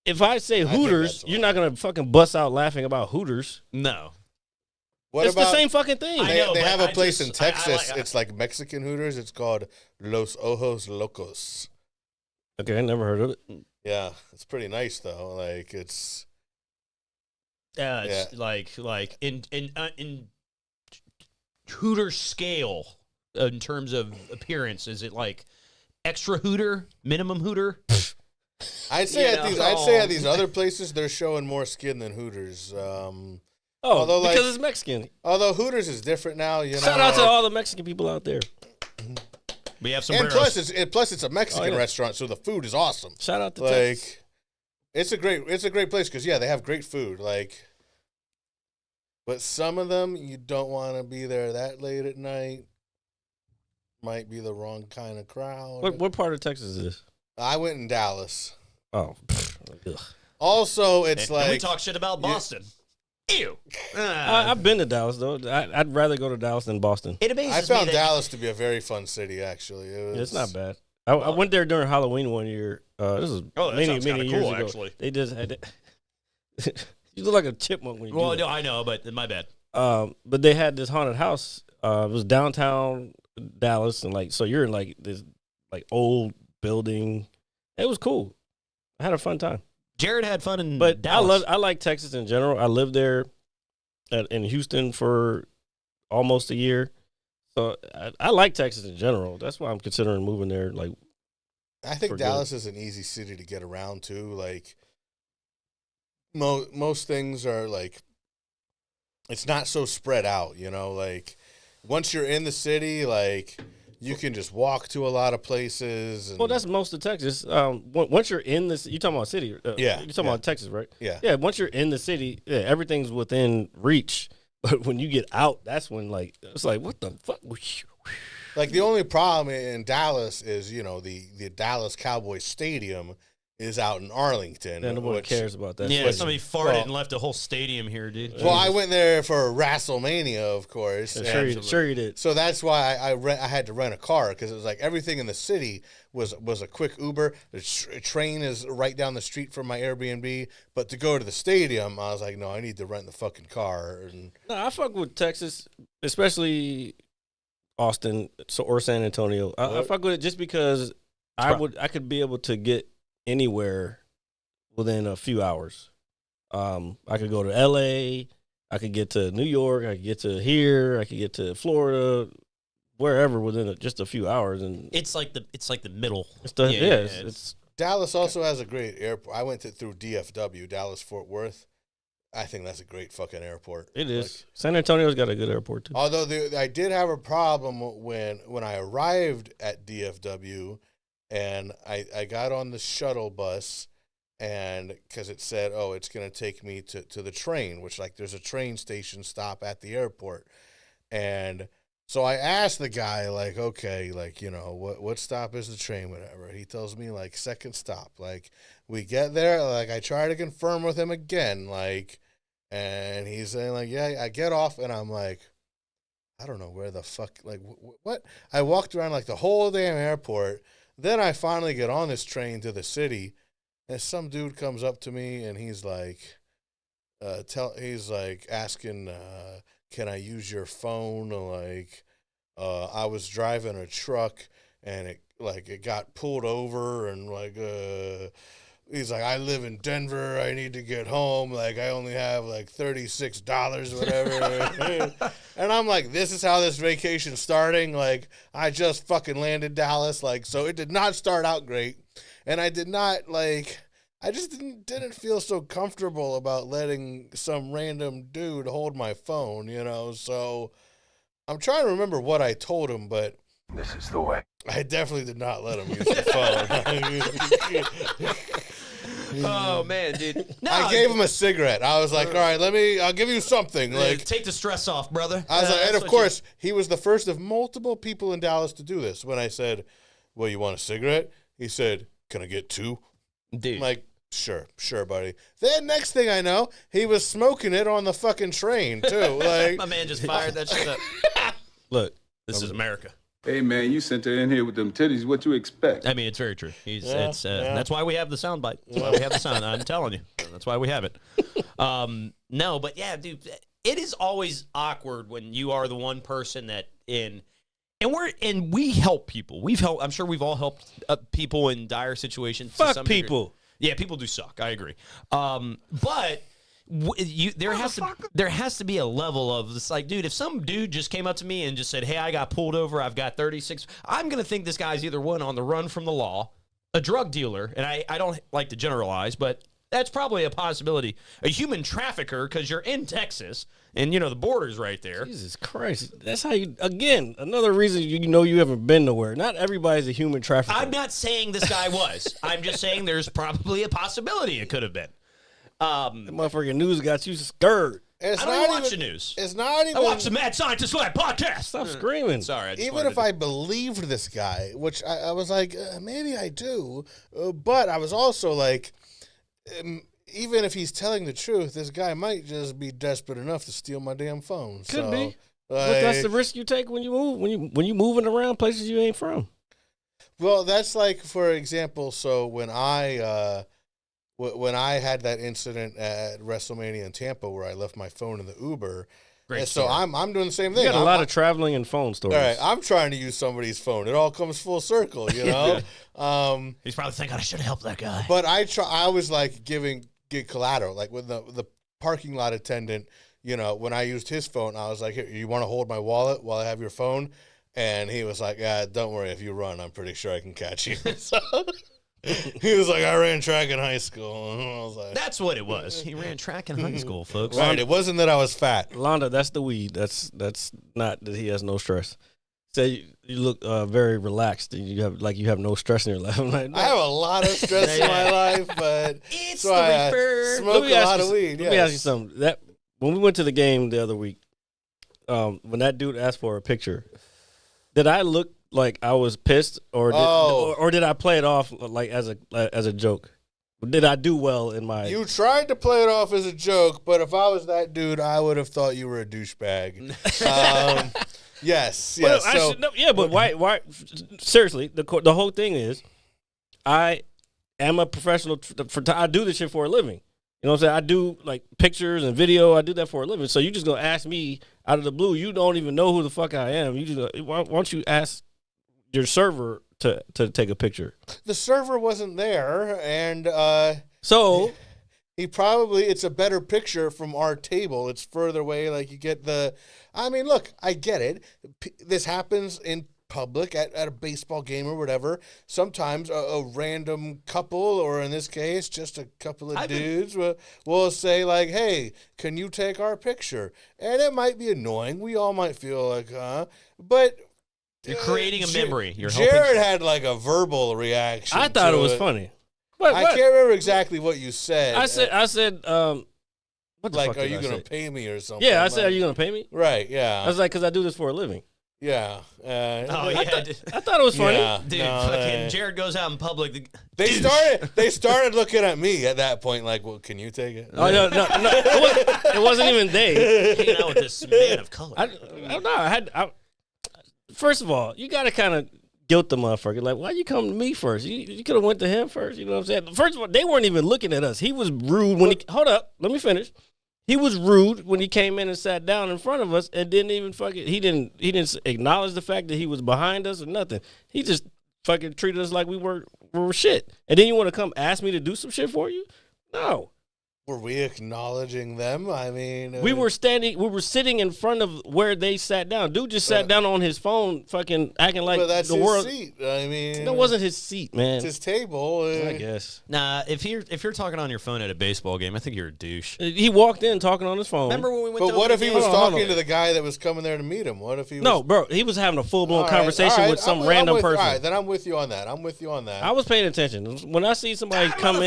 If I say think Hooters, that's you're why. not gonna fucking bust out laughing about Hooters. No. What It's about the same fucking thing. I They, know, they but have a I place just- in Texas. I It's like Mexican Hooters. It's called Los Ojos Locos. Okay, I never heard of it. Yeah, it's pretty nice though. Like it's Yeah, it's like in Hooter scale in terms of appearance. Is it like extra Hooter, minimum Hooter? I'd say You at know. these other places they're showing more skin than Hooters. Oh, Although, like- because it's Mexican. Although Hooters is different now. You know, Shout out to like- all the Mexican people out there. We have some. and plus it's a Mexican Oh, yeah. restaurant, so the food is awesome. Shout out to Texas. Like it's a great place because they have great food. Like, but some of them you don't want to be there that late at night. Might be the wrong kind of crowd. What part of Texas is this? I went in Dallas. Oh, ugh. Also, it's and we like talk shit about Boston. Ew. I've been to Dallas though. I'd rather go to Dallas than Boston. It amazes I me found that Dallas to be a very fun city. Actually, It's not bad. I went there during Halloween one year. This is Oh, that many sounds kinda years cool, ago. actually. They just had it. You look like a chipmunk when you Well, do no, I know, but my bad. that. But they had this haunted house. It was downtown Dallas, and like so you're in like this like old building. It was cool. I had a fun time. Jared had fun in But Dallas. I like Texas in general. I lived there in Houston for almost a year. So I like Texas in general. That's why I'm considering moving there. Like, I think for good. Dallas is an easy city to get around to. Like most things are like it's not so spread out, you know, like once you're in the city, like you can just walk to a lot of places. And, well, that's most of Texas. Once you're in this, you talking about city? Yeah, you're talking yeah. about Texas, right? yeah. Yeah. Once you're in the city, yeah, everything's within reach. But when you get out, that's when like it's like what the fuck. Like the only problem in Dallas is, you know, the Dallas Cowboys Stadium is out in Arlington. Yeah, nobody which- cares about that. Yeah, But- somebody farted well- and left a whole stadium here, dude. Well, I went there for WrestleMania, of course. Yeah, and- sure you did. So that's why I had to rent a car because it was like everything in the city was a quick Uber. The train is right down the street from my Airbnb. But to go to the stadium, I was like, no, I need to rent the fucking car. And No, I fuck with Texas, especially Austin or San Antonio. I fuck with it just because I could be able to get anywhere within a few hours. I could go to LA, I could get to New York, I could get to here, I could get to Florida, wherever within just a few hours, and It's like the middle. it's Dallas also has a great airport. I went through DFW, Dallas Fort Worth. I think that's a great fucking airport. it is. San Antonio's got a good airport too. Although I did have a problem when I arrived at DFW, and I got on the shuttle bus, and because it said, oh, it's going to take me to the train, which like there's a train station stop at the airport, and so I asked the guy like, okay, like, you know, what stop is the train, whatever. He tells me like second stop. Like we get there, like I try to confirm with him again, like, and he's saying like, yeah, I get off, and I'm like, I don't know where the fuck, like, what? I walked around like the whole damn airport. Then I finally get on this train to the city, and some dude comes up to me, and he's like, he's like asking, can I use your phone? Like, I was driving a truck, and it got pulled over, and like, he's like, I live in Denver. I need to get home. Like, I only have like $36, whatever. And I'm like, this is how this vacation's starting. Like, I just fucking landed Dallas. Like, so it did not start out great. And I did not like, I just didn't feel so comfortable about letting some random dude hold my phone, you know? So I'm trying to remember what I told him, but This is the way. I definitely did not let him use the phone. Oh man, dude! No, I gave him a cigarette. I was like, all right, I'll give you something. Like, take the stress off, brother. I was like, and of course, he was the first of multiple people in Dallas to do this. When I said, well, you want a cigarette? He said, can I get 2? Dude. I'm like, sure, buddy. Then next thing I know, he was smoking it on the fucking train too. Like, my man just fired that shit up. Look, This is America. Hey, man, you sent her in here with them titties. What you expect? I mean, it's very true. That's why we have the sound bite. That's why we have the sound. I'm telling you. That's why we have it. No, but yeah, dude, it is always awkward when you are the one person that and we help people. I'm sure we've all helped people in dire situations. Fuck to some degree. people. Yeah, people do suck. I agree. But there has to be a level of this. Like, dude, if some dude just came up to me and just said, "Hey, I got pulled over. I've got 36," I'm gonna think this guy's either one on the run from the law, a drug dealer, and I don't like to generalize, but that's probably a possibility. A human trafficker because you're in Texas and the border's right there. Jesus Christ. That's how you, again, another reason you haven't been nowhere. Not everybody's a human trafficker. I'm not saying this guy was. I'm just saying there's probably a possibility it could have been. That motherfucking news got you scared. I don't watch the news. It's not even. I watch the Mad Scientist Lab podcast. Stop screaming. Sorry. Even if I believed this guy, which I was like, maybe I do, but I was also like, even if he's telling the truth, this guy might just be desperate enough to steal my damn phone. Could be. But that's the risk you take when you move. When you moving around places you ain't from. Well, that's like, for example, so when I had that incident at WrestleMania in Tampa where I left my phone in the Uber, Great so story. I'm doing the same thing. You got a lot of traveling and phone stories. All right, I'm trying to use somebody's phone. It all comes full circle, He's probably thinking I should have helped that guy. But I was like get collateral, like with the parking lot attendant. When I used his phone, I was like, "Here, you want to hold my wallet while I have your phone?" And he was like, "Yeah, don't worry. If you run, I'm pretty sure I can catch you." So he was like, "I ran track in high school." And I was like, that's what it was. He ran track in high school, folks. right. It wasn't that I was fat. Londa, that's the weed. That's not that he has no stress. Say you look very relaxed and you have no stress in your life. I'm like, no. I have a lot of stress in my life, but It's so the I reefer. smoke a lot of weed. Let me ask you something. That when we went to the game the other week, when that dude asked for a picture, did I look like I was pissed, or did I play it off like as a joke? Did I do well in my? You tried to play it off as a joke, but if I was that dude, I would have thought you were a douchebag. Yes. Well, So but why? Seriously, the whole thing is, I am a professional. I do this shit for a living. You know what I'm saying? I do like pictures and video. I do that for a living. So you just gonna ask me out of the blue? You don't even know who the fuck I am. You just why don't you ask your server to take a picture? the server wasn't there, and So it's a better picture from our table. It's further away. Like you get look, I get it. This happens in public at a baseball game or whatever. Sometimes a random couple, or in this case, just a couple of dudes will say like, "Hey, can you take our picture?" And it might be annoying. We all might feel like, but You're creating a memory. Jared had like a verbal reaction. I thought to it was funny. What? I can't remember exactly what you said. I said, what the like, fuck are did you I going say? to pay me or something? Yeah, I said, are you gonna pay me? Right, yeah. I was like, because I do this for a living. Yeah. Oh, yeah. I thought it was funny. Yeah. Dude, No, fucking Jared goes out in public. They started looking at me at that point like, well, can you take it? Oh, no, it wasn't even they. Hanging out with this man of color. I don't know. First of all, you got to kind of guilt the motherfucker. Like, why you come to me first? You could have went to him first. You know what I'm saying? First of all, they weren't even looking at us. He was rude when hold up, let me finish. He was rude when he came in and sat down in front of us and didn't even he didn't acknowledge the fact that he was behind us or nothing. He just fucking treated us like we were shit. And then you want to come ask me to do some shit for you? No. Were we acknowledging them? I mean, We were sitting in front of where they sat down. Dude just sat down on his phone, fucking acting like that's the his world. seat. I mean, That wasn't his seat, man. It's his table. I guess. Nah, if you're talking on your phone at a baseball game, I think you're a douche. He walked in talking on his phone. Remember when we went? But to what if he was Hold on. talking to the guy that was coming there to meet him? What if he was? No, bro, he was having a full blown All right, conversation all right, with some I'm random with, person. All right, then I'm with you on that. I was paying attention. When I see somebody come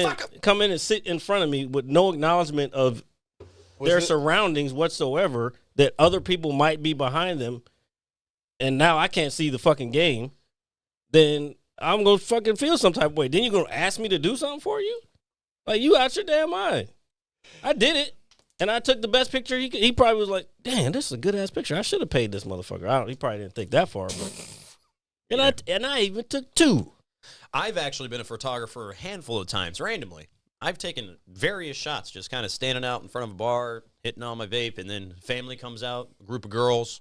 in and sit in front of me with no acknowledgement of their surroundings whatsoever, that other people might be behind them, and now I can't see the fucking game, then I'm going to fucking feel some type of way. Then you're going to ask me to do something for you? Like, you out your damn mind. I did it, and I took the best picture. He probably was like, damn, this is a good-ass picture. I should have paid this motherfucker. He probably didn't think that far, but... And I even took 2. I've actually been a photographer a handful of times, randomly. I've taken various shots, just kind of standing out in front of a bar, hitting on my vape, and then family comes out, a group of girls.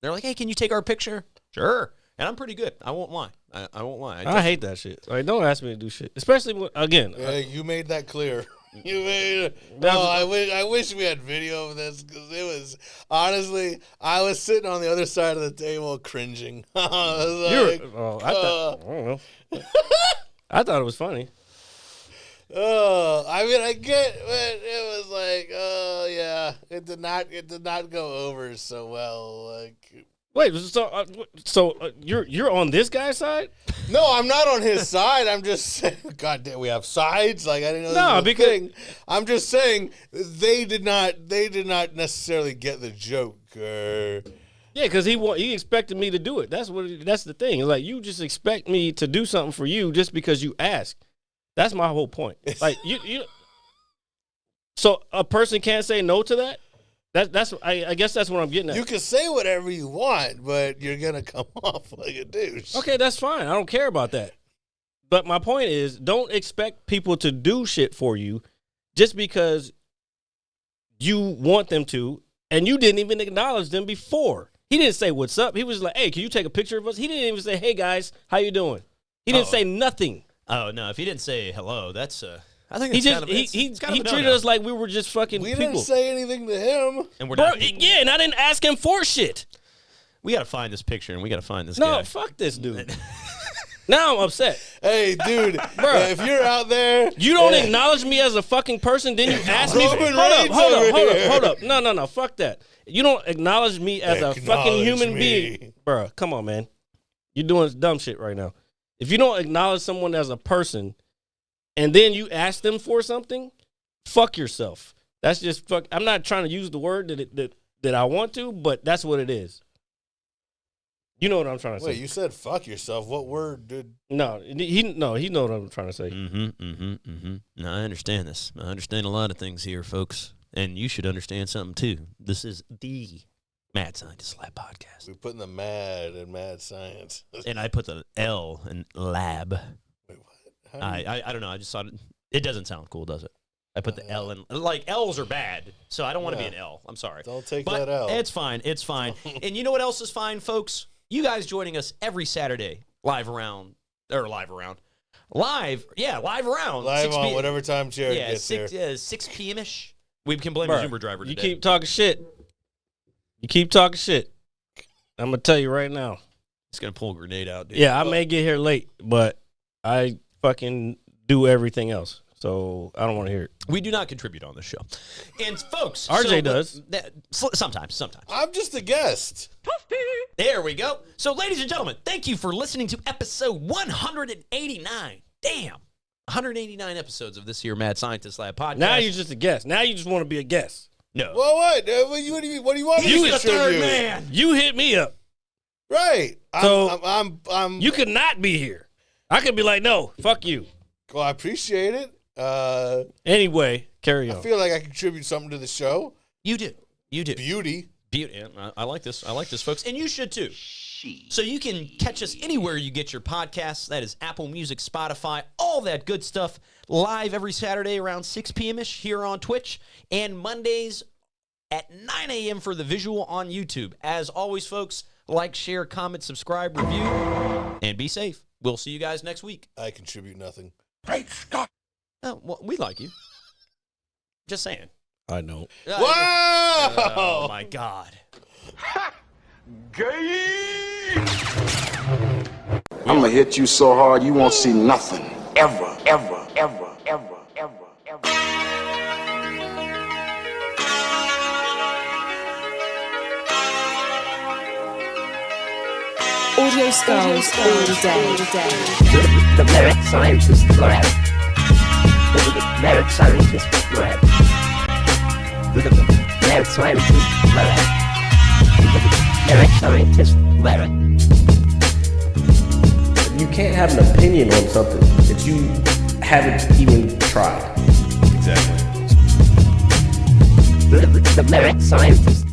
They're like, hey, can you take our picture? Sure. And I'm pretty good. I won't lie. I won't lie. I hate that shit. Like, don't ask me to do shit. Especially, when, again. Yeah, you made that clear. You made it. I wish we had video of this because it was, honestly, I was sitting on the other side of the table cringing. I don't know. I thought it was funny. I mean, I get, but it was like, yeah, it did not go over so well. Like, wait, so you're on this guy's side? no, I'm not on his side. I'm just saying, God damn, we have sides. Like, I didn't know. No, this was a thing. I'm just saying they did not necessarily get the joke. Yeah, because he expected me to do it. That's the thing. It's like, you just expect me to do something for you just because you ask. That's my whole point. Like you. So a person can't say no to that. I guess that's what I'm getting at. You can say whatever you want, but you're gonna come off like a douche. Okay, that's fine. I don't care about that. But my point is, don't expect people to do shit for you just because you want them to, and you didn't even acknowledge them before. He didn't say what's up. He was like, "Hey, can you take a picture of us?" He didn't even say, "Hey guys, how you doing?" He didn't say nothing. Oh no! If he didn't say hello, that's I think He it's just kind of, he kind of treated us like we were just fucking We people. didn't say anything to him. and we're Bro, not. yeah, and I didn't ask him for shit. We got to find this picture and we got to find this No, guy. fuck this dude. Now I'm upset. Hey, dude, if you're out there, You don't acknowledge me as a fucking person, then you ask me. Roman Hold Reigns up. over here. No, fuck that. You don't acknowledge me as a fucking Acknowledge human me. being. Bruh, come on, man. You're doing dumb shit right now. If you don't acknowledge someone as a person and then you ask them for something, fuck yourself. That's just fuck. I'm not trying to use the word that I want to, but that's what it is. You know what I'm trying to say. Wait, you said fuck yourself. What word did? No, he know what I'm trying to say. No, I understand this. I understand a lot of things here, folks, and you should understand something too. This is the Mad Scientist Lab podcast, We put in the mad and mad science. and I put the L in lab. Wait, what? How do you- I don't know. I just thought it doesn't sound cool, does it? I put the L in. Like, L's are bad, so I don't want to be an L. I'm sorry. Don't take But that L. it's fine. It's fine. And you know what else is fine, folks? You guys joining us every Saturday live around. Live around. on 6 p.m. whatever time Jared Yeah, gets there. 6 p.m.-ish. We can blame Bruh, the Uber driver You today. keep talking shit. I'm going to tell you right now. He's going to pull a grenade out, dude. Yeah, I may get here late, but I fucking do everything else. So I don't want to hear it. We do not contribute on this show. And, folks. RJ does. Sometimes. I'm just a guest. There we go. So, ladies and gentlemen, thank you for listening to episode 189. Damn. 189 episodes of this here Mad Scientist Lab podcast. Now you're just a guest. Now you just want to be a guest. No. Well, what? What do you want me He's to the third contribute? man. You hit me up. Right. So- I'm You could not be here. I could be like, no, fuck you. well, I appreciate it. Anyway, carry I on. feel like I contribute something to the show. You do. Beauty. Beauty. I like this. I like this, folks. And you should too. So you can catch us anywhere you get your podcasts. That is Apple Music, Spotify, all that good stuff. Live every Saturday around 6 p.m.-ish here on Twitch. And Mondays at 9 a.m. for the visual on YouTube. As always, folks, like, share, comment, subscribe, review, and be safe. We'll see you guys next week. I contribute nothing. Oh, well, we like you. Just saying. I know. Whoa! Oh my God. I'm gonna hit you so hard you won't see nothing. Ever, ever, ever, ever, ever, ever. Audio skulls all day. The merit scientist lab. The merit scientist lab. The merit scientist lab. The merit scientist lab. You can't have an opinion on something that you haven't even tried. Exactly. The merit scientist